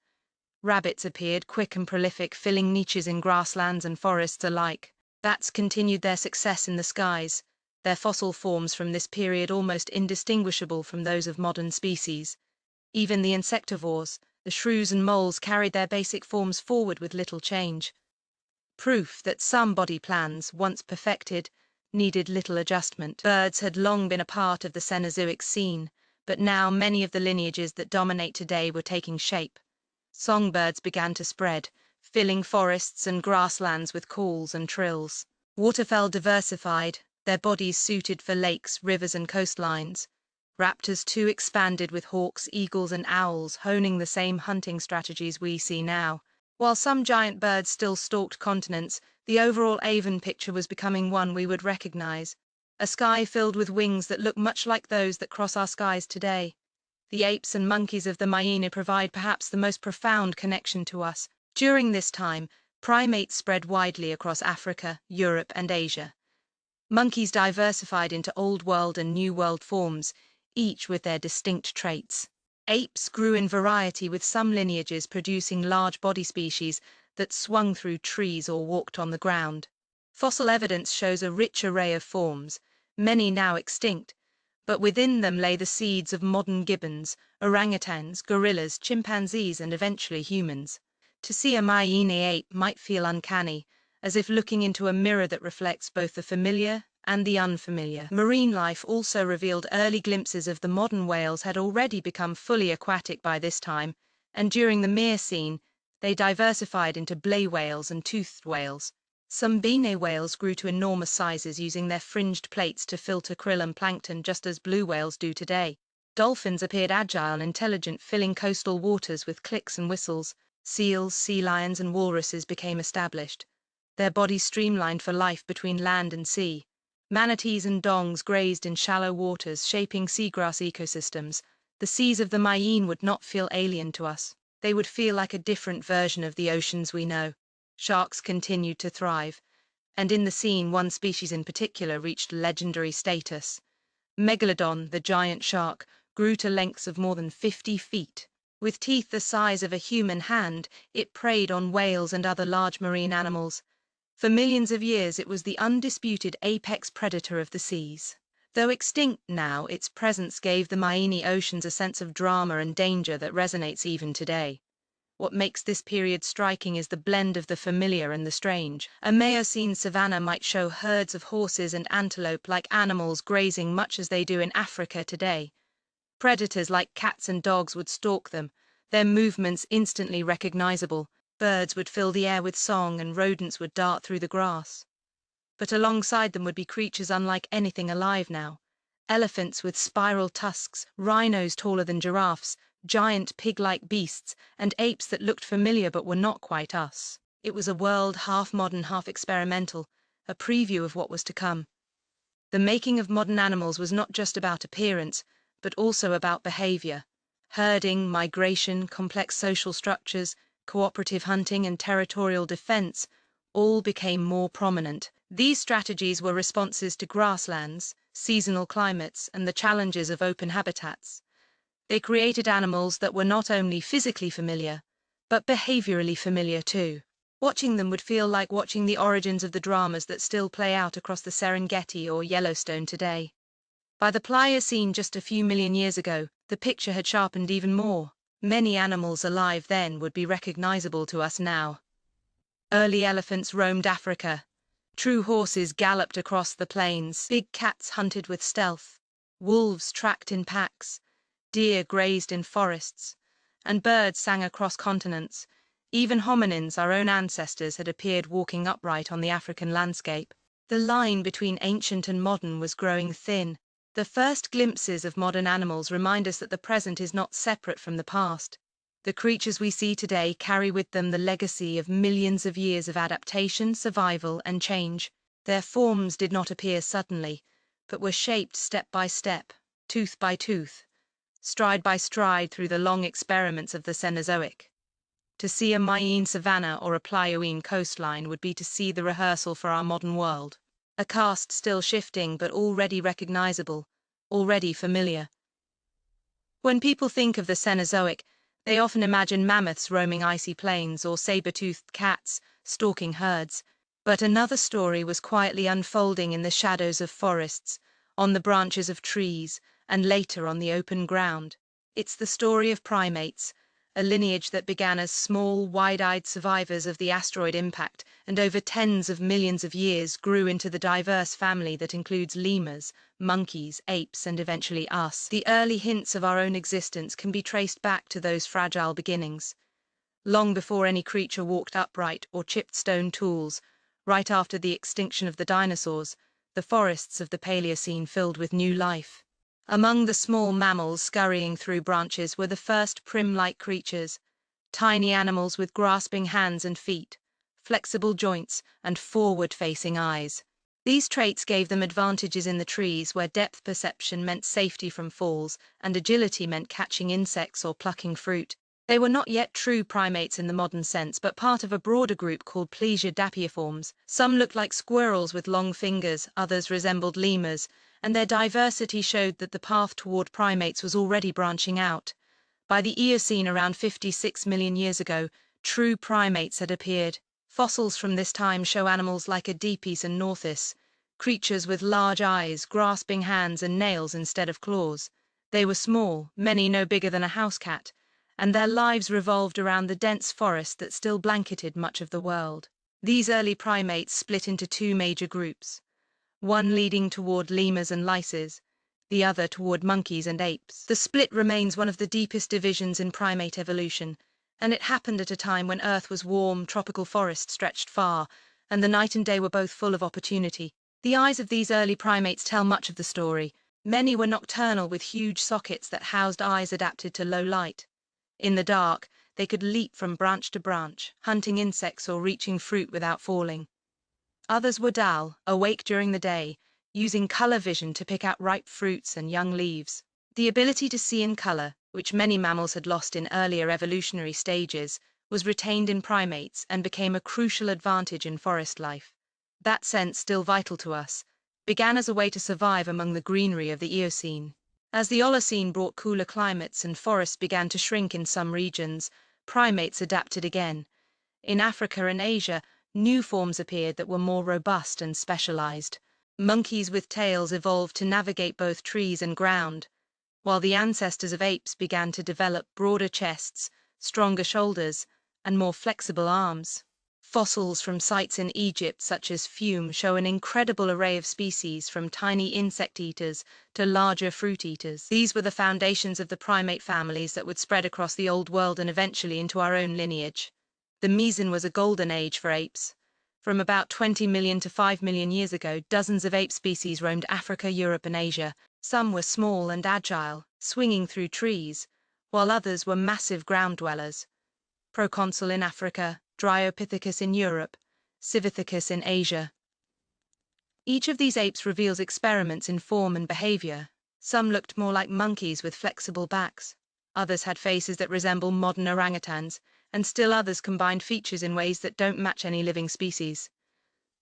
Rabbits appeared, quick and prolific, filling niches in grasslands and forests alike. Bats continued their success in the skies, their fossil forms from this period almost indistinguishable from those of modern species. Even the insectivores, the shrews and moles, carried their basic forms forward with little change. Proof that some body plans, once perfected, needed little adjustment. Birds had long been a part of the Cenozoic scene, but now many of the lineages that dominate today were taking shape. Songbirds began to spread, filling forests and grasslands with calls and trills. Waterfowl diversified, their bodies suited for lakes, rivers, and coastlines. Raptors too expanded, with hawks, eagles, and owls honing the same hunting strategies we see now. While some giant birds still stalked continents, the overall avian picture was becoming one we would recognize, a sky filled with wings that look much like those that cross our skies today. The apes and monkeys of the Maine provide perhaps the most profound connection to us. During this time, primates spread widely across Africa, Europe, and Asia. Monkeys diversified into Old World and New World forms, each with their distinct traits. Apes grew in variety, with some lineages producing large body species that swung through trees or walked on the ground. Fossil evidence shows a rich array of forms, many now extinct, but within them lay the seeds of modern gibbons, orangutans, gorillas, chimpanzees, and eventually humans. To see a Maine ape might feel uncanny, as if looking into a mirror that reflects both the familiar and the unfamiliar. Marine life also revealed early glimpses of the modern whales had already become fully aquatic by this time, and during the Miocene, they diversified into blay whales and toothed whales. Some bene whales grew to enormous sizes using their fringed plates to filter krill and plankton just as blue whales do today. Dolphins appeared agile and intelligent, filling coastal waters with clicks and whistles. Seals, sea lions, and walruses became established, their bodies streamlined for life between land and sea. Manatees and dongs grazed in shallow waters, shaping seagrass ecosystems. The seas of the Maine would not feel alien to us. They would feel like a different version of the oceans we know. Sharks continued to thrive, and in the scene, one species in particular reached legendary status. Megalodon, the giant shark, grew to lengths of more than 50 feet. With teeth the size of a human hand, it preyed on whales and other large marine animals. For millions of years, it was the undisputed apex predator of the seas. Though extinct now, its presence gave the Maine oceans a sense of drama and danger that resonates even today. What makes this period striking is the blend of the familiar and the strange. A Miocene savanna might show herds of horses and antelope like animals grazing much as they do in Africa today. Predators like cats and dogs would stalk them, their movements instantly recognizable. Birds would fill the air with song and rodents would dart through the grass. But alongside them would be creatures unlike anything alive now. Elephants with spiral tusks, rhinos taller than giraffes, giant pig-like beasts, and apes that looked familiar but were not quite us. It was a world half modern, half experimental, a preview of what was to come. The making of modern animals was not just about appearance, but also about behavior. Herding, migration, complex social structures, cooperative hunting, and territorial defense all became more prominent. These strategies were responses to grasslands, seasonal climates, and the challenges of open habitats. They created animals that were not only physically familiar, but behaviorally familiar too. Watching them would feel like watching the origins of the dramas that still play out across the Serengeti or Yellowstone today. By the Pliocene just a few million years ago, the picture had sharpened even more. Many animals alive then would be recognizable to us now. Early elephants roamed Africa. True horses galloped across the plains. Big cats hunted with stealth. Wolves tracked in packs. Deer grazed in forests. And birds sang across continents. Even hominins, our own ancestors, had appeared walking upright on the African landscape. The line between ancient and modern was growing thin. The first glimpses of modern animals remind us that the present is not separate from the past. The creatures we see today carry with them the legacy of millions of years of adaptation, survival, and change. Their forms did not appear suddenly, but were shaped step by step, tooth by tooth, stride by stride through the long experiments of the Cenozoic. To see a Maine savanna or a Pliocene coastline would be to see the rehearsal for our modern world. A cast still shifting but already recognizable, already familiar. When people think of the Cenozoic, they often imagine mammoths roaming icy plains or saber-toothed cats stalking herds. But another story was quietly unfolding in the shadows of forests, on the branches of trees, and later on the open ground. It's the story of primates, a lineage that began as small, wide-eyed survivors of the asteroid impact and over tens of millions of years grew into the diverse family that includes lemurs, monkeys, apes, and eventually us. The early hints of our own existence can be traced back to those fragile beginnings. Long before any creature walked upright or chipped stone tools, right after the extinction of the dinosaurs, the forests of the Paleocene filled with new life. Among the small mammals scurrying through branches were the first prim-like creatures, tiny animals with grasping hands and feet, flexible joints, and forward-facing eyes. These traits gave them advantages in the trees where depth perception meant safety from falls and agility meant catching insects or plucking fruit. They were not yet true primates in the modern sense, but part of a broader group called plesiodapaiforms. Some looked like squirrels with long fingers, others resembled lemurs, and their diversity showed that the path toward primates was already branching out. By the Eocene around 56 million years ago, true primates had appeared. Fossils from this time show animals like Adipes and Northis, creatures with large eyes, grasping hands and nails instead of claws. They were small, many no bigger than a house cat, and their lives revolved around the dense forest that still blanketed much of the world. These early primates split into two major groups, one leading toward lemurs and lices, the other toward monkeys and apes. The split remains one of the deepest divisions in primate evolution, and it happened at a time when Earth was warm, tropical forests stretched far, and the night and day were both full of opportunity. The eyes of these early primates tell much of the story. Many were nocturnal with huge sockets that housed eyes adapted to low light. In the dark, they could leap from branch to branch, hunting insects or reaching fruit without falling. Others were dull, awake during the day, using color vision to pick out ripe fruits and young leaves. The ability to see in color, which many mammals had lost in earlier evolutionary stages, was retained in primates and became a crucial advantage in forest life. That sense, still vital to us, began as a way to survive among the greenery of the Eocene. As the Oligocene brought cooler climates and forests began to shrink in some regions, primates adapted again. In Africa and Asia, new forms appeared that were more robust and specialized. Monkeys with tails evolved to navigate both trees and ground, while the ancestors of apes began to develop broader chests, stronger shoulders, and more flexible arms. Fossils from sites in Egypt, such as Fume, show an incredible array of species, from tiny insect eaters to larger fruit eaters. These were the foundations of the primate families that would spread across the Old World and eventually into our own lineage. The Meson was a golden age for apes. From about 20 million to 5 million years ago, dozens of ape species roamed Africa, Europe, and Asia. Some were small and agile, swinging through trees, while others were massive ground dwellers. Proconsul in Africa, Dryopithecus in Europe, Civithecus in Asia. Each of these apes reveals experiments in form and behavior. Some looked more like monkeys with flexible backs. Others had faces that resemble modern orangutans, and still others combined features in ways that don't match any living species.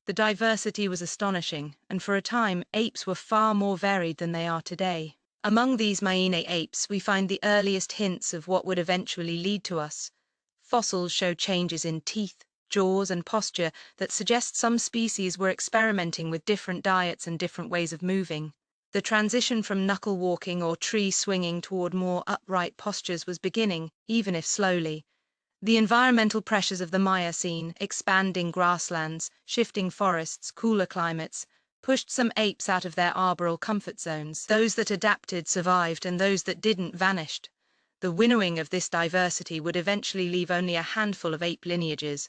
The diversity was astonishing, and for a time, apes were far more varied than they are today. Among these Maine apes, we find the earliest hints of what would eventually lead to us. Fossils show changes in teeth, jaws, and posture that suggest some species were experimenting with different diets and different ways of moving. The transition from knuckle walking or tree swinging toward more upright postures was beginning, even if slowly. The environmental pressures of the Miocene, expanding grasslands, shifting forests, cooler climates, pushed some apes out of their arboreal comfort zones. Those that adapted survived, and those that didn't vanished. The winnowing of this diversity would eventually leave only a handful of ape lineages,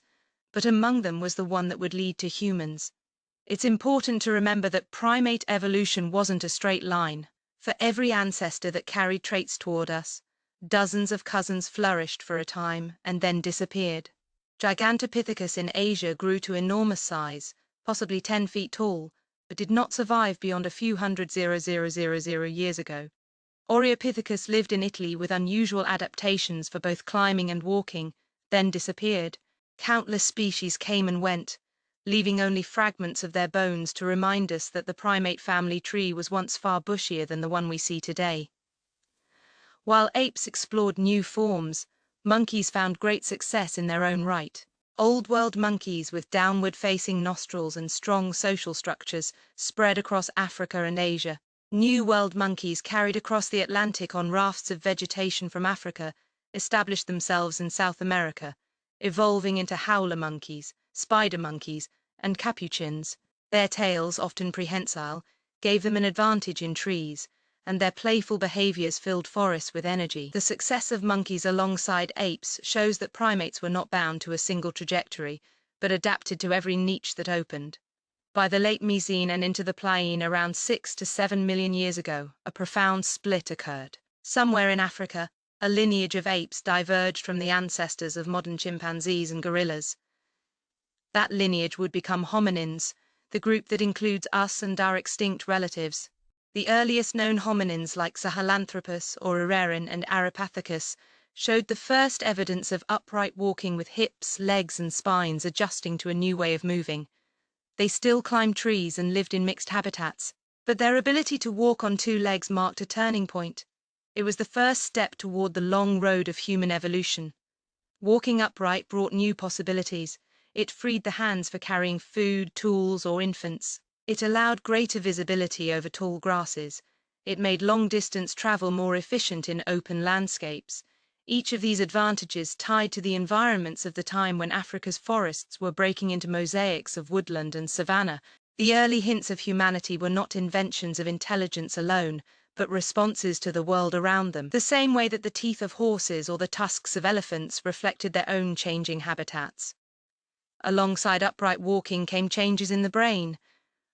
but among them was the one that would lead to humans. It's important to remember that primate evolution wasn't a straight line. For every ancestor that carried traits toward us, dozens of cousins flourished for a time and then disappeared. Gigantopithecus in Asia grew to enormous size, possibly 10 feet tall, but did not survive beyond a few hundred 0,000 years ago. Oreopithecus lived in Italy with unusual adaptations for both climbing and walking, then disappeared. Countless species came and went, leaving only fragments of their bones to remind us that the primate family tree was once far bushier than the one we see today. While apes explored new forms, monkeys found great success in their own right. Old World monkeys with downward-facing nostrils and strong social structures spread across Africa and Asia. New World monkeys carried across the Atlantic on rafts of vegetation from Africa established themselves in South America, evolving into howler monkeys, spider monkeys, and capuchins. Their tails, often prehensile, gave them an advantage in trees, and their playful behaviors filled forests with energy. The success of monkeys alongside apes shows that primates were not bound to a single trajectory, but adapted to every niche that opened. By the late Meson and into the Pliene around 6 to 7 million years ago, a profound split occurred. Somewhere in Africa, a lineage of apes diverged from the ancestors of modern chimpanzees and gorillas. That lineage would become hominins, the group that includes us and our extinct relatives. The earliest known hominins like Sahelanthropus, Orrerin, and Arapithecus showed the first evidence of upright walking with hips, legs, and spines adjusting to a new way of moving. They still climbed trees and lived in mixed habitats, but their ability to walk on two legs marked a turning point. It was the first step toward the long road of human evolution. Walking upright brought new possibilities. It freed the hands for carrying food, tools, or infants. It allowed greater visibility over tall grasses. It made long-distance travel more efficient in open landscapes. Each of these advantages tied to the environments of the time when Africa's forests were breaking into mosaics of woodland and savanna. The early hints of humanity were not inventions of intelligence alone, but responses to the world around them, the same way that the teeth of horses or the tusks of elephants reflected their own changing habitats. Alongside upright walking came changes in the brain.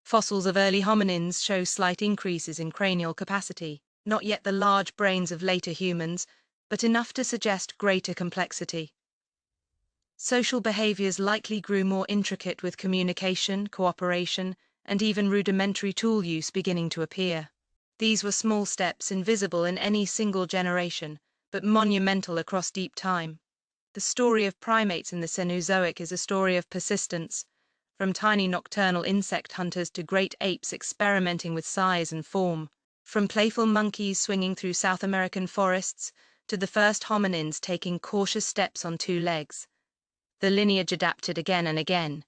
Fossils of early hominins show slight increases in cranial capacity, not yet the large brains of later humans, but enough to suggest greater complexity. Social behaviors likely grew more intricate with communication, cooperation, and even rudimentary tool use beginning to appear. These were small steps invisible in any single generation, but monumental across deep time. The story of primates in the Cenozoic is a story of persistence, from tiny nocturnal insect hunters to great apes experimenting with size and form, from playful monkeys swinging through South American forests to the first hominins taking cautious steps on two legs. The lineage adapted again and again.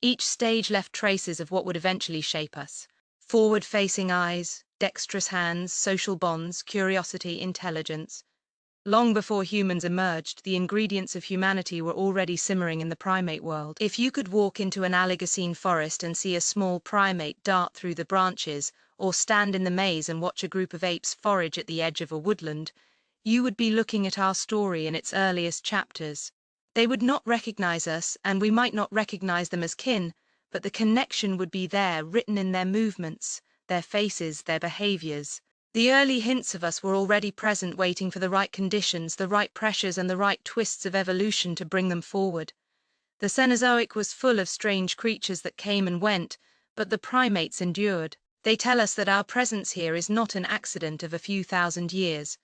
Each stage left traces of what would eventually shape us. Forward-facing eyes, dexterous hands, social bonds, curiosity, intelligence. Long before humans emerged, the ingredients of humanity were already simmering in the primate world. If you could walk into an Oligocene forest and see a small primate dart through the branches, or stand in the maze and watch a group of apes forage at the edge of a woodland, you would be looking at our story in its earliest chapters. They would not recognize us, and we might not recognize them as kin, but the connection would be there, written in their movements, their faces, their behaviors. The early hints of us were already present, waiting for the right conditions, the right pressures, and the right twists of evolution to bring them forward. The Cenozoic was full of strange creatures that came and went, but the primates endured. They tell us that our presence here is not an accident of a few thousand years,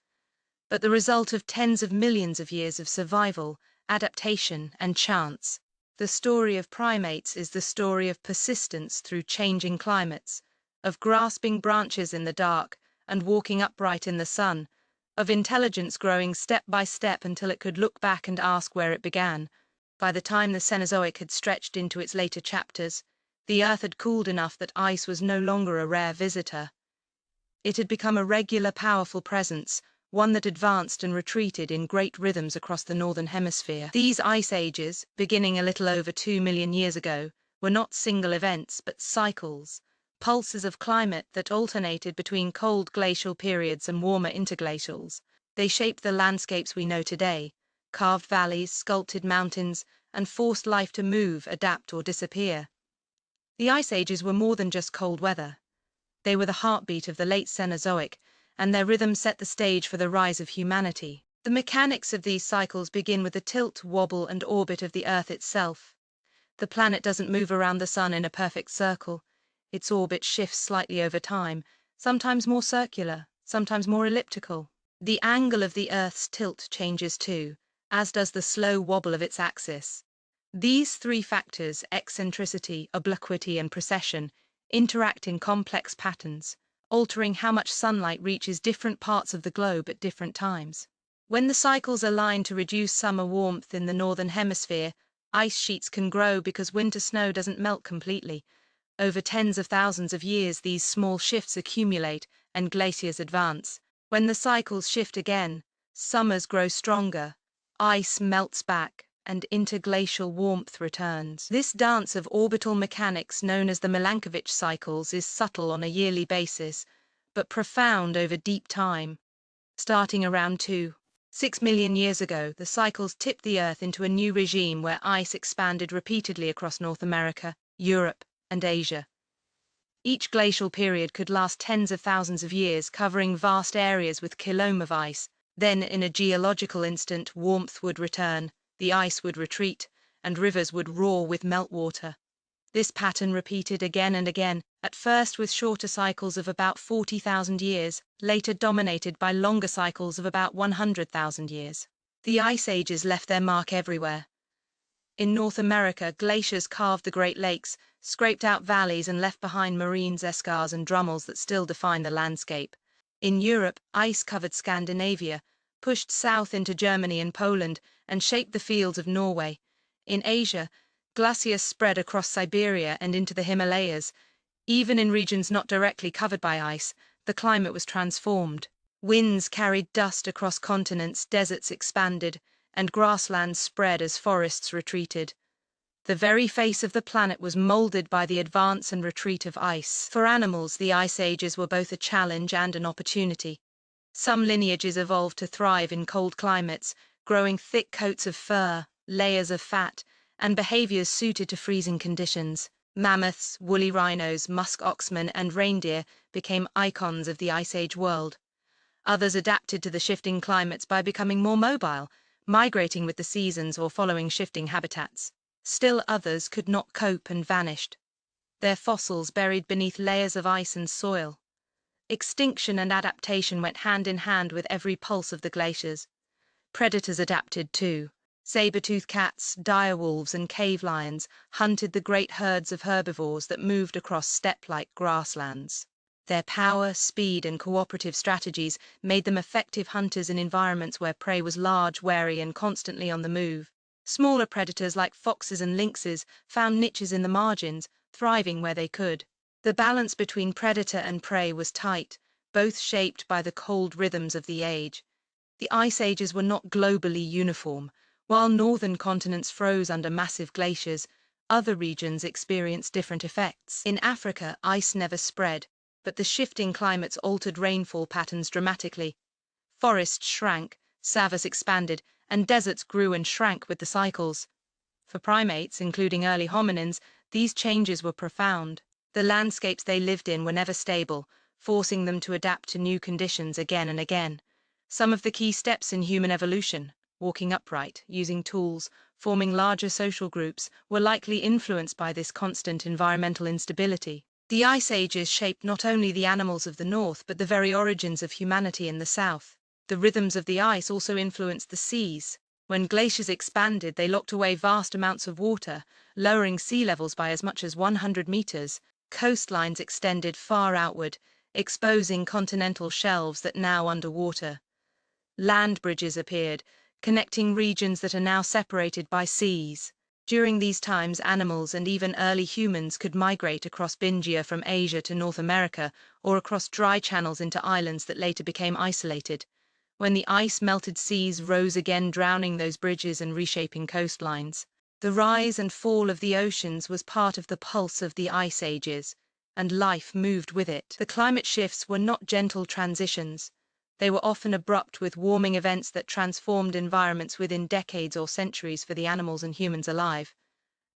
but the result of tens of millions of years of survival, adaptation, and chance. The story of primates is the story of persistence through changing climates, of grasping branches in the dark and walking upright in the sun, of intelligence growing step by step until it could look back and ask where it began. By the time the Cenozoic had stretched into its later chapters, the Earth had cooled enough that ice was no longer a rare visitor. It had become a regular, powerful presence, one that advanced and retreated in great rhythms across the northern hemisphere. These ice ages, beginning a little over 2 million years ago, were not single events but cycles, pulses of climate that alternated between cold glacial periods and warmer interglacials. They shaped the landscapes we know today, carved valleys, sculpted mountains, and forced life to move, adapt, or disappear. The ice ages were more than just cold weather. They were the heartbeat of the late Cenozoic, and their rhythm set the stage for the rise of humanity. The mechanics of these cycles begin with the tilt, wobble, and orbit of the Earth itself. The planet doesn't move around the sun in a perfect circle. Its orbit shifts slightly over time, sometimes more circular, sometimes more elliptical. The angle of the Earth's tilt changes too, as does the slow wobble of its axis. These three factors, eccentricity, obliquity, and precession, interact in complex patterns, altering how much sunlight reaches different parts of the globe at different times. When the cycles align to reduce summer warmth in the northern hemisphere, ice sheets can grow because winter snow doesn't melt completely. Over tens of thousands of years, these small shifts accumulate and glaciers advance. When the cycles shift again, summers grow stronger, ice melts back, and interglacial warmth returns. This dance of orbital mechanics, known as the Milankovitch cycles, is subtle on a yearly basis, but profound over deep time. Starting around 2.6 million years ago, the cycles tipped the Earth into a new regime where ice expanded repeatedly across North America, Europe, and Asia. Each glacial period could last tens of thousands of years, covering vast areas with kilometers of ice. Then, in a geological instant, warmth would return, the ice would retreat, and rivers would roar with meltwater. This pattern repeated again and again, at first with shorter cycles of about 40,000 years, later dominated by longer cycles of about 100,000 years. The ice ages left their mark everywhere. In North America, glaciers carved the Great Lakes, scraped out valleys and left behind moraines, eschars and drummels that still define the landscape. In Europe, ice covered Scandinavia, pushed south into Germany and Poland, and shaped the fields of Norway. In Asia, glaciers spread across Siberia and into the Himalayas. Even in regions not directly covered by ice, the climate was transformed. Winds carried dust across continents, deserts expanded, and grasslands spread as forests retreated. The very face of the planet was molded by the advance and retreat of ice. For animals, the ice ages were both a challenge and an opportunity. Some lineages evolved to thrive in cold climates, growing thick coats of fur, layers of fat, and behaviors suited to freezing conditions. Mammoths, woolly rhinos, musk oxen, and reindeer became icons of the Ice Age world. Others adapted to the shifting climates by becoming more mobile, migrating with the seasons or following shifting habitats. Still others could not cope and vanished, their fossils buried beneath layers of ice and soil. Extinction and adaptation went hand in hand with every pulse of the glaciers. Predators adapted too. Saber-toothed cats, direwolves, and cave lions hunted the great herds of herbivores that moved across steppe-like grasslands. Their power, speed, and cooperative strategies made them effective hunters in environments where prey was large, wary, and constantly on the move. Smaller predators like foxes and lynxes found niches in the margins, thriving where they could. The balance between predator and prey was tight, both shaped by the cold rhythms of the age. The ice ages were not globally uniform. While northern continents froze under massive glaciers, other regions experienced different effects. In Africa, ice never spread, but the shifting climates altered rainfall patterns dramatically. Forests shrank, savannas expanded, and deserts grew and shrank with the cycles. For primates, including early hominins, these changes were profound. The landscapes they lived in were never stable, forcing them to adapt to new conditions again and again. Some of the key steps in human evolution, walking upright, using tools, forming larger social groups, were likely influenced by this constant environmental instability. The ice ages shaped not only the animals of the north but the very origins of humanity in the south. The rhythms of the ice also influenced the seas. When glaciers expanded, they locked away vast amounts of water, lowering sea levels by as much as 100 meters. Coastlines extended far outward, exposing continental shelves that now underwater. Land bridges appeared, connecting regions that are now separated by seas. During these times, animals and even early humans could migrate across Bingia from Asia to North America or across dry channels into islands that later became isolated. When the ice melted, seas rose again, drowning those bridges and reshaping coastlines. The rise and fall of the oceans was part of the pulse of the ice ages, and life moved with it. The climate shifts were not gentle transitions. They were often abrupt, with warming events that transformed environments within decades or centuries for the animals and humans alive.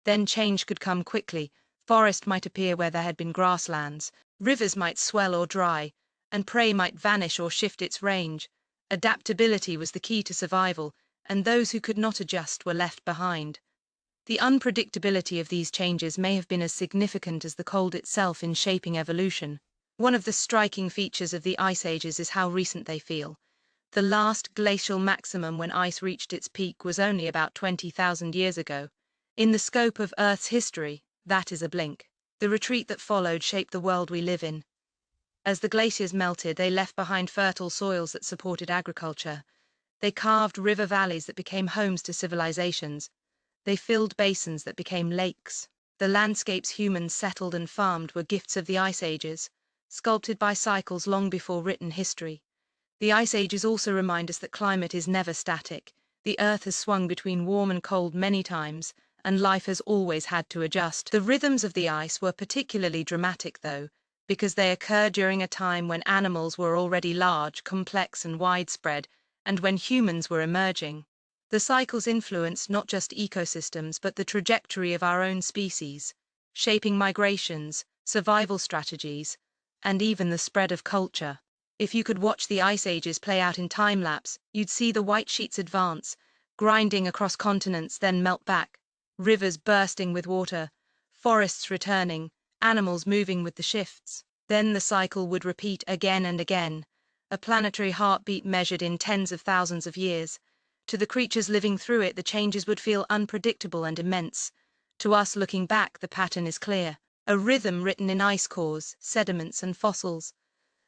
Then change could come quickly. Forest might appear where there had been grasslands, rivers might swell or dry, and prey might vanish or shift its range. Adaptability was the key to survival, and those who could not adjust were left behind. The unpredictability of these changes may have been as significant as the cold itself in shaping evolution. One of the striking features of the ice ages is how recent they feel. The last glacial maximum when ice reached its peak was only about 20,000 years ago. In the scope of Earth's history, that is a blink. The retreat that followed shaped the world we live in. As the glaciers melted, they left behind fertile soils that supported agriculture. They carved river valleys that became homes to civilizations. They filled basins that became lakes. The landscapes humans settled and farmed were gifts of the ice ages, sculpted by cycles long before written history. The ice ages also remind us that climate is never static. The Earth has swung between warm and cold many times, and life has always had to adjust. The rhythms of the ice were particularly dramatic, though, because they occurred during a time when animals were already large, complex, and widespread, and when humans were emerging. The cycles influenced not just ecosystems but the trajectory of our own species, shaping migrations, survival strategies, and even the spread of culture. If you could watch the ice ages play out in time-lapse, you'd see the white sheets advance, grinding across continents, then melt back, rivers bursting with water, forests returning, animals moving with the shifts. Then the cycle would repeat again and again, a planetary heartbeat measured in tens of thousands of years. To the creatures living through it, the changes would feel unpredictable and immense. To us looking back, the pattern is clear, a rhythm written in ice cores, sediments, and fossils.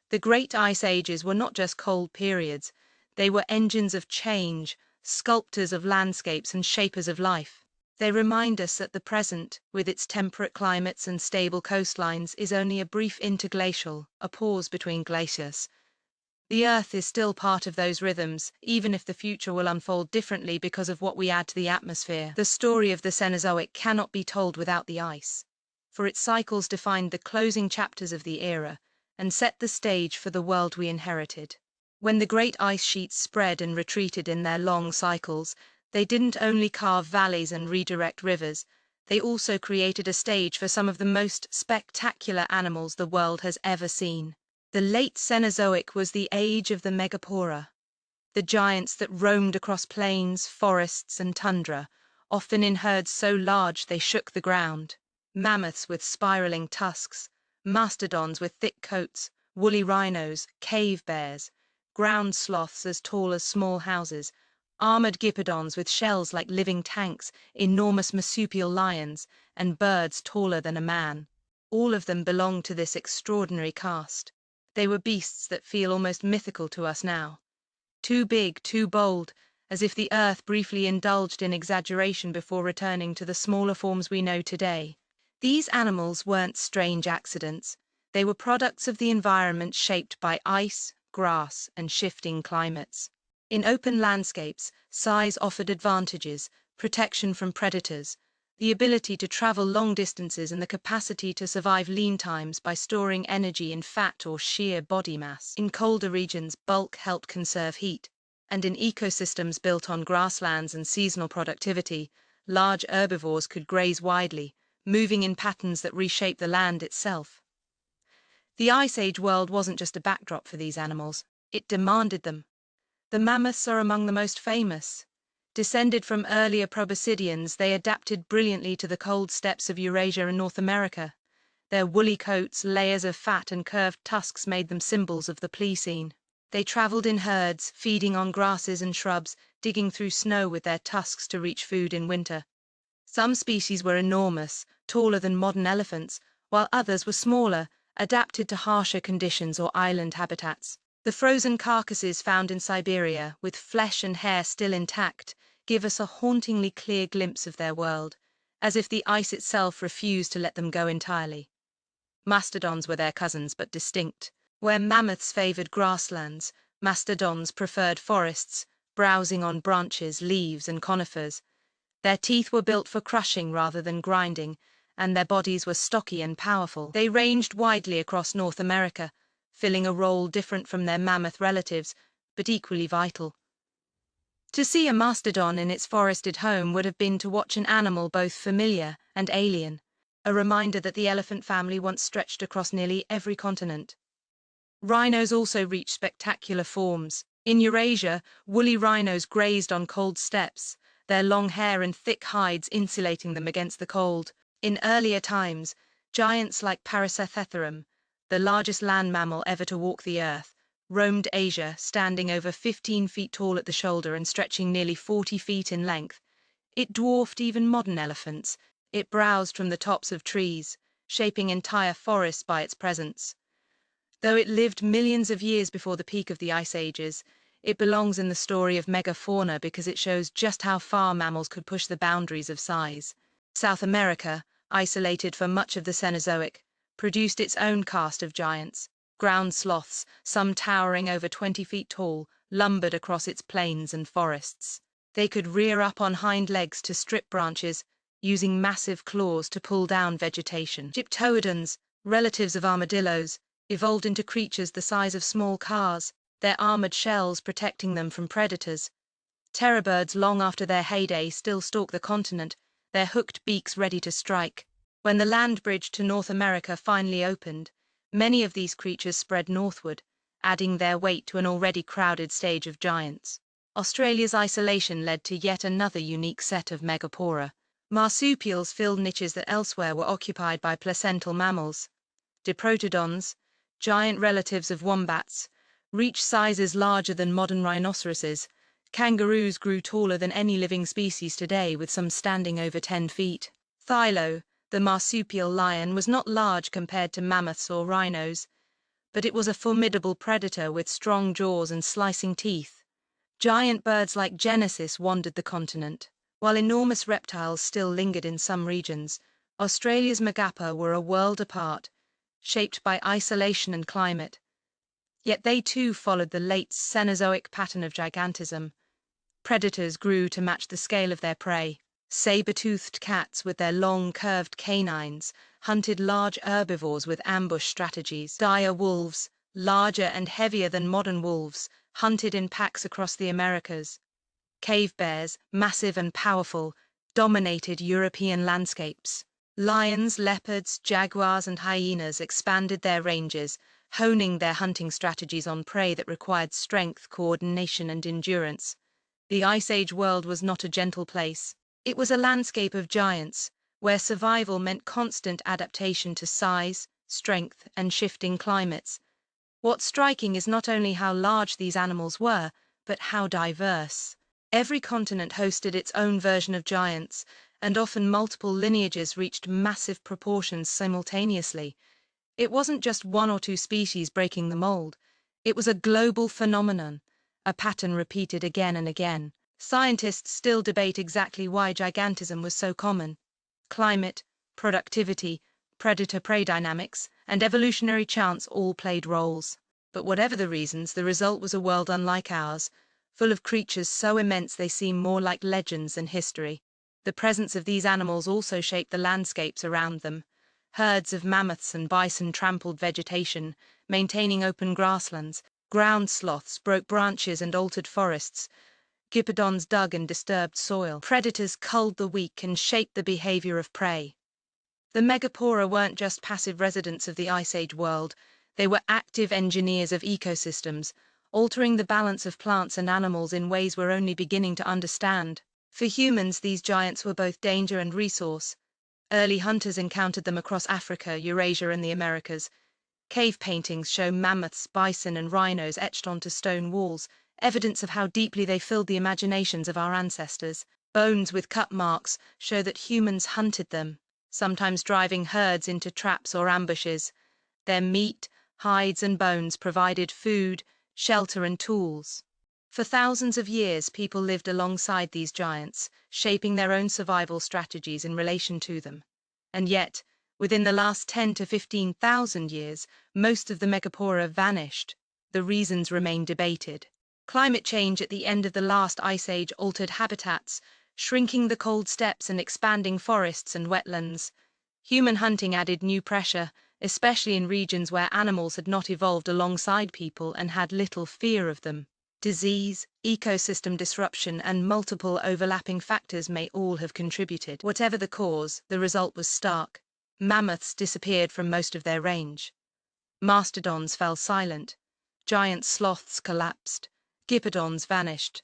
The great ice ages were not just cold periods, they were engines of change, sculptors of landscapes and shapers of life. They remind us that the present, with its temperate climates and stable coastlines, is only a brief interglacial, a pause between glaciers. The Earth is still part of those rhythms, even if the future will unfold differently because of what we add to the atmosphere. The story of the Cenozoic cannot be told without the ice, for its cycles defined the closing chapters of the era and set the stage for the world we inherited. When the great ice sheets spread and retreated in their long cycles, they didn't only carve valleys and redirect rivers, they also created a stage for some of the most spectacular animals the world has ever seen. The late Cenozoic was the age of the megapora, the giants that roamed across plains, forests, and tundra, often in herds so large they shook the ground. Mammoths with spiraling tusks, mastodons with thick coats, woolly rhinos, cave bears, ground sloths as tall as small houses, armored gypodons with shells like living tanks, enormous marsupial lions, and birds taller than a man. All of them belonged to this extraordinary caste. They were beasts that feel almost mythical to us now. Too big, too bold, as if the Earth briefly indulged in exaggeration before returning to the smaller forms we know today. These animals weren't strange accidents. They were products of the environment shaped by ice, grass, and shifting climates. In open landscapes, size offered advantages, protection from predators, the ability to travel long distances, and the capacity to survive lean times by storing energy in fat or sheer body mass. In colder regions, bulk helped conserve heat, and in ecosystems built on grasslands and seasonal productivity, large herbivores could graze widely, moving in patterns that reshaped the land itself. The Ice Age world wasn't just a backdrop for these animals, it demanded them. The mammoths are among the most famous. Descended from earlier proboscideans, they adapted brilliantly to the cold steppes of Eurasia and North America. Their woolly coats, layers of fat, and curved tusks made them symbols of the Pliocene. They traveled in herds, feeding on grasses and shrubs, digging through snow with their tusks to reach food in winter. Some species were enormous, taller than modern elephants, while others were smaller, adapted to harsher conditions or island habitats. The frozen carcasses found in Siberia, with flesh and hair still intact, give us a hauntingly clear glimpse of their world, as if the ice itself refused to let them go entirely. Mastodons were their cousins, but distinct. Where mammoths favored grasslands, mastodons preferred forests, browsing on branches, leaves, and conifers. Their teeth were built for crushing rather than grinding, and their bodies were stocky and powerful. They ranged widely across North America, filling a role different from their mammoth relatives, but equally vital. To see a mastodon in its forested home would have been to watch an animal both familiar and alien, a reminder that the elephant family once stretched across nearly every continent. Rhinos also reached spectacular forms. In Eurasia, woolly rhinos grazed on cold steppes, their long hair and thick hides insulating them against the cold. In earlier times, giants like Paracetherum, the largest land mammal ever to walk the earth, roamed Asia, standing over 15 feet tall at the shoulder and stretching nearly 40 feet in length. It dwarfed even modern elephants. It browsed from the tops of trees, shaping entire forests by its presence. Though it lived millions of years before the peak of the ice ages, it belongs in the story of megafauna because it shows just how far mammals could push the boundaries of size. South America, isolated for much of the Cenozoic, produced its own caste of giants. Ground sloths, some towering over 20 feet tall, lumbered across its plains and forests. They could rear up on hind legs to strip branches, using massive claws to pull down vegetation. Gyptoidons, relatives of armadillos, evolved into creatures the size of small cars, their armored shells protecting them from predators. Terror birds long after their heyday still stalk the continent, their hooked beaks ready to strike. When the land bridge to North America finally opened, many of these creatures spread northward, adding their weight to an already crowded stage of giants. Australia's isolation led to yet another unique set of megapora. Marsupials filled niches that elsewhere were occupied by placental mammals. Diprotodons, giant relatives of wombats, reached sizes larger than modern rhinoceroses. Kangaroos grew taller than any living species today, with some standing over 10 feet. Thylo, the marsupial lion, was not large compared to mammoths or rhinos, but it was a formidable predator with strong jaws and slicing teeth. Giant birds like Genesis wandered the continent. While enormous reptiles still lingered in some regions, Australia's Magappa were a world apart, shaped by isolation and climate. Yet they too followed the late Cenozoic pattern of gigantism. Predators grew to match the scale of their prey. Saber-toothed cats with their long, curved canines hunted large herbivores with ambush strategies. Dire wolves, larger and heavier than modern wolves, hunted in packs across the Americas. Cave bears, massive and powerful, dominated European landscapes. Lions, leopards, jaguars, and hyenas expanded their ranges, honing their hunting strategies on prey that required strength, coordination, and endurance. The Ice Age world was not a gentle place. It was a landscape of giants, where survival meant constant adaptation to size, strength, and shifting climates. What's striking is not only how large these animals were, but how diverse. Every continent hosted its own version of giants, and often multiple lineages reached massive proportions simultaneously. It wasn't just one or two species breaking the mold. It was a global phenomenon, a pattern repeated again and again. Scientists still debate exactly why gigantism was so common. Climate, productivity, predator-prey dynamics, and evolutionary chance all played roles. But whatever the reasons, the result was a world unlike ours, full of creatures so immense they seem more like legends than history. The presence of these animals also shaped the landscapes around them. Herds of mammoths and bison trampled vegetation, maintaining open grasslands. Ground sloths broke branches and altered forests. Gypodons dug and disturbed soil. Predators culled the weak and shaped the behavior of prey. The Megapora weren't just passive residents of the Ice Age world. They were active engineers of ecosystems, altering the balance of plants and animals in ways we're only beginning to understand. For humans, these giants were both danger and resource. Early hunters encountered them across Africa, Eurasia, and the Americas. Cave paintings show mammoths, bison, and rhinos etched onto stone walls, evidence of how deeply they filled the imaginations of our ancestors. Bones with cut marks show that humans hunted them, sometimes driving herds into traps or ambushes. Their meat, hides, and bones provided food, shelter, and tools. For thousands of years, people lived alongside these giants, shaping their own survival strategies in relation to them. And yet, within the last 10 to 15,000 years, most of the Megapora vanished. The reasons remain debated. Climate change at the end of the last ice age altered habitats, shrinking the cold steppes and expanding forests and wetlands. Human hunting added new pressure, especially in regions where animals had not evolved alongside people and had little fear of them. Disease, ecosystem disruption, and multiple overlapping factors may all have contributed. Whatever the cause, the result was stark. Mammoths disappeared from most of their range. Mastodons fell silent. Giant sloths collapsed. Gypodons vanished.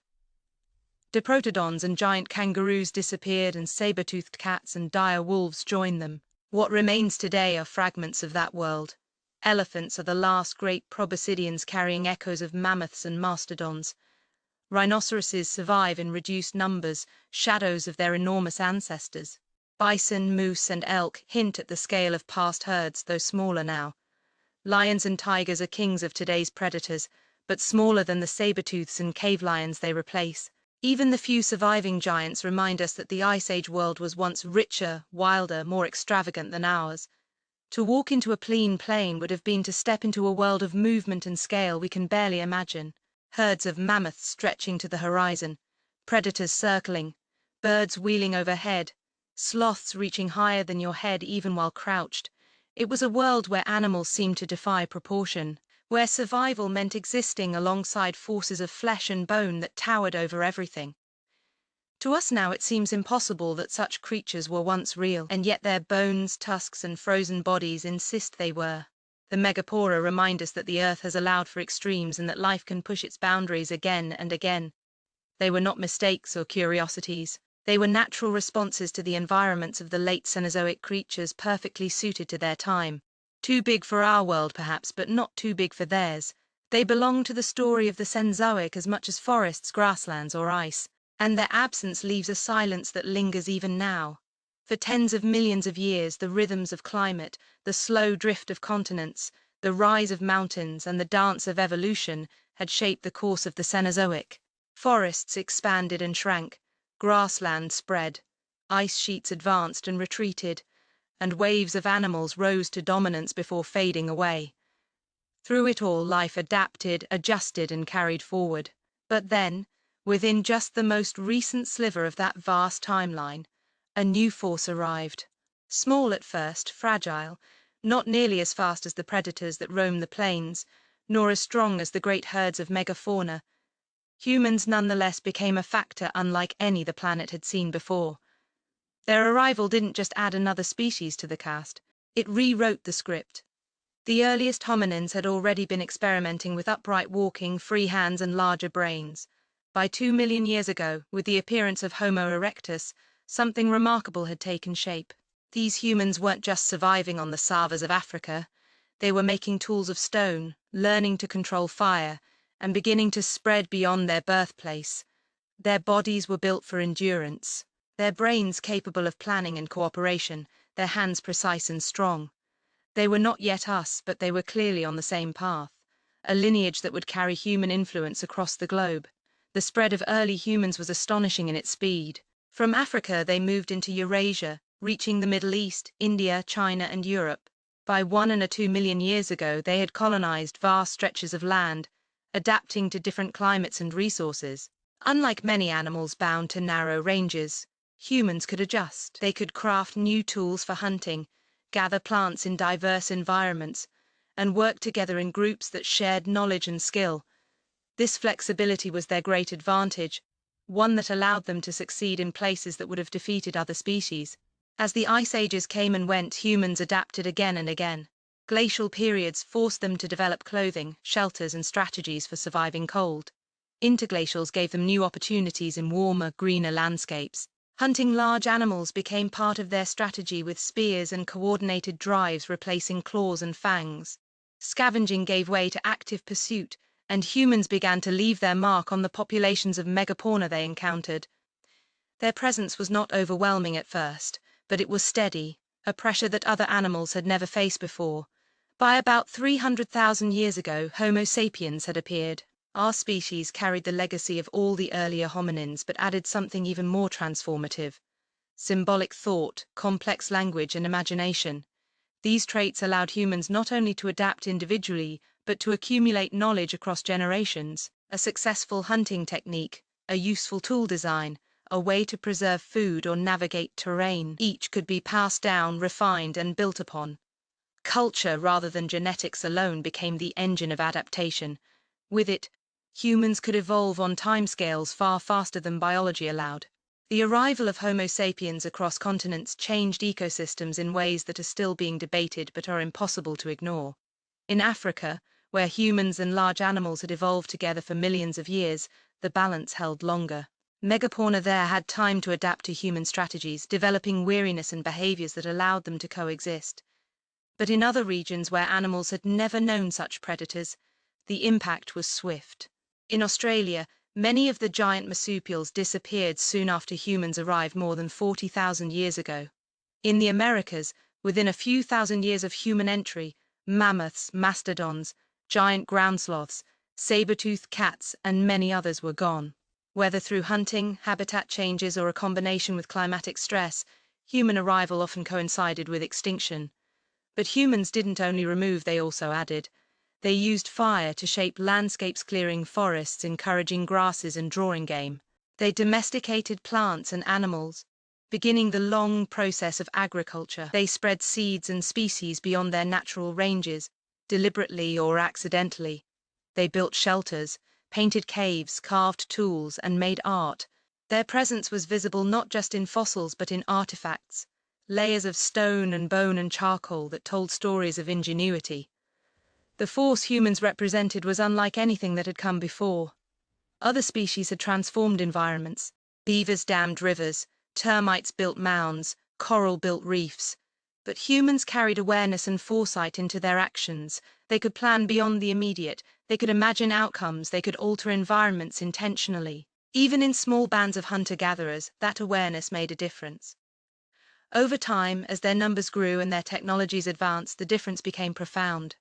Diprotodons and giant kangaroos disappeared, and saber-toothed cats and dire wolves joined them. What remains today are fragments of that world. Elephants are the last great proboscideans carrying echoes of mammoths and mastodons. Rhinoceroses survive in reduced numbers, shadows of their enormous ancestors. Bison, moose, and elk hint at the scale of past herds, though smaller now. Lions and tigers are kings of today's predators, but smaller than the saber-tooths and cave lions they replace. Even the few surviving giants remind us that the Ice Age world was once richer, wilder, more extravagant than ours. To walk into a clean plain would have been to step into a world of movement and scale we can barely imagine. Herds of mammoths stretching to the horizon, predators circling, birds wheeling overhead, sloths reaching higher than your head even while crouched. It was a world where animals seemed to defy proportion, where survival meant existing alongside forces of flesh and bone that towered over everything. To us now it seems impossible that such creatures were once real, and yet their bones, tusks, and frozen bodies insist they were. The Megapora remind us that the Earth has allowed for extremes and that life can push its boundaries again and again. They were not mistakes or curiosities. They were natural responses to the environments of the late Cenozoic creatures perfectly suited to their time. Too big for our world, perhaps, but not too big for theirs. They belong to the story of the Cenozoic as much as forests, grasslands, or ice, and their absence leaves a silence that lingers even now. For tens of millions of years, the rhythms of climate, the slow drift of continents, the rise of mountains, and the dance of evolution had shaped the course of the Cenozoic. Forests expanded and shrank, grassland spread, ice sheets advanced and retreated, and waves of animals rose to dominance before fading away. Through it all, life adapted, adjusted, and carried forward. But then, within just the most recent sliver of that vast timeline, a new force arrived. Small at first, fragile, not nearly as fast as the predators that roam the plains, nor as strong as the great herds of megafauna, humans nonetheless became a factor unlike any the planet had seen before. Their arrival didn't just add another species to the cast, it rewrote the script. The earliest hominins had already been experimenting with upright walking, free hands, and larger brains. By 2 million years ago, with the appearance of Homo erectus, something remarkable had taken shape. These humans weren't just surviving on the savas of Africa. They were making tools of stone, learning to control fire, and beginning to spread beyond their birthplace. Their bodies were built for endurance, their brains capable of planning and cooperation, their hands precise and strong. They were not yet us, but they were clearly on the same path, a lineage that would carry human influence across the globe. The spread of early humans was astonishing in its speed. From Africa, they moved into Eurasia, reaching the Middle East, India, China, and Europe. By 1 and 2 million years ago, they had colonized vast stretches of land, adapting to different climates and resources. Unlike many animals bound to narrow ranges, humans could adjust. They could craft new tools for hunting, gather plants in diverse environments, and work together in groups that shared knowledge and skill. This flexibility was their great advantage, one that allowed them to succeed in places that would have defeated other species. As the ice ages came and went, humans adapted again and again. Glacial periods forced them to develop clothing, shelters, and strategies for surviving cold. Interglacials gave them new opportunities in warmer, greener landscapes. Hunting large animals became part of their strategy, with spears and coordinated drives replacing claws and fangs. Scavenging gave way to active pursuit, and humans began to leave their mark on the populations of megafauna they encountered. Their presence was not overwhelming at first, but it was steady, a pressure that other animals had never faced before. By about 300,000 years ago, Homo sapiens had appeared. Our species carried the legacy of all the earlier hominins, but added something even more transformative: symbolic thought, complex language, and imagination. These traits allowed humans not only to adapt individually, but to accumulate knowledge across generations. A successful hunting technique, a useful tool design, a way to preserve food or navigate terrain, each could be passed down, refined, and built upon. Culture, rather than genetics alone, became the engine of adaptation. With it, humans could evolve on timescales far faster than biology allowed. The arrival of Homo sapiens across continents changed ecosystems in ways that are still being debated but are impossible to ignore. In Africa, where humans and large animals had evolved together for millions of years, the balance held longer. Megafauna there had time to adapt to human strategies, developing weariness and behaviors that allowed them to coexist. But in other regions where animals had never known such predators, the impact was swift. In Australia, many of the giant marsupials disappeared soon after humans arrived more than 40,000 years ago. In the Americas, within a few thousand years of human entry, mammoths, mastodons, giant ground sloths, saber-toothed cats, and many others were gone. Whether through hunting, habitat changes, or a combination with climatic stress, human arrival often coincided with extinction. But humans didn't only remove, they also added. They used fire to shape landscapes, clearing forests, encouraging grasses, and drawing game. They domesticated plants and animals, beginning the long process of agriculture. They spread seeds and species beyond their natural ranges, deliberately or accidentally. They built shelters, painted caves, carved tools, and made art. Their presence was visible not just in fossils but in artifacts, layers of stone and bone and charcoal that told stories of ingenuity. The force humans represented was unlike anything that had come before. Other species had transformed environments. Beavers dammed rivers, Termites built mounds, coral built reefs. But humans carried awareness and foresight into their actions. They could plan beyond the immediate, they could imagine outcomes, they could alter environments intentionally. Even in small bands of hunter-gatherers, that awareness made a difference. Over time, as their numbers grew and their technologies advanced, the difference became profound.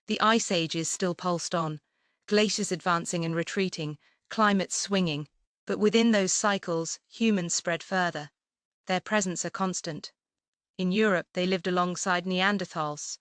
The ice ages still pulsed on, glaciers advancing and retreating, climates swinging. But within those cycles, humans spread further. Their presence a constant. In Europe, they lived alongside Neanderthals,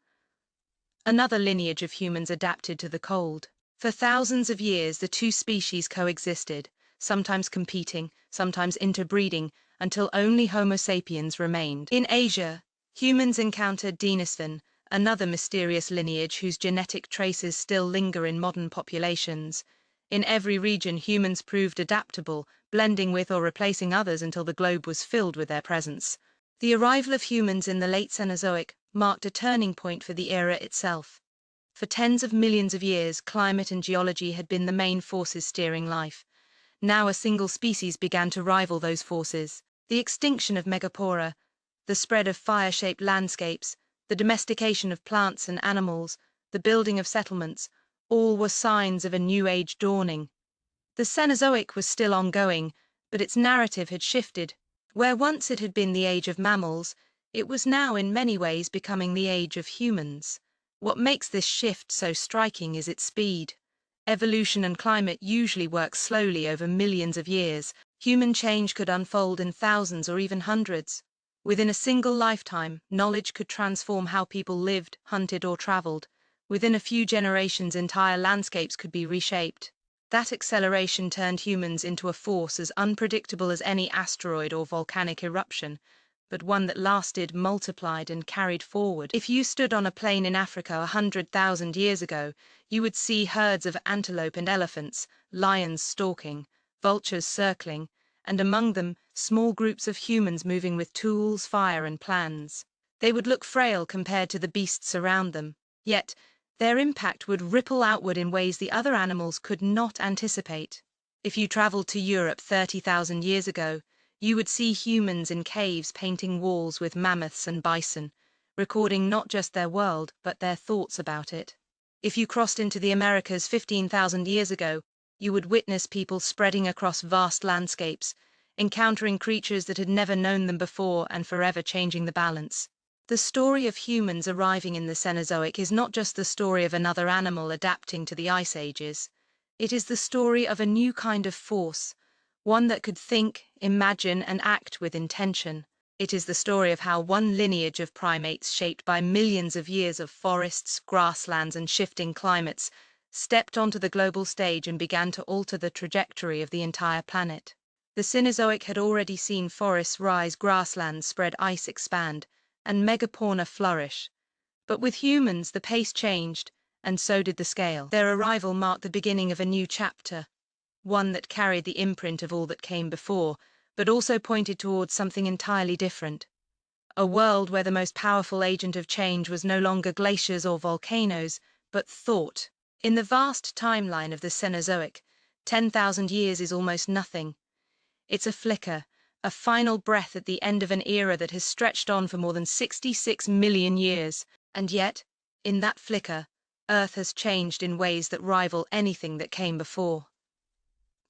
another lineage of humans adapted to the cold. For thousands of years, the two species coexisted, sometimes competing, sometimes interbreeding, until only Homo sapiens remained. In Asia, humans encountered Dinosaurs, another mysterious lineage whose genetic traces still linger in modern populations. In every region, humans proved adaptable, blending with or replacing others until the globe was filled with their presence. The arrival of humans in the late Cenozoic marked a turning point for the era itself. For tens of millions of years, climate and geology had been the main forces steering life. Now a single species began to rival those forces. The extinction of megapora, the spread of fire-shaped landscapes, the domestication of plants and animals, the building of settlements, all were signs of a new age dawning. The Cenozoic was still ongoing, but its narrative had shifted. Where once it had been the age of mammals, it was now in many ways becoming the age of humans. What makes this shift so striking is its speed. Evolution and climate usually work slowly over millions of years. Human change could unfold in thousands or even hundreds. Within a single lifetime, knowledge could transform how people lived, hunted, or traveled. Within a few generations, entire landscapes could be reshaped. That acceleration turned humans into a force as unpredictable as any asteroid or volcanic eruption, but one that lasted, multiplied, and carried forward. If you stood on a plain in Africa 100,000 years ago, you would see herds of antelope and elephants, lions stalking, vultures circling, and among them, small groups of humans moving with tools, fire, and plans. They would look frail compared to the beasts around them, yet their impact would ripple outward in ways the other animals could not anticipate. If you traveled to Europe 30,000 years ago, you would see humans in caves painting walls with mammoths and bison, recording not just their world, but their thoughts about it. If you crossed into the Americas 15,000 years ago, you would witness people spreading across vast landscapes, encountering creatures that had never known them before and forever changing the balance. The story of humans arriving in the Cenozoic is not just the story of another animal adapting to the ice ages. It is the story of a new kind of force, one that could think, imagine, and act with intention. It is the story of how one lineage of primates shaped by millions of years of forests, grasslands, and shifting climates stepped onto the global stage and began to alter the trajectory of the entire planet. The Cenozoic had already seen forests rise, grasslands spread, ice expand, and megafauna flourish. But with humans, the pace changed, and so did the scale. Their arrival marked the beginning of a new chapter, one that carried the imprint of all that came before, but also pointed towards something entirely different. A world where the most powerful agent of change was no longer glaciers or volcanoes, but thought. In the vast timeline of the Cenozoic, 10,000 years is almost nothing. It's a flicker, a final breath at the end of an era that has stretched on for more than 66 million years. And yet, in that flicker, Earth has changed in ways that rival anything that came before.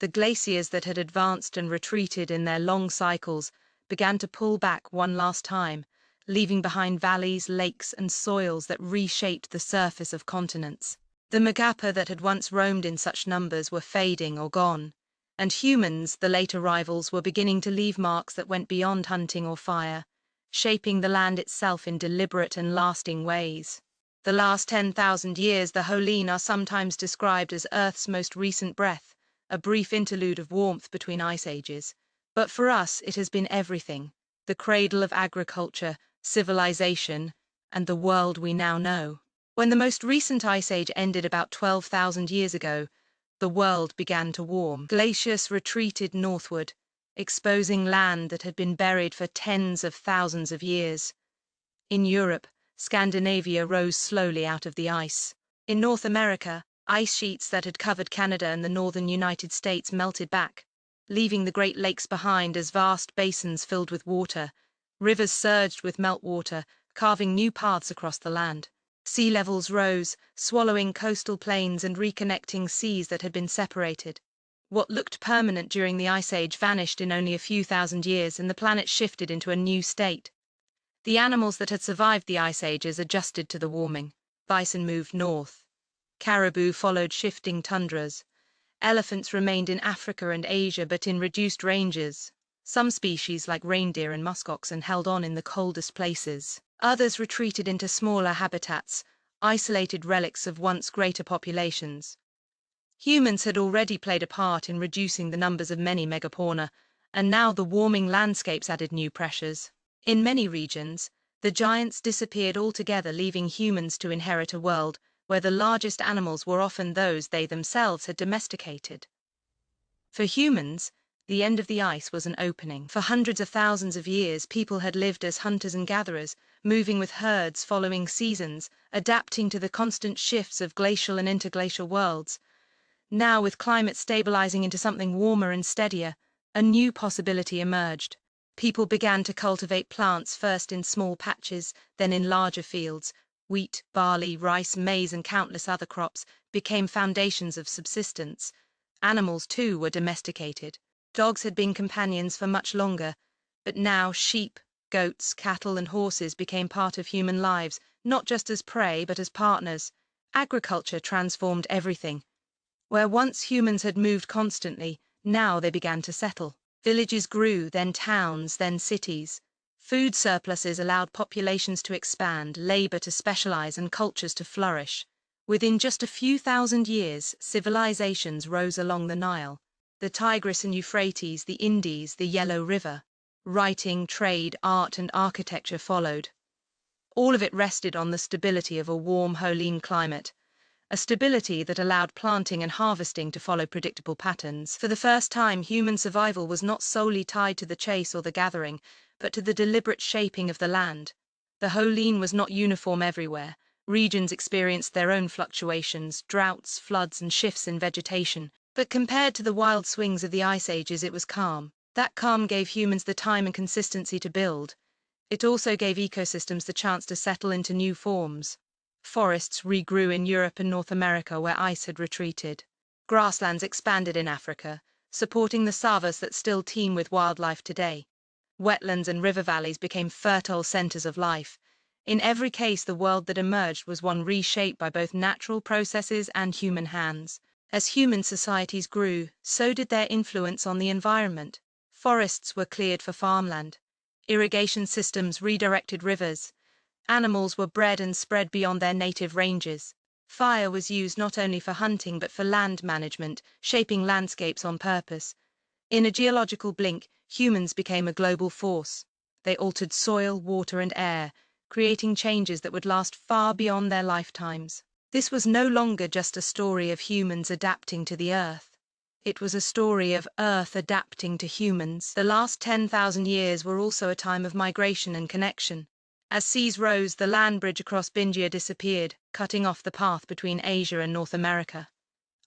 The glaciers that had advanced and retreated in their long cycles began to pull back one last time, leaving behind valleys, lakes, and soils that reshaped the surface of continents. The megapora that had once roamed in such numbers were fading or gone, and humans, the late arrivals, were beginning to leave marks that went beyond hunting or fire, shaping the land itself in deliberate and lasting ways. The last 10,000 years, the Holene, are sometimes described as Earth's most recent breath, a brief interlude of warmth between ice ages. But for us, it has been everything, the cradle of agriculture, civilization, and the world we now know. When the most recent ice age ended about 12,000 years ago, the world began to warm. Glaciers retreated northward, exposing land that had been buried for tens of thousands of years. In Europe, Scandinavia rose slowly out of the ice. In North America, ice sheets that had covered Canada and the northern United States melted back, leaving the Great Lakes behind as vast basins filled with water. Rivers surged with meltwater, carving new paths across the land. Sea levels rose, swallowing coastal plains and reconnecting seas that had been separated. What looked permanent during the Ice Age vanished in only a few thousand years, and the planet shifted into a new state. The animals that had survived the Ice Ages adjusted to the warming. Bison moved north. Caribou followed shifting tundras. Elephants remained in Africa and Asia, but in reduced ranges. Some species, like reindeer and muskoxen, held on in the coldest places. Others retreated into smaller habitats, isolated relics of once greater populations. Humans had already played a part in reducing the numbers of many megafauna, and now the warming landscapes added new pressures. In many regions, the giants disappeared altogether, leaving humans to inherit a world where the largest animals were often those they themselves had domesticated. For humans, the end of the ice was an opening. For hundreds of thousands of years, people had lived as hunters and gatherers, moving with herds, following seasons, adapting to the constant shifts of glacial and interglacial worlds. Now, with climate stabilizing into something warmer and steadier, a new possibility emerged. People began to cultivate plants first in small patches, then in larger fields. Wheat, barley, rice, maize, and countless other crops became foundations of subsistence. Animals, too, were domesticated. Dogs had been companions for much longer, but now sheep, goats, cattle, and horses became part of human lives, not just as prey, but as partners. Agriculture transformed everything. Where once humans had moved constantly, now they began to settle. Villages grew, then towns, then cities. Food surpluses allowed populations to expand, labor to specialize, and cultures to flourish. Within just a few thousand years, civilizations rose along the Nile, the Tigris and Euphrates, the Indus, the Yellow River. Writing, trade, art, and architecture followed. All of it rested on the stability of a warm, Holene climate. A stability that allowed planting and harvesting to follow predictable patterns. For the first time, human survival was not solely tied to the chase or the gathering, but to the deliberate shaping of the land. The Holene was not uniform everywhere. Regions experienced their own fluctuations, droughts, floods, and shifts in vegetation. But compared to the wild swings of the Ice Ages, it was calm. That calm gave humans the time and consistency to build. It also gave ecosystems the chance to settle into new forms. Forests regrew in Europe and North America where ice had retreated. Grasslands expanded in Africa, supporting the savas that still teem with wildlife today. Wetlands and river valleys became fertile centers of life. In every case, the world that emerged was one reshaped by both natural processes and human hands. As human societies grew, so did their influence on the environment. Forests were cleared for farmland. Irrigation systems redirected rivers. Animals were bred and spread beyond their native ranges. Fire was used not only for hunting but for land management, shaping landscapes on purpose. In a geological blink, humans became a global force. They altered soil, water, and air, creating changes that would last far beyond their lifetimes. This was no longer just a story of humans adapting to the Earth. It was a story of Earth adapting to humans. The last 10,000 years were also a time of migration and connection. As seas rose, the land bridge across Bingia disappeared, cutting off the path between Asia and North America.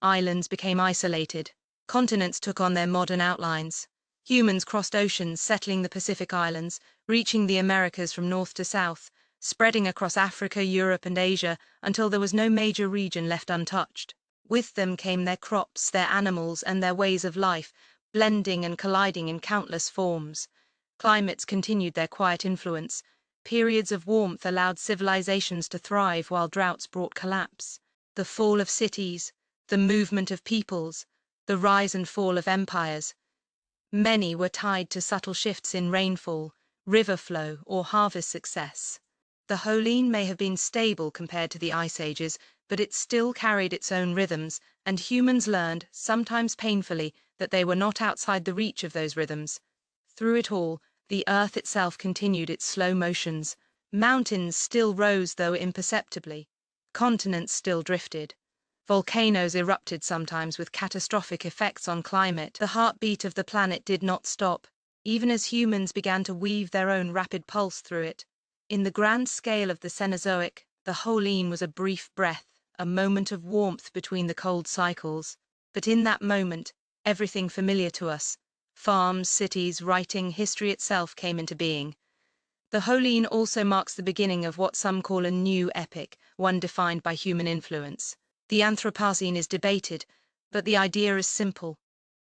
Islands became isolated. Continents took on their modern outlines. Humans crossed oceans, settling the Pacific Islands, reaching the Americas from north to south, spreading across Africa, Europe, and Asia until there was no major region left untouched. With them came their crops, their animals, and their ways of life, blending and colliding in countless forms. Climates continued their quiet influence. Periods of warmth allowed civilizations to thrive while droughts brought collapse. The fall of cities, the movement of peoples, the rise and fall of empires. Many were tied to subtle shifts in rainfall, river flow, or harvest success. The Holene may have been stable compared to the Ice Ages, but it still carried its own rhythms, and humans learned, sometimes painfully, that they were not outside the reach of those rhythms. Through it all, the Earth itself continued its slow motions. Mountains still rose, though imperceptibly. Continents still drifted. Volcanoes erupted sometimes with catastrophic effects on climate. The heartbeat of the planet did not stop, even as humans began to weave their own rapid pulse through it. In the grand scale of the Cenozoic, the Holene was a brief breath, a moment of warmth between the cold cycles. But in that moment, everything familiar to us, Farms, cities, writing, history itself came into being. The Holocene also marks the beginning of what some call a new epoch, one defined by human influence. The Anthropocene is debated, but the idea is simple: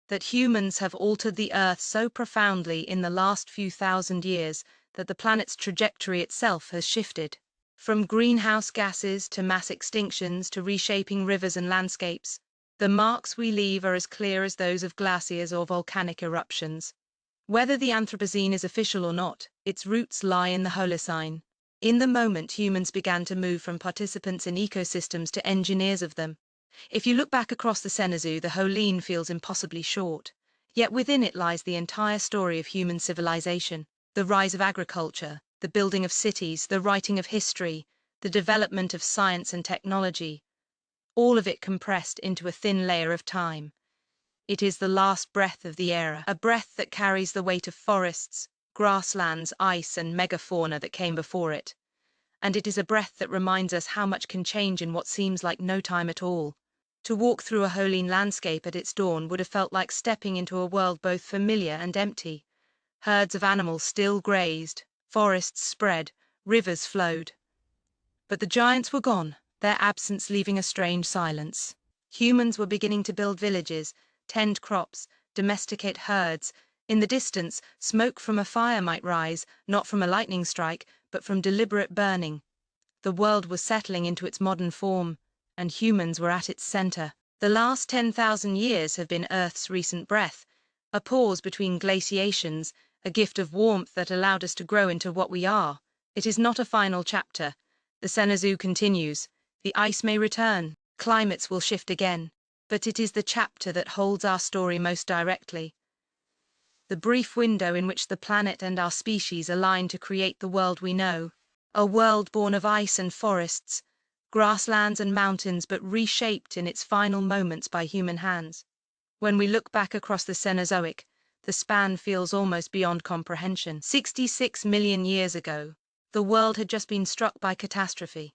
that humans have altered the Earth so profoundly in the last few thousand years that the planet's trajectory itself has shifted. From greenhouse gases to mass extinctions to reshaping rivers and landscapes, the marks we leave are as clear as those of glaciers or volcanic eruptions. Whether the Anthropocene is official or not, its roots lie in the Holocene. In the moment, humans began to move from participants in ecosystems to engineers of them. If you look back across the Cenozoic, the Holocene feels impossibly short. Yet within it lies the entire story of human civilization: the rise of agriculture, the building of cities, the writing of history, the development of science and technology, all of it compressed into a thin layer of time. It is the last breath of the era, a breath that carries the weight of forests, grasslands, ice, and megafauna that came before it. And it is a breath that reminds us how much can change in what seems like no time at all. To walk through a Holocene landscape at its dawn would have felt like stepping into a world both familiar and empty. Herds of animals still grazed, forests spread, rivers flowed. But the giants were gone, their absence leaving a strange silence. Humans were beginning to build villages, tend crops, domesticate herds. In the distance, smoke from a fire might rise, not from a lightning strike, but from deliberate burning. The world was settling into its modern form, and humans were at its center. The last 10,000 years have been Earth's recent breath, a pause between glaciations, a gift of warmth that allowed us to grow into what we are. It is not a final chapter. The Cenozoic continues. The ice may return, climates will shift again, but it is the chapter that holds our story most directly. The brief window in which the planet and our species align to create the world we know. A world born of ice and forests, grasslands and mountains, but reshaped in its final moments by human hands. When we look back across the Cenozoic, the span feels almost beyond comprehension. 66 million years ago, the world had just been struck by catastrophe.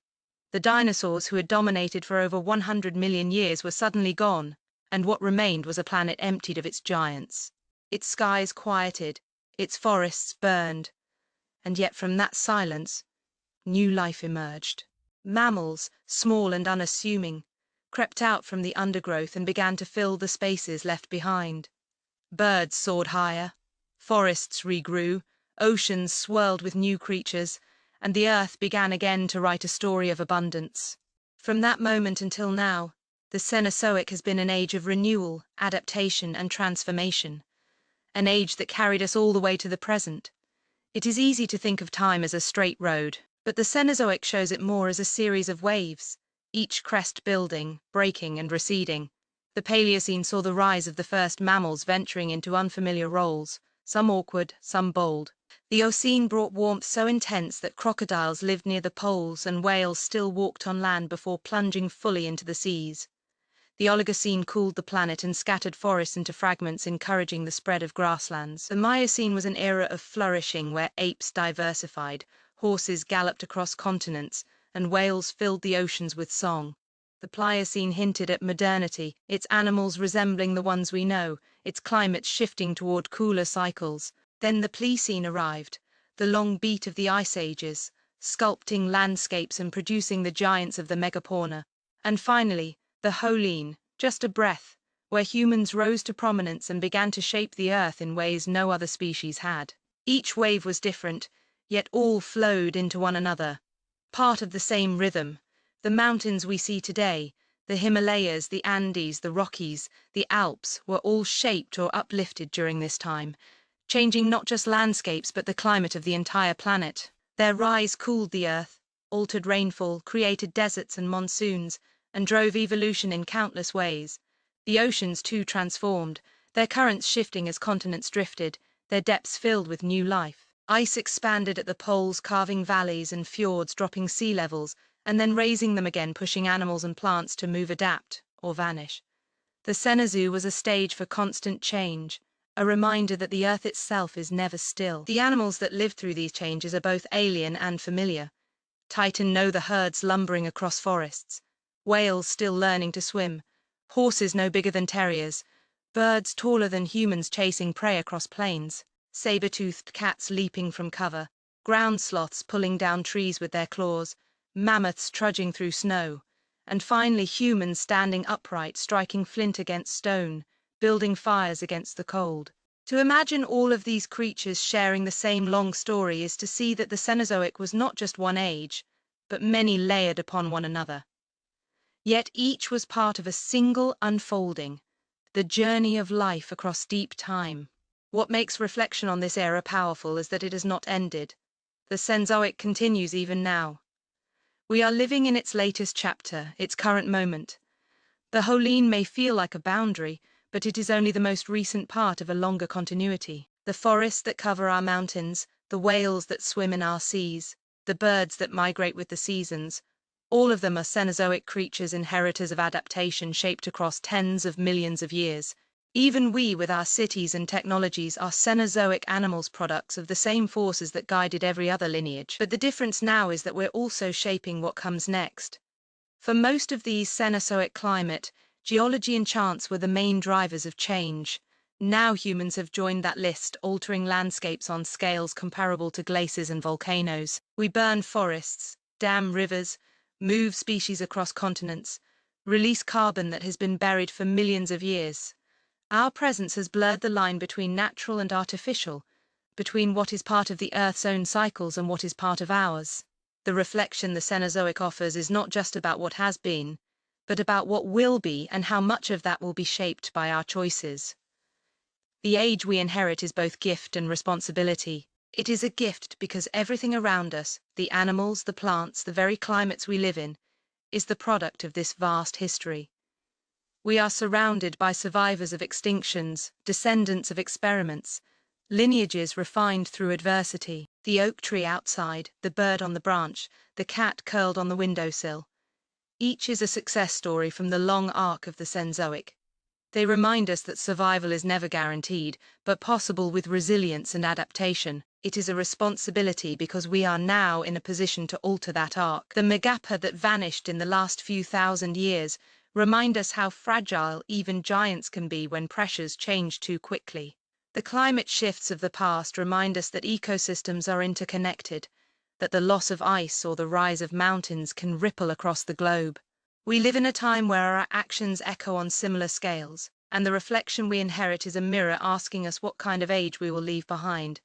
The dinosaurs, who had dominated for over 100 million years, were suddenly gone, and what remained was a planet emptied of its giants. Its skies quieted, its forests burned, and yet from that silence, new life emerged. Mammals, small and unassuming, crept out from the undergrowth and began to fill the spaces left behind. Birds soared higher, forests regrew, oceans swirled with new creatures, and the earth began again to write a story of abundance. From that moment until now, the Cenozoic has been an age of renewal, adaptation, and transformation. An age that carried us all the way to the present. It is easy to think of time as a straight road, but the Cenozoic shows it more as a series of waves, each crest building, breaking, and receding. The Paleocene saw the rise of the first mammals venturing into unfamiliar roles, some awkward, some bold. The Eocene brought warmth so intense that crocodiles lived near the poles and whales still walked on land before plunging fully into the seas. The Oligocene cooled the planet and scattered forests into fragments, encouraging the spread of grasslands. The Miocene was an era of flourishing where apes diversified, horses galloped across continents, and whales filled the oceans with song. The Pliocene hinted at modernity, its animals resembling the ones we know, its climates shifting toward cooler cycles. Then the Pliocene arrived, the long beat of the ice ages, sculpting landscapes and producing the giants of the megafauna. And finally, the Holocene, just a breath, where humans rose to prominence and began to shape the earth in ways no other species had. Each wave was different, yet all flowed into one another, part of the same rhythm. The mountains we see today, the Himalayas, the Andes, the Rockies, the Alps, were all shaped or uplifted during this time, changing not just landscapes but the climate of the entire planet. Their rise cooled the earth, altered rainfall, created deserts and monsoons, and drove evolution in countless ways. The oceans too transformed, their currents shifting as continents drifted, their depths filled with new life. Ice expanded at the poles, carving valleys and fjords, dropping sea levels, and then raising them again, pushing animals and plants to move, adapt, or vanish. The Cenozoic was a stage for constant change, a reminder that the earth itself is never still. The animals that lived through these changes are both alien and familiar. Titan know the herds lumbering across forests, whales still learning to swim, horses no bigger than terriers, birds taller than humans chasing prey across plains, saber-toothed cats leaping from cover, ground sloths pulling down trees with their claws, mammoths trudging through snow, and finally humans standing upright, striking flint against stone, building fires against the cold. To imagine all of these creatures sharing the same long story is to see that the Cenozoic was not just one age, but many layered upon one another. Yet each was part of a single unfolding, the journey of life across deep time. What makes reflection on this era powerful is that it has not ended. The Cenozoic continues even now. We are living in its latest chapter, its current moment. The Holene may feel like a boundary, but it is only the most recent part of a longer continuity. The forests that cover our mountains, the whales that swim in our seas, the birds that migrate with the seasons, all of them are Cenozoic creatures, inheritors of adaptation shaped across tens of millions of years. Even we, with our cities and technologies, are Cenozoic animals, products of the same forces that guided every other lineage. But the difference now is that we're also shaping what comes next. For most of these Cenozoic climate, geology and chance were the main drivers of change. Now humans have joined that list, altering landscapes on scales comparable to glaciers and volcanoes. We burn forests, dam rivers, move species across continents, release carbon that has been buried for millions of years. Our presence has blurred the line between natural and artificial, between what is part of the Earth's own cycles and what is part of ours. The reflection the Cenozoic offers is not just about what has been, but about what will be and how much of that will be shaped by our choices. The age we inherit is both gift and responsibility. It is a gift because everything around us, the animals, the plants, the very climates we live in, is the product of this vast history. We are surrounded by survivors of extinctions, descendants of experiments, lineages refined through adversity. The oak tree outside, the bird on the branch, the cat curled on the windowsill. Each is a success story from the long arc of the Cenozoic. They remind us that survival is never guaranteed, but possible with resilience and adaptation. It is a responsibility because we are now in a position to alter that arc. The megappa that vanished in the last few thousand years remind us how fragile even giants can be when pressures change too quickly. The climate shifts of the past remind us that ecosystems are interconnected, that the loss of ice or the rise of mountains can ripple across the globe. We live in a time where our actions echo on similar scales, and the reflection we inherit is a mirror asking us what kind of age we will leave behind.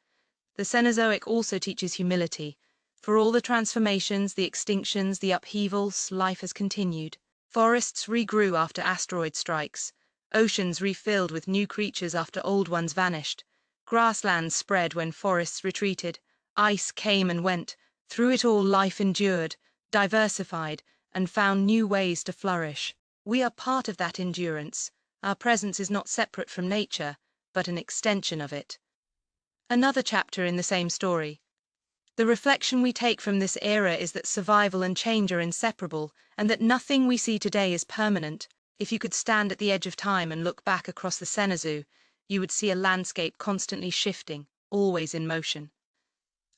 The Cenozoic also teaches humility. For all the transformations, the extinctions, the upheavals, life has continued. Forests regrew after asteroid strikes. Oceans refilled with new creatures after old ones vanished. Grasslands spread when forests retreated. Ice came and went. Through it all, life endured, diversified, and found new ways to flourish. We are part of that endurance. Our presence is not separate from nature, but an extension of it. Another chapter in the same story. The reflection we take from this era is that survival and change are inseparable, and that nothing we see today is permanent. If you could stand at the edge of time and look back across the Cenozoic, you would see a landscape constantly shifting, always in motion.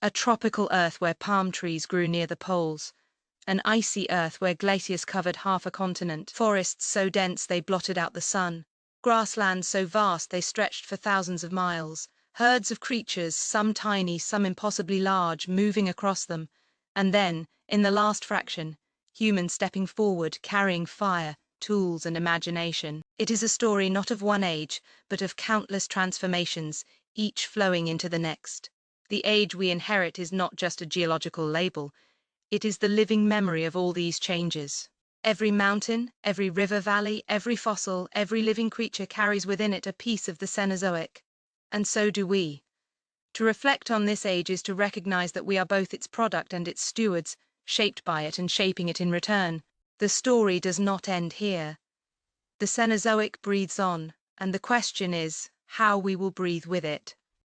A tropical Earth where palm trees grew near the poles, an icy Earth where glaciers covered half a continent, forests so dense they blotted out the sun, grasslands so vast they stretched for thousands of miles, herds of creatures, some tiny, some impossibly large, moving across them, and then, in the last fraction, humans stepping forward, carrying fire, tools, and imagination. It is a story not of one age, but of countless transformations, each flowing into the next. The age we inherit is not just a geological label, it is the living memory of all these changes. Every mountain, every river valley, every fossil, every living creature carries within it a piece of the Cenozoic. And so do we. To reflect on this age is to recognize that we are both its product and its stewards, shaped by it and shaping it in return. The story does not end here. The Cenozoic breathes on, and the question is how we will breathe with it.